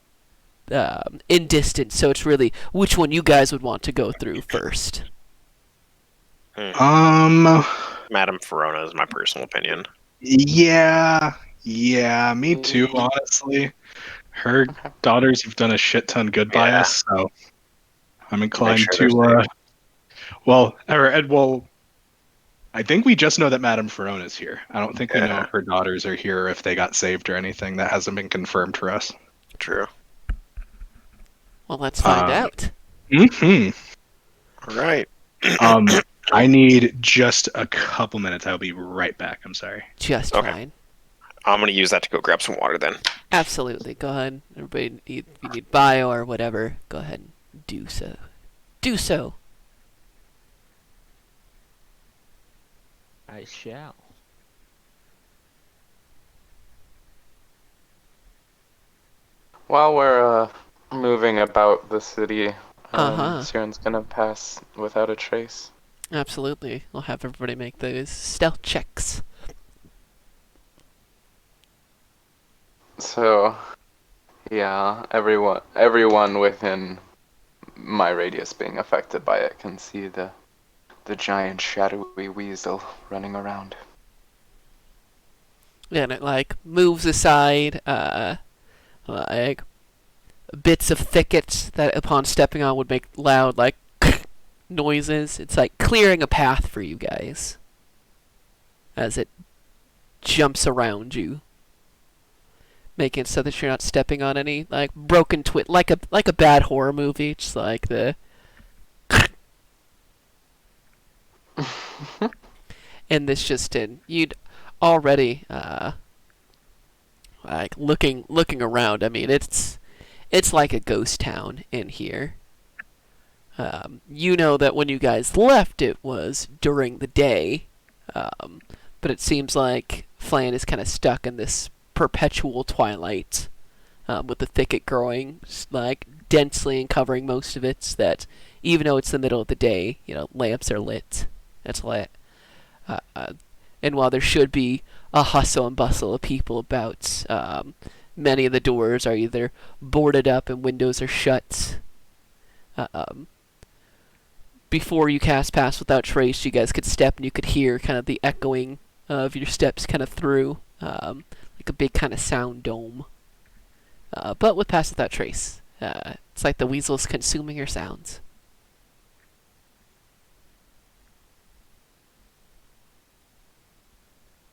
distance, so it's really which one you guys would want to go through first. Madame Ferona is my personal opinion. Yeah, me too. Honestly, her daughters have done a shit ton good by Yeah. us, so I'm inclined sure they're to. Well, I think we just know that Madame Ferona's here. I don't think we know Yeah. if her daughters are here or if they got saved or anything. That hasn't been confirmed for us. True. Well, let's find out. Mm-hmm. All right. I need just a couple minutes. I'll be right back. I'm sorry. Just Okay. fine. I'm gonna use that to go grab some water then. Absolutely. Go ahead. Everybody, if you need bio or whatever, go ahead and do so. Do so. I shall. While we're moving about the city, Uh-huh. Siren's gonna pass without a trace. Absolutely. We'll have everybody make those stealth checks. So, yeah, everyone within my radius being affected by it can see the giant shadowy weasel running around. And it like moves aside, like bits of thickets that upon stepping on would make loud like noises. It's like clearing a path for you guys as it jumps around you, making it so that you're not stepping on any like broken like a bad horror movie. Just like the and this just in you'd already like looking around. I mean, it's like a ghost town in here. You know that when you guys left, it was during the day, but it seems like Flan is kind of stuck in this perpetual twilight, with the thicket growing like densely and covering most of it. That even though it's the middle of the day, lamps are lit. It's lit. And while there should be a hustle and bustle of people about, many of the doors are either boarded up and windows are shut. Before you cast Pass Without Trace, you guys could step and you could hear kind of the echoing of your steps kind of through, like a big kind of sound dome. But with Pass Without Trace, it's like the weasel's consuming your sounds.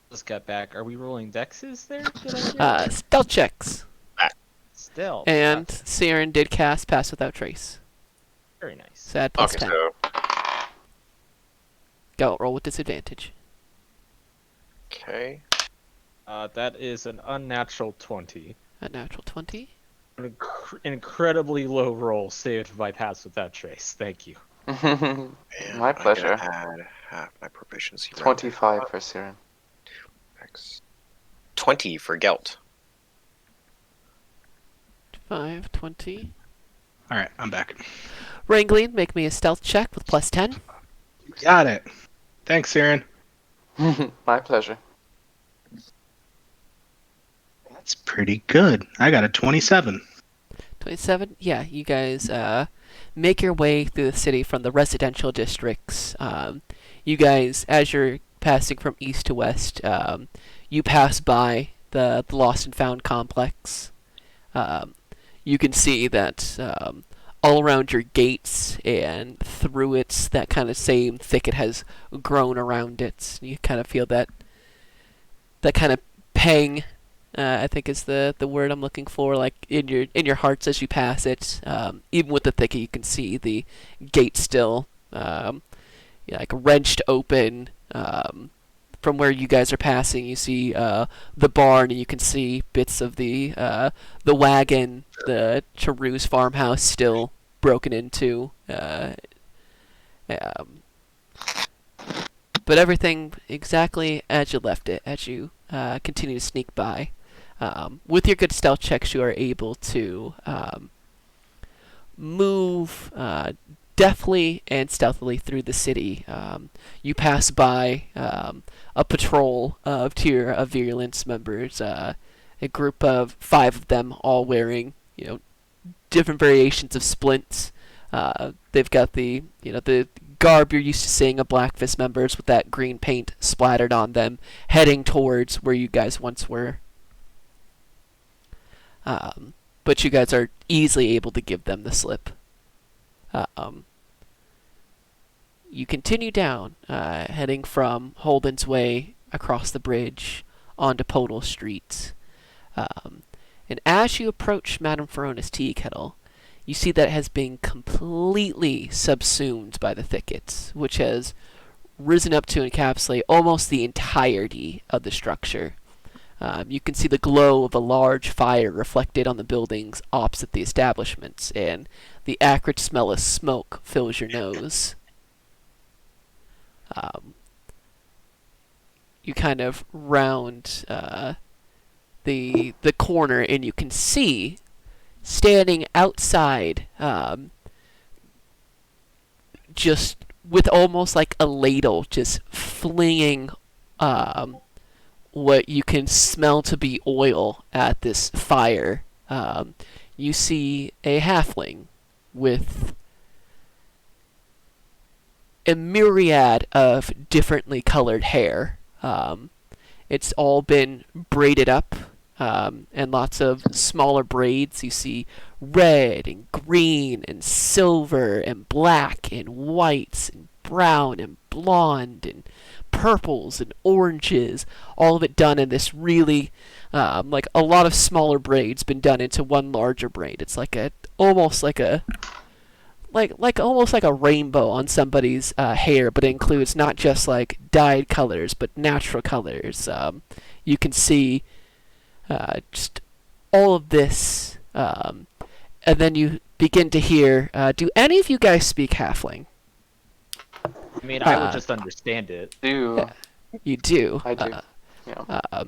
Just got back. Are we rolling dexes there? Did I hear? Stealth checks. Still. And Siren did cast Pass Without Trace. Very nice. So add plus Okay, 10. so Go, roll with disadvantage. okay. That is an unnatural 20. A natural 20. An incredibly low roll saved by Pass Without Trace. Thank you. And My I'm pleasure. gonna add half my proficiency. 25 for Siren. 20 for Gelt. 5, 20. All right, I'm back. Wrangling, make me a stealth check with plus 10. Got it. Thanks, Siren. My pleasure. That's pretty good. I got a 27. 27? Yeah, you guys make your way through the city from the residential districts. You guys, as you're passing from east to west, you pass by the Lost and Found complex. You can see that all around your gates and through it, that kind of same thicket has grown around it. You kind of feel that kind of pang, I think is the word I'm looking for, like in your hearts as you pass it. Even with the thicket, you can see the gate still, like wrenched open. From where you guys are passing, you see the barn, and you can see bits of the wagon, the Charu's farmhouse still broken into. But everything exactly as you left it, as you continue to sneak by. With your good stealth checks, you are able to move deftly and stealthily through the city. You pass by a patrol of Tier of Virulence members, a group of 5 of them, all wearing different variations of splints. They've got the garb you're used to seeing of Black Fist members with that green paint splattered on them, heading towards where you guys once were. But you guys are easily able to give them the slip. You continue down, heading from Holden's Way across the bridge onto Podal Street. And as you approach Madame Ferona's tea kettle, you see that it has been completely subsumed by the thickets, which has risen up to encapsulate almost the entirety of the structure. You can see the glow of a large fire reflected on the buildings opposite the establishments, and the acrid smell of smoke fills your nose. You kind of round the corner, and you can see standing outside, just with almost like a ladle, just flinging what you can smell to be oil at this fire. You see a halfling with a myriad of differently colored hair. It's all been braided up, and lots of smaller braids. You see red and green and silver and black and whites and brown and blonde and purples and oranges, all of it done in this really, like a lot of smaller braids been done into one larger braid. It's like almost like a almost like a rainbow on somebody's hair, but it includes not just like dyed colors, but natural colors. You can see just all of this, and then you begin to hear. Do any of you guys speak Halfling? I mean, I would just understand it. Do You do. I do? Yeah.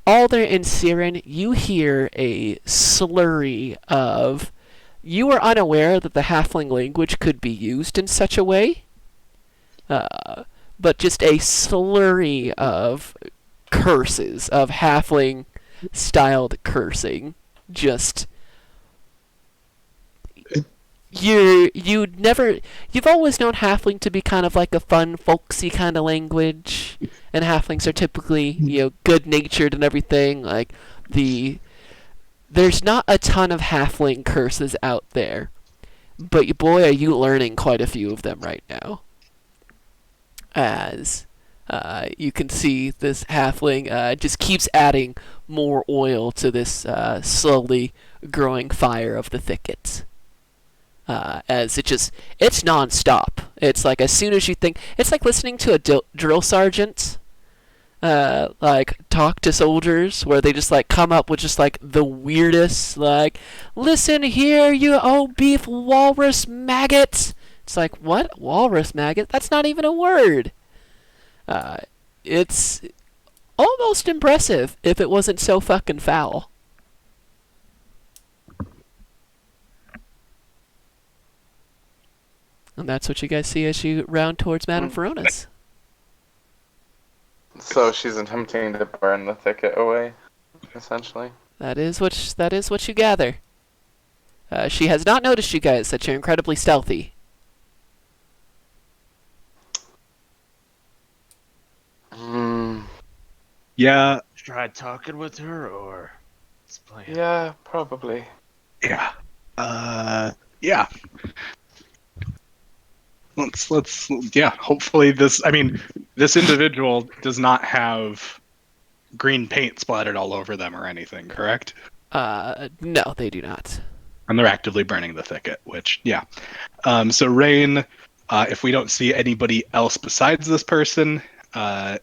Alder and Siren, you hear a slurry of. You are unaware that the Halfling language could be used in such a way, but just a slurry of curses, of Halfling-styled cursing. Just you've always known Halfling to be kind of like a fun, folksy kind of language, and Halflings are typically good-natured and everything. Like there's not a ton of Halfling curses out there, but boy, are you learning quite a few of them right now. As you can see, this Halfling just keeps adding more oil to this slowly growing fire of the thicket. As it's non-stop. It's like as soon as you think, it's like listening to a drill sergeant like talk to soldiers, where they just like come up with just like the weirdest, like, listen here, you old beef walrus maggot. It's like, what? Walrus maggot? That's not even a word. It's almost impressive if it wasn't so fucking foul. And that's what you guys see as you round towards Madame Verona's. So she's attempting to burn the thicket away, essentially. That is what you gather. She has not noticed you guys, that you're incredibly stealthy. Yeah, Try talking with her, or explain. Yeah, probably. yeah. Yeah. Let's yeah, hopefully this individual does not have green paint splattered all over them or anything, correct? No, they do not. And they're actively burning the thicket, which, yeah. So Rain, if we don't see anybody else besides this person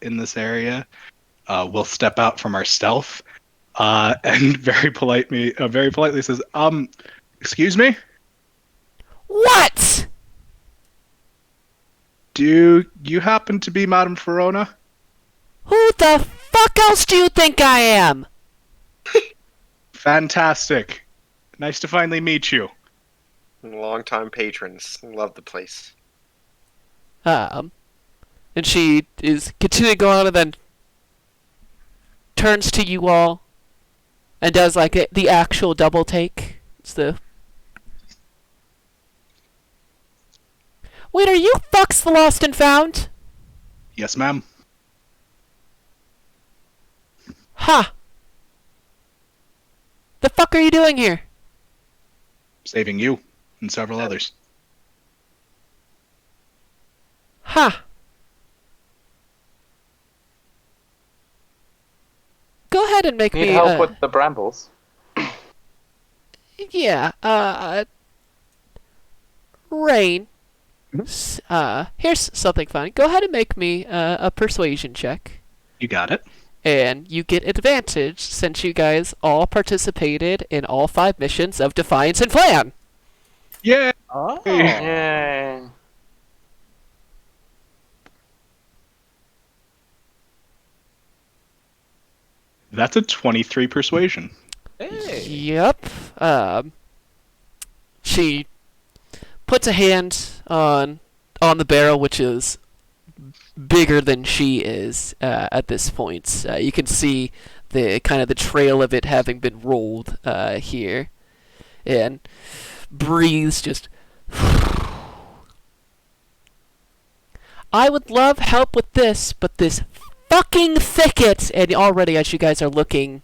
in this area, we'll step out from our stealth and very politely says, excuse me? What? Do you happen to be Madame Verona? Who the fuck else do you think I am? Fantastic. Nice to finally meet you. Long-time patrons. Love the place. And she is continuing to go on and then turns to you all and does like the actual double take. It's the... Wait, are you fucks the lost and found? Yes, ma'am. Ha! The fuck are you doing here? Saving you and several others. Ha! Go ahead and make Need me... help with the brambles? Yeah, Rain. Here's something fun. Go ahead and make me a persuasion check. You got it. And you get advantage since you guys all participated in all 5 missions of Defiance and Flan. Yeah. Oh. Yay. That's a 23 persuasion. Hey. Yep. She puts a hand on the barrel, which is bigger than she is at this point. You can see the kind of the trail of it having been rolled here, and breathes just. I would love help with this, but this fucking thicket, and already as you guys are looking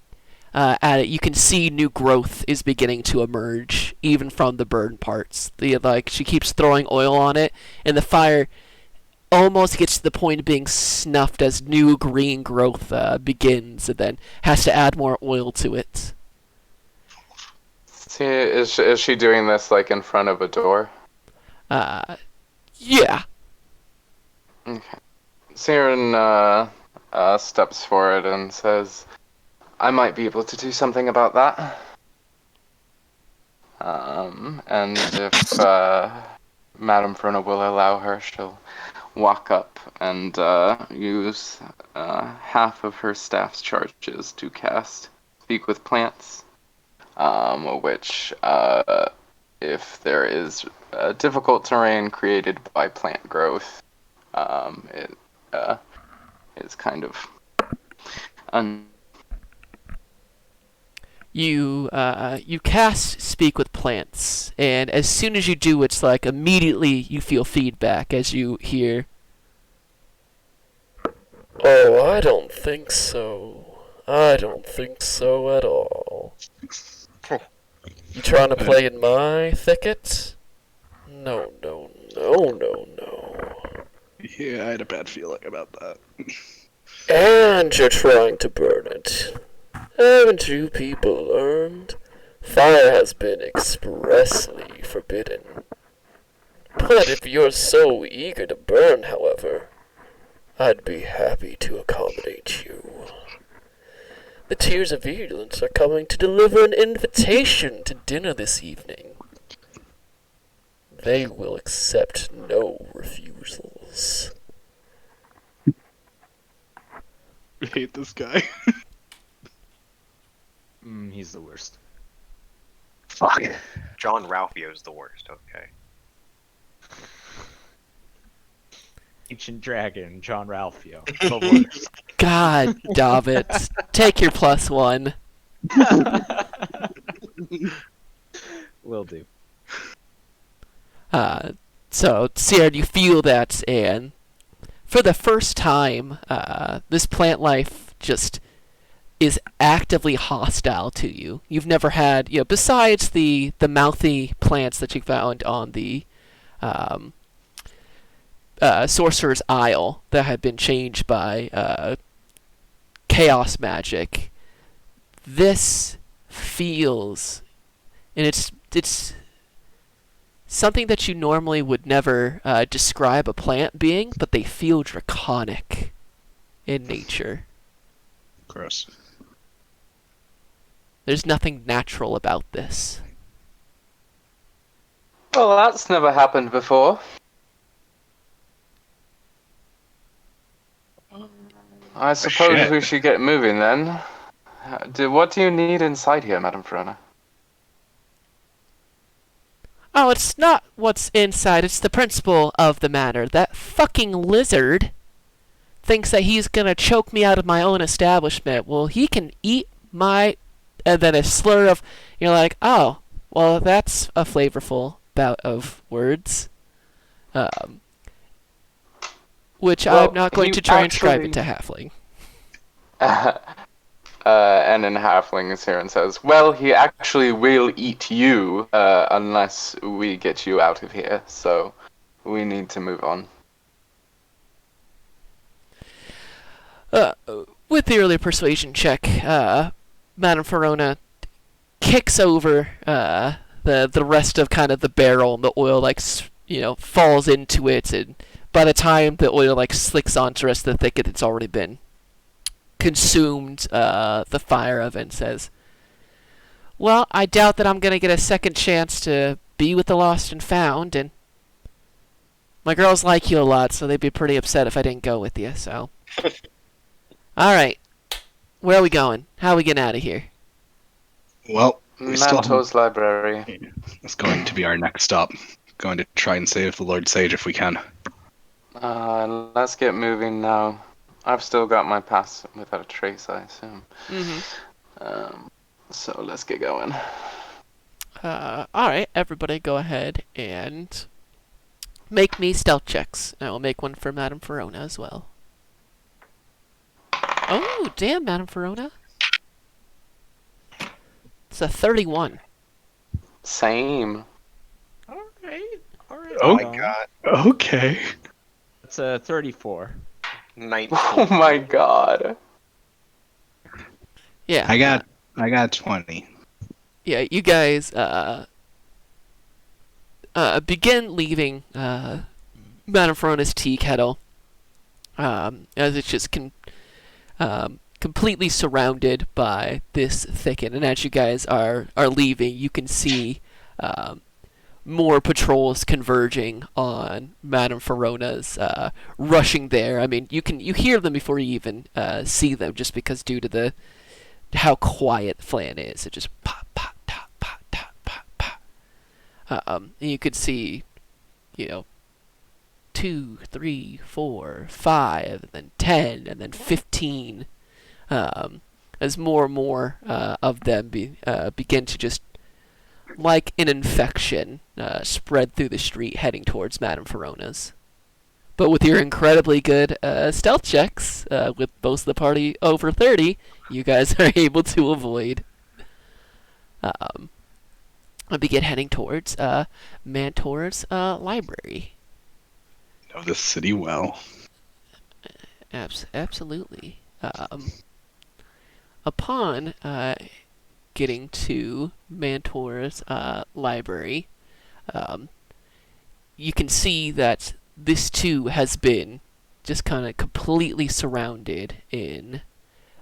at it, you can see new growth is beginning to emerge, even from the burned parts. She keeps throwing oil on it, and the fire almost gets to the point of being snuffed as new green growth begins, and then has to add more oil to it. See, is she doing this like in front of a door? Yeah. Okay. Siren steps forward and says, I might be able to do something about that. And if Madame Verona will allow her, she'll walk up and use half of her staff's charges to cast Speak with Plants, which, if there is difficult terrain created by plant growth, it is kind of You cast Speak with Plants, and as soon as you do, it's like immediately you feel feedback as you hear. Oh, I don't think so. I don't think so at all. You trying to play in my thicket? No, no, no, no, no. Yeah, I had a bad feeling about that. And you're trying to burn it. Haven't you people learned? Fire has been expressly forbidden. But if you're so eager to burn, however, I'd be happy to accommodate you. The Tears of Virulence are coming to deliver an invitation to dinner this evening. They will accept no refusals. I hate this guy. He's the worst. Fuck. John Ralphio's the worst. Okay. Ancient Dragon, John Ralphio. The worst. God, David, take your +1. Will do. So, Sierra, you feel that, and for the first time, this plant life just is actively hostile to you. You've never had, besides the mouthy plants that you found on the Sorcerer's Isle that had been changed by chaos magic, this feels, and it's something that you normally would never describe a plant being, but they feel draconic in nature. Gross. There's nothing natural about this. Well, that's never happened before. I suppose shit. we should get moving then. What do you need inside here, Madame Verona? Oh, it's not what's inside, it's the principle of the matter. That fucking lizard thinks that he's gonna choke me out of my own establishment. Well, he can eat my... And then a slur of... You're like, oh, well, that's a flavorful bout of words. Which Well, I'm not going to transcribe into halfling. And in halfling, Siren says, well, he actually will eat you, unless we get you out of here, so we need to move on. With the early persuasion check, Madame Verona kicks over the rest of kind of the barrel, and the oil falls into it, and by the time the oil slicks onto the rest of the thicket, it's already been consumed the fire of it, and says, well, I doubt that I'm going to get a second chance to be with the lost and found, and my girls like you a lot, so they'd be pretty upset if I didn't go with you, so. Alright. Where are we going? How are we getting out of here? Well, We still have... Manto's library. It's going to be our next stop. Going to try and save the Lord Sage if we can. Let's get moving now. I've still got my pass without a trace, I assume. So let's get going. Alright, everybody go ahead and make me stealth checks. And I will make one for Madame Verona as well. Oh, damn, Madame Verona. It's a 31. Same. Alright. Oh my god. Okay. It's a 34. 19. Oh my god. Yeah. I got 20. Yeah, you guys begin leaving Madame Verona's tea kettle as it's just completely surrounded by this thicket. And as you guys are leaving, you can see more patrols converging on Madame Verona's, rushing there. I mean, you hear them before you even see them, just because due to how quiet Flan is. It just pop, pop, top, pop, top, pop, pop. And you could see, 2, 3, 4, 5, and then 10, and then 15. As more and more of them begin to just, like an infection, spread through the street heading towards Madame Verona's. But with your incredibly good stealth checks, with most of the party over 30, you guys are able to avoid and begin heading towards Mantor's library. Know this city well. Absolutely. Upon getting to Mantor's library, you can see that this too has been just kind of completely surrounded in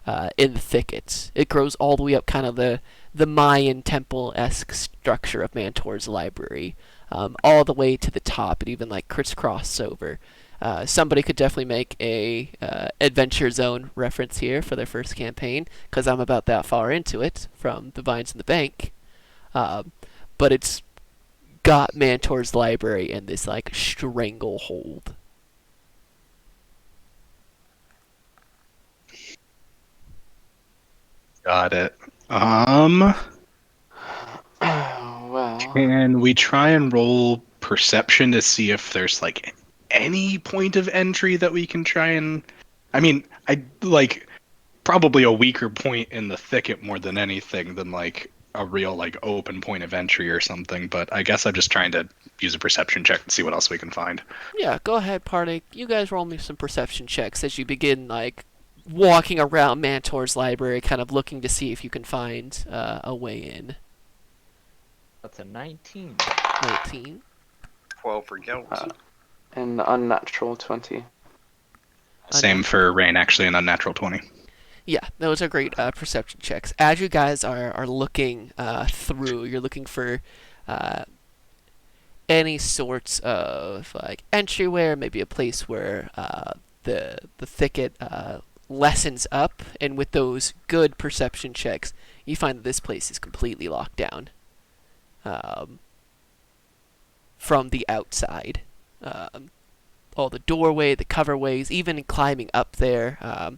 the thickets. It grows all the way up kind of the Mayan temple-esque structure of Mantor's library, all the way to the top. It even like crisscrosses over. Somebody could definitely make a Adventure Zone reference here for their first campaign, because I'm about that far into it from the Vines in the Bank. But it's got Mantor's library in this like stranglehold. Got it. Well, Can we try and roll perception to see if there's like any point of entry that we can try and... I mean, I like probably a weaker point in the thicket more than anything than like a real like open point of entry or something, but I guess I'm just trying to use a perception check and see what else we can find. Yeah, go ahead, party. You guys roll me some perception checks as you begin like walking around Mantor's library, kind of looking to see if you can find a way in. That's a 19. 19. 12 for guilt. an unnatural 20. Same for Rain, actually, an unnatural 20. Yeah, those are great perception checks. As you guys are looking through, you're looking for any sorts of like entryway, maybe a place where the thicket lessens up, and with those good perception checks, you find that this place is completely locked down from the outside. All the doorway, the coverways, even climbing up there.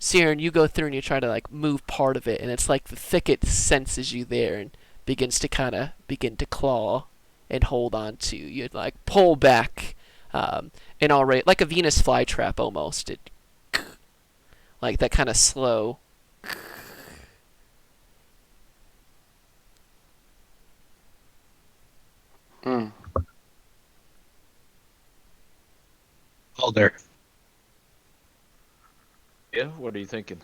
Siren, you go through and you try to like move part of it, and it's like the thicket senses you there and begins to begin to claw and hold on to you. You'd like pull back, and already like a Venus flytrap almost. It like that kind of slow. Mm. Oh, there. Yeah, what are you thinking?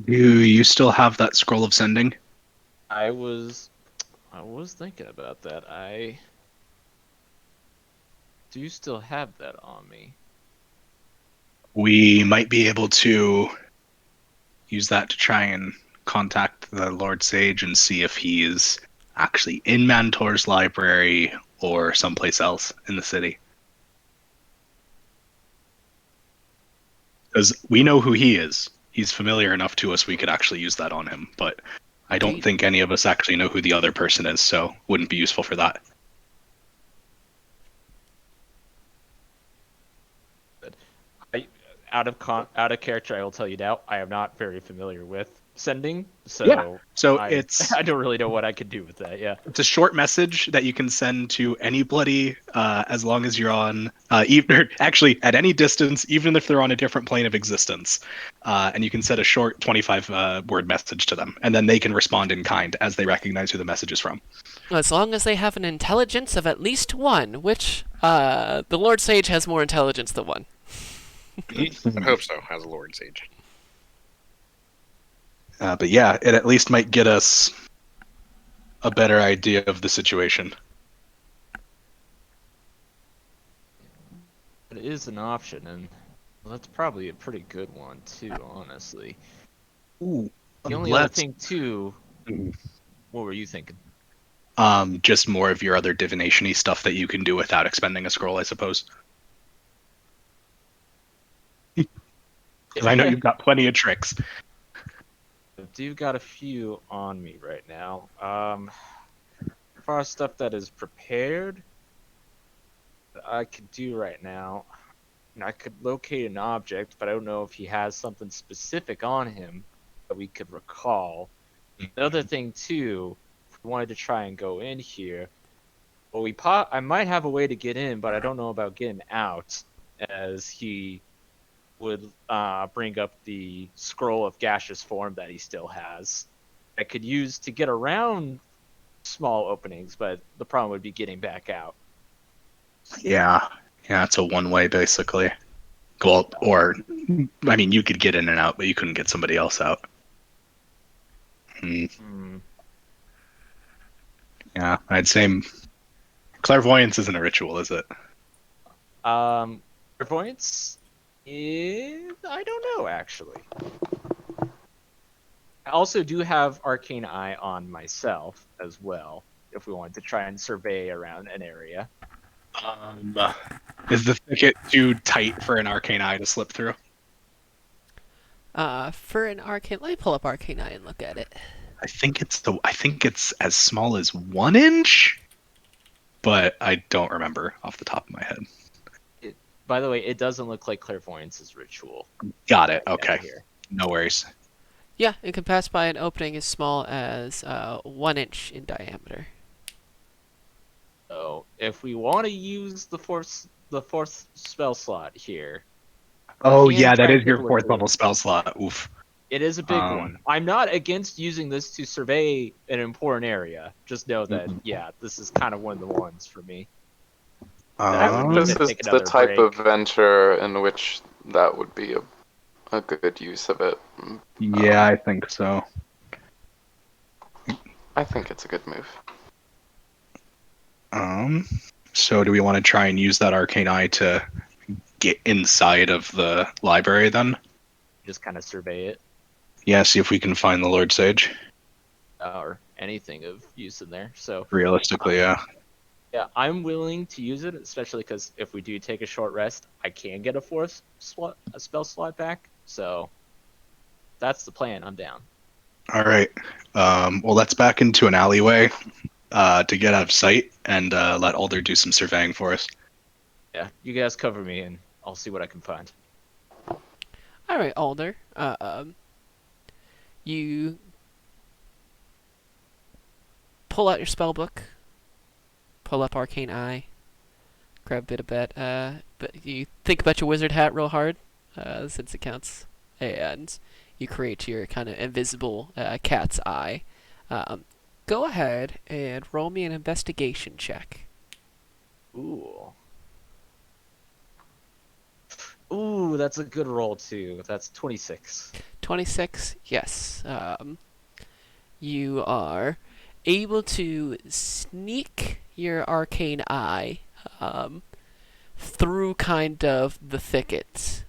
Do you still have that scroll of sending? I was thinking about that. I do still have that on me. We might be able to use that to try and contact the Lord Sage and see if he's actually in Mantor's library or someplace else in the city. Because we know who he is. He's familiar enough to us we could actually use that on him. But I don't think any of us actually know who the other person is, so wouldn't be useful for that. Out of character, I will tell you now, I am not very familiar with sending, so Yeah. So I don't really know what I could do with that. Yeah. it's a short message that you can send to anybody as long as you're on, actually at any distance, even if they're on a different plane of existence. And you can send a short 25 word message to them, and then they can respond in kind as they recognize who the message is from. As long as they have an intelligence of at least 1, which the Lord Sage has more intelligence than 1. I hope so, as a Lord Sage. But yeah, it at least might get us a better idea of the situation. It is an option, and that's probably a pretty good one too, honestly. Ooh, The only other thing too, what were you thinking? Just more of your other divination-y stuff that you can do without expending a scroll, I suppose. Because I know you've got plenty of tricks. I do got a few on me right now. As far as stuff that is prepared, that I could do right now, and I could locate an object, but I don't know if he has something specific on him that we could recall. The other thing too, if we wanted to try and go in here, well, I might have a way to get in, but I don't know about getting out, as he would bring up the scroll of gaseous form that he still has. I could use to get around small openings, but the problem would be getting back out. Yeah, it's a one-way basically. Well, or I mean, you could get in and out, but you couldn't get somebody else out. Yeah, I'd say clairvoyance isn't a ritual, is it? Clairvoyance is, I don't know actually. I also do have Arcane Eye on myself as well, if we wanted to try and survey around an area. Is the thicket too tight for an arcane eye to slip through? For an arcane, let me pull up Arcane Eye and look at it. I think it's as small as 1 inch, but I don't remember off the top of my head. By the way, it doesn't look like clairvoyance's ritual. Got it. Okay. No worries. Yeah, it can pass by an opening as small as 1 inch in diameter. So if we want to use the fourth spell slot here. Oh we can yeah, try that and is your take a look 4th through level it. spell slot. Oof. It is a big one. I'm not against using this to survey an important area. Just know that, yeah, this is kind of one of the ones for me. This is the type of venture in which that would be a good use of it. Yeah, I think so. I think it's a good move. So do we want to try and use that arcane eye to get inside of the library then? Just kind of survey it. Yeah, see if we can find the Lord Sage. Or anything of use in there. So Realistically, yeah. yeah, I'm willing to use it, especially because if we do take a short rest, I can get a spell slot back. So that's the plan. I'm down. All right. Well, let's back into an alleyway to get out of sight and let Alder do some surveying for us. Yeah, you guys cover me, and I'll see what I can find. All right, Alder. You pull out your spell book, pull up Arcane Eye, grab a bit, but you think about your wizard hat real hard, since it counts, and you create your kind of invisible cat's eye. Go ahead and roll me an investigation check. Ooh, that's a good roll too. That's 26. 26, yes. You are able to sneak your arcane eye through kind of the thicket.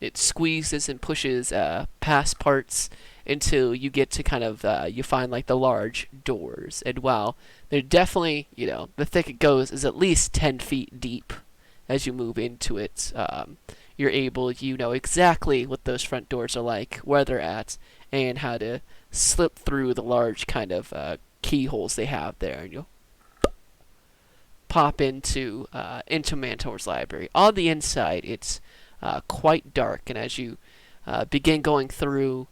It squeezes and pushes past parts until you get to kind of, you find like the large doors. And while they're definitely, the thicket is at least 10 feet deep as you move into it. You're able, you know exactly what those front doors are like, where they're at, and how to slip through the large kind of keyholes they have there, and you'll pop into Mantor's library. On the inside, it's quite dark, and as you begin going through,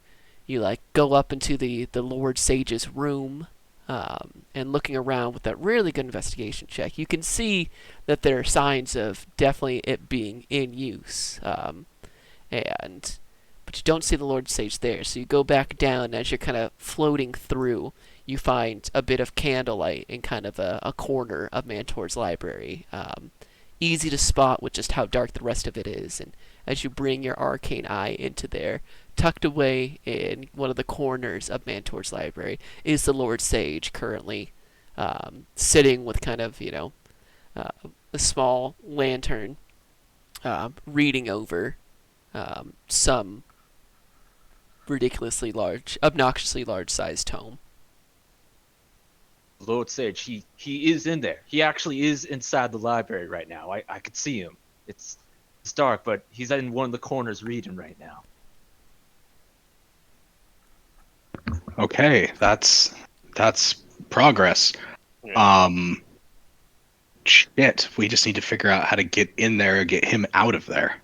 you like go up into the Lord Sage's room, and looking around with that really good investigation check. You can see that there are signs of definitely it being in use, and but you don't see the Lord Sage there. So you go back down, and as you're kind of floating through, you find a bit of candlelight in kind of a corner of Mantor's library. Easy to spot with just how dark the rest of it is, and as you bring your arcane eye into there, tucked away in one of the corners of Mantor's library is the Lord Sage, currently sitting with kind of, a small lantern, reading over some ridiculously large, obnoxiously large-sized tome. Lord Sage, he is in there. He actually is inside the library right now. I could see him. It's dark, but he's in one of the corners reading right now. Okay, that's progress. Yeah. Shit, we just need to figure out how to get in there and get him out of there.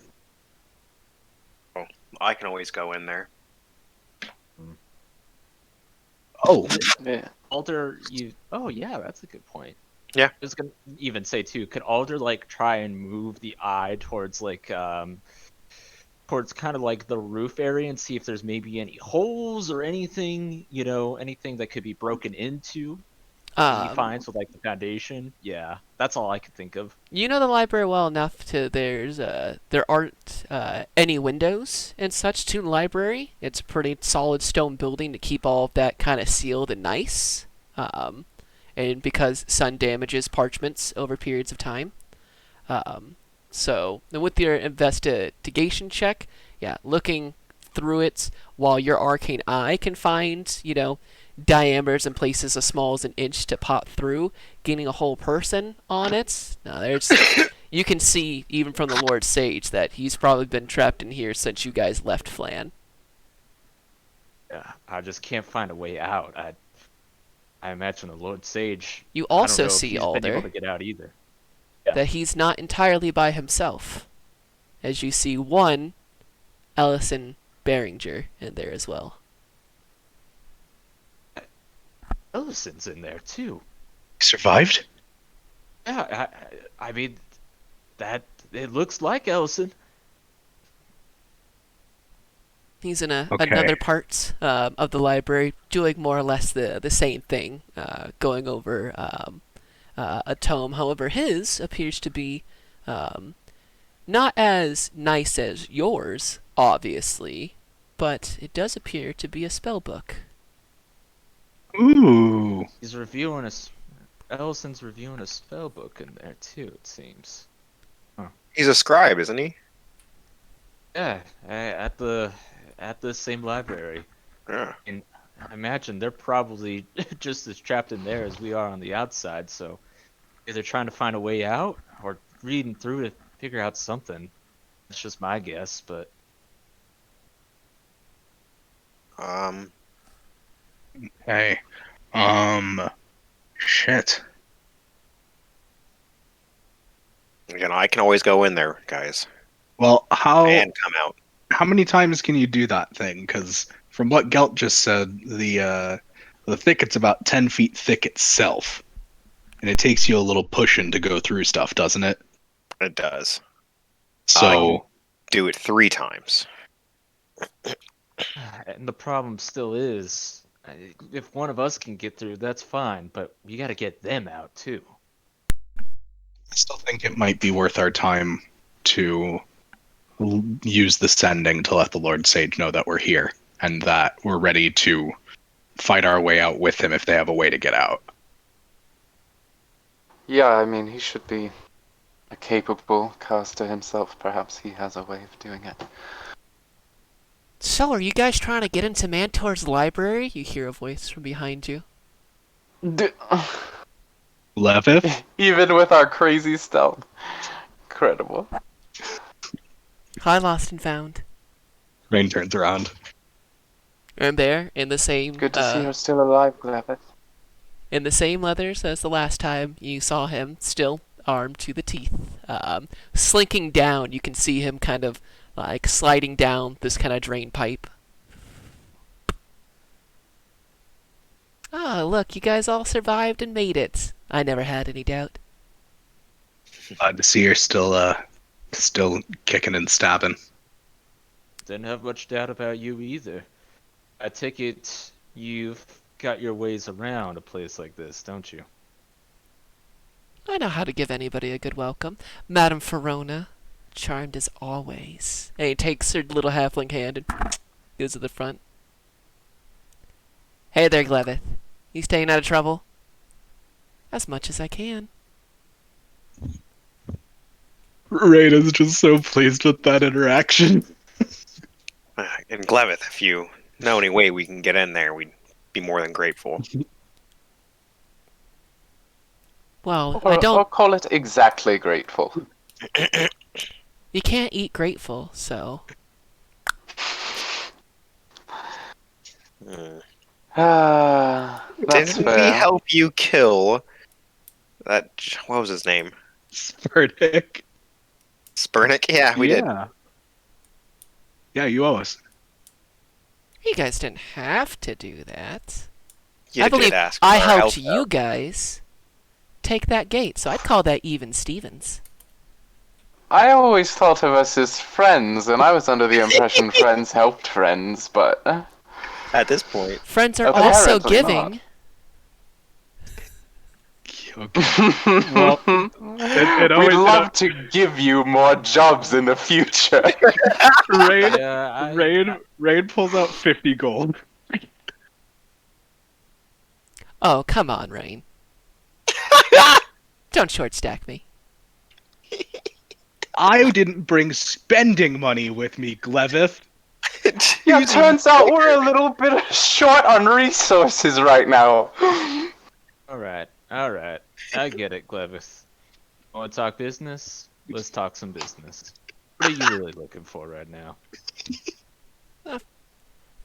I can always go in there. Oh, Yeah. Alder, oh yeah, that's a good point. Yeah. I was gonna even say too, could Alder like try and move the eye towards towards kind of like the roof area and see if there's maybe any holes or anything, anything that could be broken into that he finds with like the foundation? Yeah, that's all I could think of. You know the library well enough to there aren't any windows and such to the library. It's a pretty solid stone building to keep all of that kind of sealed and nice. And because sun damages parchments over periods of time. So with your investigation check, yeah, looking through it while your arcane eye can find, diameters and places as small as an inch to pop through, getting a whole person on it. Now you can see even from the Lord Sage that he's probably been trapped in here since you guys left Flan. Yeah, I just can't find a way out. I imagine the Lord Sage. You I don't also know if see he's been able Alder to get out either. that he's not entirely by himself, as you see one Ellison Beringer in there as well. Ellison's in there too. survived? Yeah, I mean, that it looks like Ellison. He's in Okay. another part of the library, doing more or less the same thing, going over a tome. However, his appears to be not as nice as yours, obviously, but it does appear to be a spell book. Ooh. He's reviewing Ellison's reviewing a spell book in there too. It seems. He's a scribe, isn't he? Yeah, at the same library. Yeah. And I imagine they're probably just as trapped in there as we are on the outside. So either trying to find a way out or reading through to figure out something. That's just my guess, but Hey. Shit. I can always go in there, guys, Well, and come out. how many times can you do that thing? Because from what Gelt just said, the thicket's about 10 feet thick itself, and it takes you a little pushing to go through stuff, doesn't it? It does. So Do it 3 times. and the problem still is, if one of us can get through, that's fine. But you got to get them out too. I still think it might be worth our time to use the sending to let the Lord Sage know that we're here and that we're ready to fight our way out with him if they have a way to get out. Yeah, I mean, he should be a capable caster himself. Perhaps he has a way of doing it. So, are you guys trying to get into Mantor's library? You hear a voice from behind you. Levith? Even with our crazy stealth. Incredible. Hi, Lost and Found. Rain turns around. And there, in the same Good to see you're still alive, Glavith. in the same leathers as the last time you saw him, still armed to the teeth, slinking down. You can see him kind of like sliding down this kind of drain pipe. Ah, look, you guys all survived and made it. I never had any doubt. Glad to see you're still kicking and stabbing. Didn't have much doubt about you either. I take it you've got your ways around a place like this, don't you? I know how to give anybody a good welcome. Madame Verona, charmed as always. And he takes her little halfling hand and goes to the front. Hey there, Glevith. You staying out of trouble? As much as I can. Rain is just so pleased with that interaction. And Glevith, if you know any way we can get in there, we'd be more than grateful. Well, Or, I don't... or call it exactly grateful. You can't eat grateful, so... That's Didn't we fair. help you kill that? What was his name? Spurdick. Spurnick? Yeah, we did. Yeah, you owe us. You guys didn't have to do that. You I did believe ask I for our helped help, you guys take that gate, so I'd call that even Stevens. I always thought of us as friends, and I was under the impression friends helped friends, but at this point. Friends are also Apparently giving. Okay. Well, it we'd always love to give you more jobs in the future. Rain pulls out 50 gold. Oh, come on, Rain. Don't short stack me. I didn't bring spending money with me, Glevith. Yeah, turns out we're a little bit short on resources right now. Alright. I get it, Glevis. Want to talk business? Let's talk some business. What are you really looking for right now?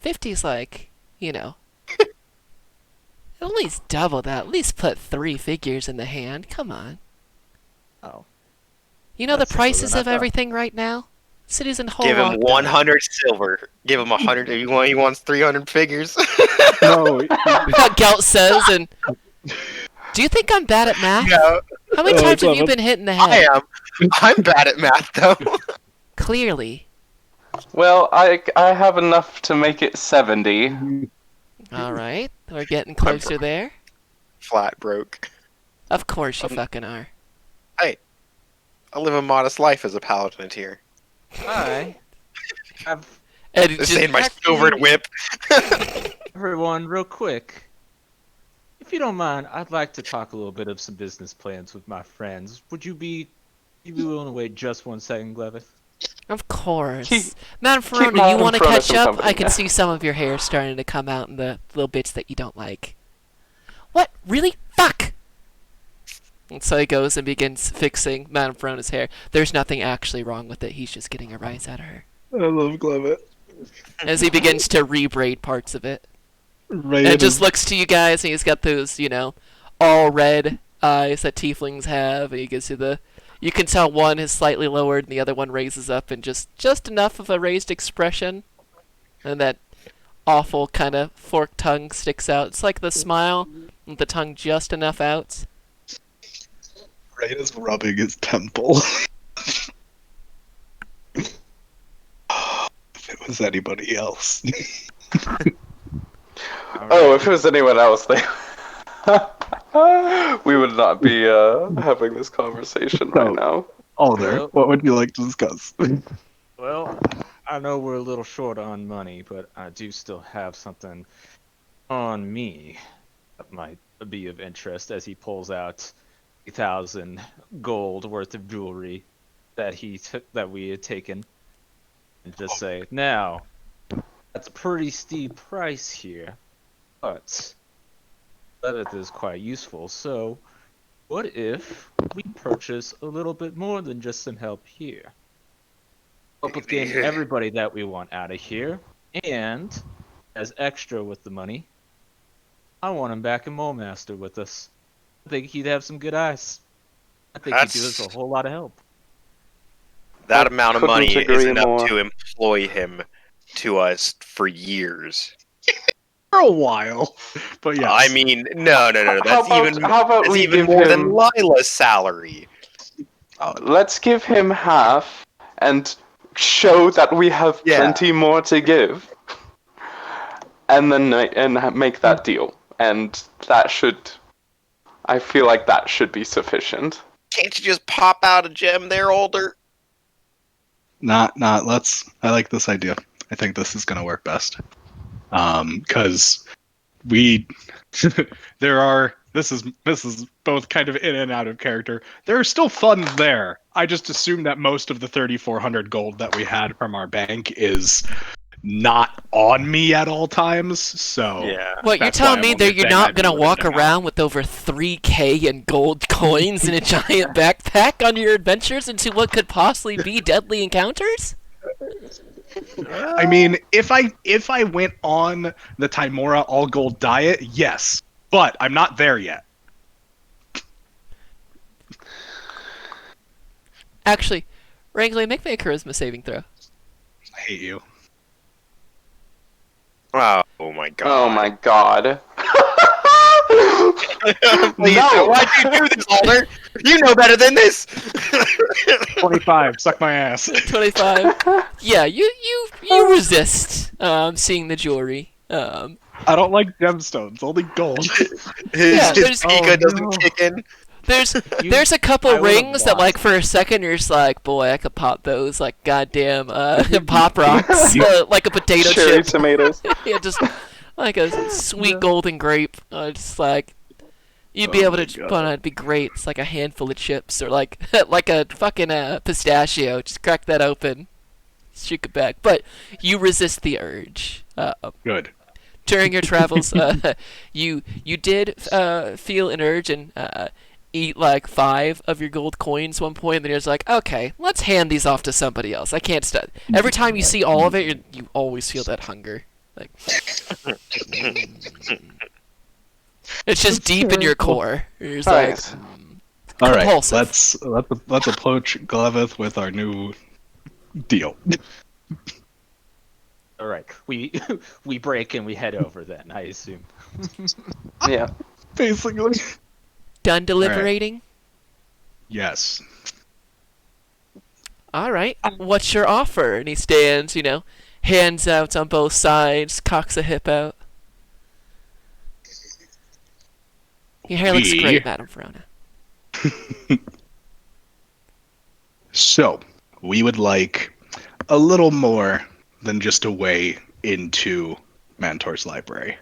50's like, you know. At least double that. At least put 3 figures in the hand. Come on. Oh. You know That's the prices simpler of than I thought. everything right now? Cities in whole Give him lockdown. 100 silver. Give him 100. He wants 300 figures. No. Gelt says, and... Do you think I'm bad at math? No, How many times have you been hit in the head? I am. I'm bad at math, though. Clearly. Well, I have enough to make it 70. Alright, we're getting closer there. Flat broke. Of course you fucking are. I live a modest life as a paladin here. I have And it This just, ain't my silvered whip. everyone real quick. If you don't mind, I'd like to talk a little bit of some business plans with my friends. Would you be willing to wait just 1 second, Glevis? of course. Keep- Madam keep Verona, you Madame want to Verona catch some up? company. I can see some of your hair starting to come out in the little bits that you don't like. What? Really? Fuck! And so he goes and begins fixing Madame Verona's hair. There's nothing actually wrong with it. He's just getting a rise out of her. I love Glevith. As he begins to rebraid parts of it. Rain And it just is- looks to you guys, and he's got those, you know, all red eyes that tieflings have. And he gives you the... You can tell one is slightly lowered, and the other one raises up, and just enough of a raised expression. And that awful kind of forked tongue sticks out. It's like the smile, with the tongue just enough out. Rain is rubbing his temple. If it was anybody else. Oh, if it was anyone else, they... we would not be having this conversation right now. Alder, Well- what would you like to discuss? Well, I know we're a little short on money, but I do still have something on me that might be of interest as he pulls out 1,000 gold worth of jewelry that we had taken. And just say, now, that's a pretty steep price here, but that is quite useful. So, what if we purchase a little bit more than just some help here? Help with getting everybody that we want out of here, and as extra with the money. I want him back in Mulemaster with us. I think he'd have some good eyes. I think he'd give us a whole lot of help. That I amount of couldn't money is agree enough more. to employ him to us for years. For a while. But yes. I mean, no. How about we even give more than him? Lila's salary. Let's give him half and show that we have Yeah. plenty more to give, and then make that deal. And that should, I feel like that should be sufficient. Can't you just pop out a gem there, Older? Let's. I like this idea. I think this is gonna work best. Because we, This is both kind of in and out of character. There are still funds there. I just assume that most of the 3,400 gold that we had from our bank is not on me at all times. So Yeah. What, you're that's why telling I'm me only that you're saying not I'd be gonna walk limiting out. around with over 3K in gold coins in a giant backpack on your adventures into what could possibly be deadly encounters? I mean, if I went on the Timora all gold diet, yes, but I'm not there yet. Actually, Wrangly, make me a charisma saving throw. I hate you. Oh my god. Oh my god. Please, No. why'd you do this, Alder? You know better than this. 25, suck my ass. 25. Yeah, you resist seeing the jewelry. I don't like gemstones, only gold. Yeah, His Pika oh, doesn't no. kick in. There's a I couple would've rings that, lost. like, for a second you're just like, boy, I could pop those like goddamn pop rocks, like a potato Cherry chip. tomatoes. Yeah, just like a sweet golden grape. Just like you'd be Oh able my to, God. but it'd be great. It's like a handful of chips, or like like a fucking pistachio. Just crack that open, shoot it back. But you resist the urge. Good. During your travels, you did feel an urge and eat like 5 of your gold coins one point, and then you're just like, okay, let's hand these off to somebody else. I can't stop. Every time you see all of it, you always feel that hunger. Like it's just deep in your core. You're just like, Nice. All right, compulsive. let's approach Glavith with our new deal. All right, we break and we head over then. I assume. Yeah. Basically. Done deliberating? Yes. All right. What's your offer? And he stands, hands out on both sides, cocks a hip out. Your hair looks We- great, Madam Verona. So, we would like a little more than just a way into Mantor's library.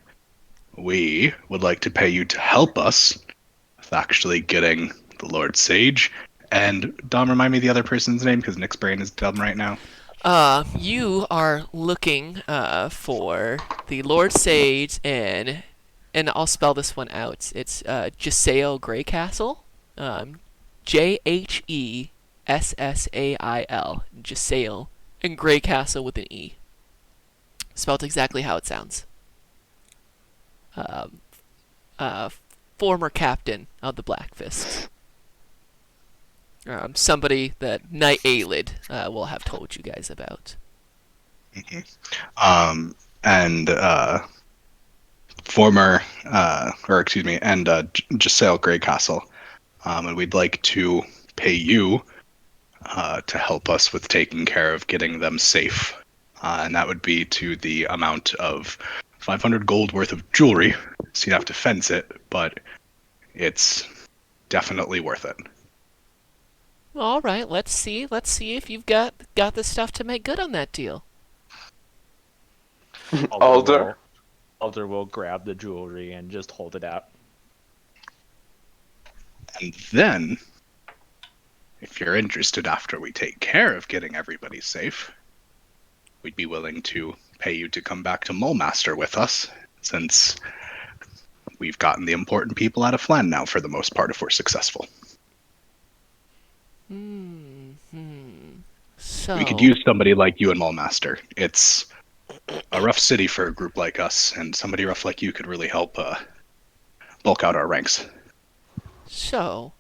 We would like to pay you to help us with actually getting the Lord Sage. And Dom, remind me the other person's name, because Nick's brain is dumb right now. You are looking for the Lord Sage and I'll spell this one out. It's Jasail Greycastle. Jhessail. Jasail. And Greycastle with an E. Spelled exactly how it sounds. Former captain of the Black Fists. Somebody that Knight Aelid will have told you guys about. And former, Jasail Greycastle. And we'd like to pay you to help us with taking care of getting them safe. And that would be to the amount of 500 gold worth of jewelry. So you'd have to fence it, but it's definitely worth it. All right, let's see if you've got the stuff to make good on that deal. Alder? Alder will grab the jewelry and just hold it out. And then, if you're interested after we take care of getting everybody safe, we'd be willing to pay you to come back to Mulemaster with us, since we've gotten the important people out of Flan now for the most part if we're successful. So We could use somebody like you in Mulemaster. It's a rough city for a group like us, and somebody rough like you could really help bulk out our ranks. So,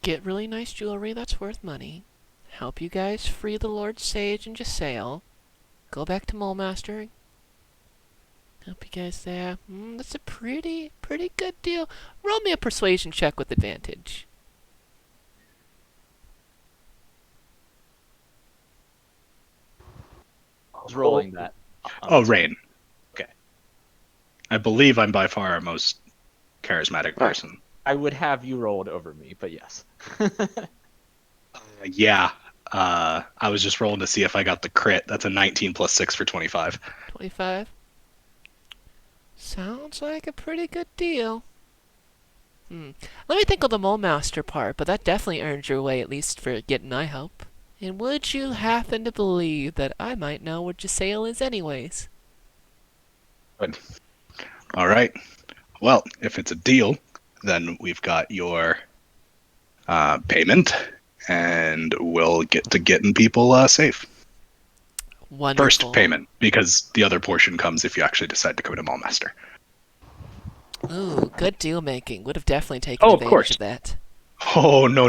get really nice jewelry that's worth money. Help you guys free the Lord Sage and Jasael. Go back to Mole Master. Help you guys there. That's a pretty good deal. Roll me a persuasion check with advantage. I was rolling that. Oh, Rain. Okay. I believe I'm by far our most charismatic person. I would have you rolled over me, but yes. Yeah. I was just rolling to see if I got the crit. That's a 19 plus 6 for 25. 25. Sounds like a pretty good deal. Let me think of the Mole Master part, but that definitely earned your way, at least for getting my help. And would you happen to believe that I might know where Jasael is anyways? Good. All right. Well, if it's a deal, then we've got your payment, and we'll get to getting people safe. Wonderful. First payment, because the other portion comes if you actually decide to go to Mallmaster. Ooh, good deal making. Would have definitely taken Oh, of advantage course. of that. Oh, no.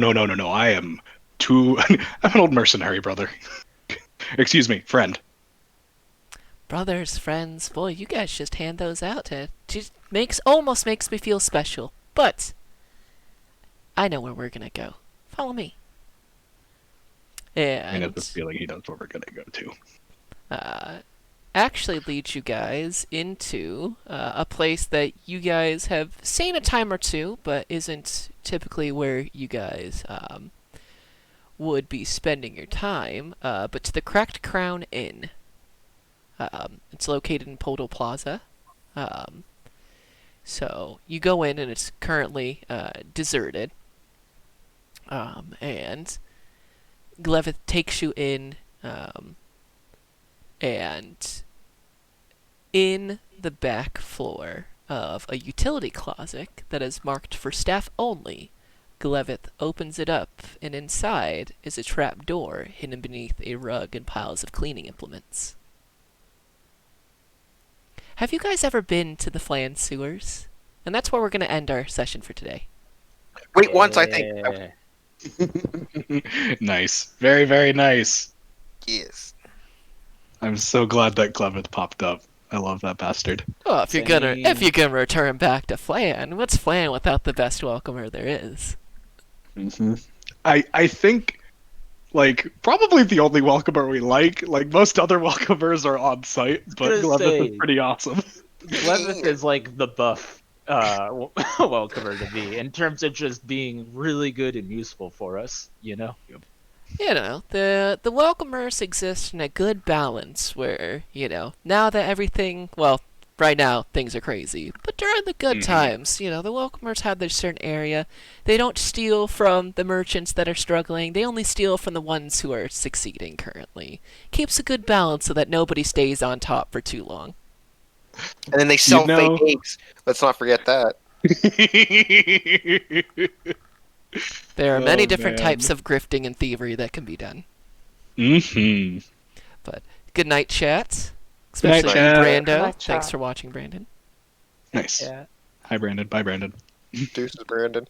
I am too... I'm an old mercenary, brother. Excuse me, friend. Brothers, friends, boy, you guys just hand those out. Just almost makes me feel special. But I know where we're gonna go. Follow me. I have And this feeling he knows where we're going to go to. actually leads you guys into a place that you guys have seen a time or two, but isn't typically where you guys would be spending your time. But to the Cracked Crown Inn. It's located in Podal Plaza. So you go in and it's currently deserted. And Glevith takes you in, and in the back floor of a utility closet that is marked for staff only, Glevith opens it up, and inside is a trap door hidden beneath a rug and piles of cleaning implements. Have you guys ever been to the Flan Sewers? And that's where we're going to end our session for today. Wait, once I think. Yeah. Nice. Very, very nice. Yes. I'm so glad that Clevith popped up. I love that bastard. Well, if you're gonna Same. return back to Flan, what's Flan without the best welcomer there is? Mm-hmm. I think, like, probably the only welcomer we like. Like, most other welcomers are on site, but gonna Clevith say- is pretty awesome. Glevith is like the buff welcomer to me in terms of just being really good and useful for us, you know? You know, the welcomers exist in a good balance where, now that everything, well, right now things are crazy, but during the good times, the welcomers have their certain area. They don't steal from the merchants that are struggling. They only steal from the ones who are succeeding currently. Keeps a good balance so that nobody stays on top for too long. And then they sell know- fake eggs. Let's not forget that. There are many Oh, different man. types of grifting and thievery that can be done. Mm-hmm. But good night, chat. Good night, Especially chat. you, Brando. Good night, Thanks chat. for watching, Brandon. Nice. Yeah. Hi, Brandon. Bye, Brandon. Deuces, Brandon.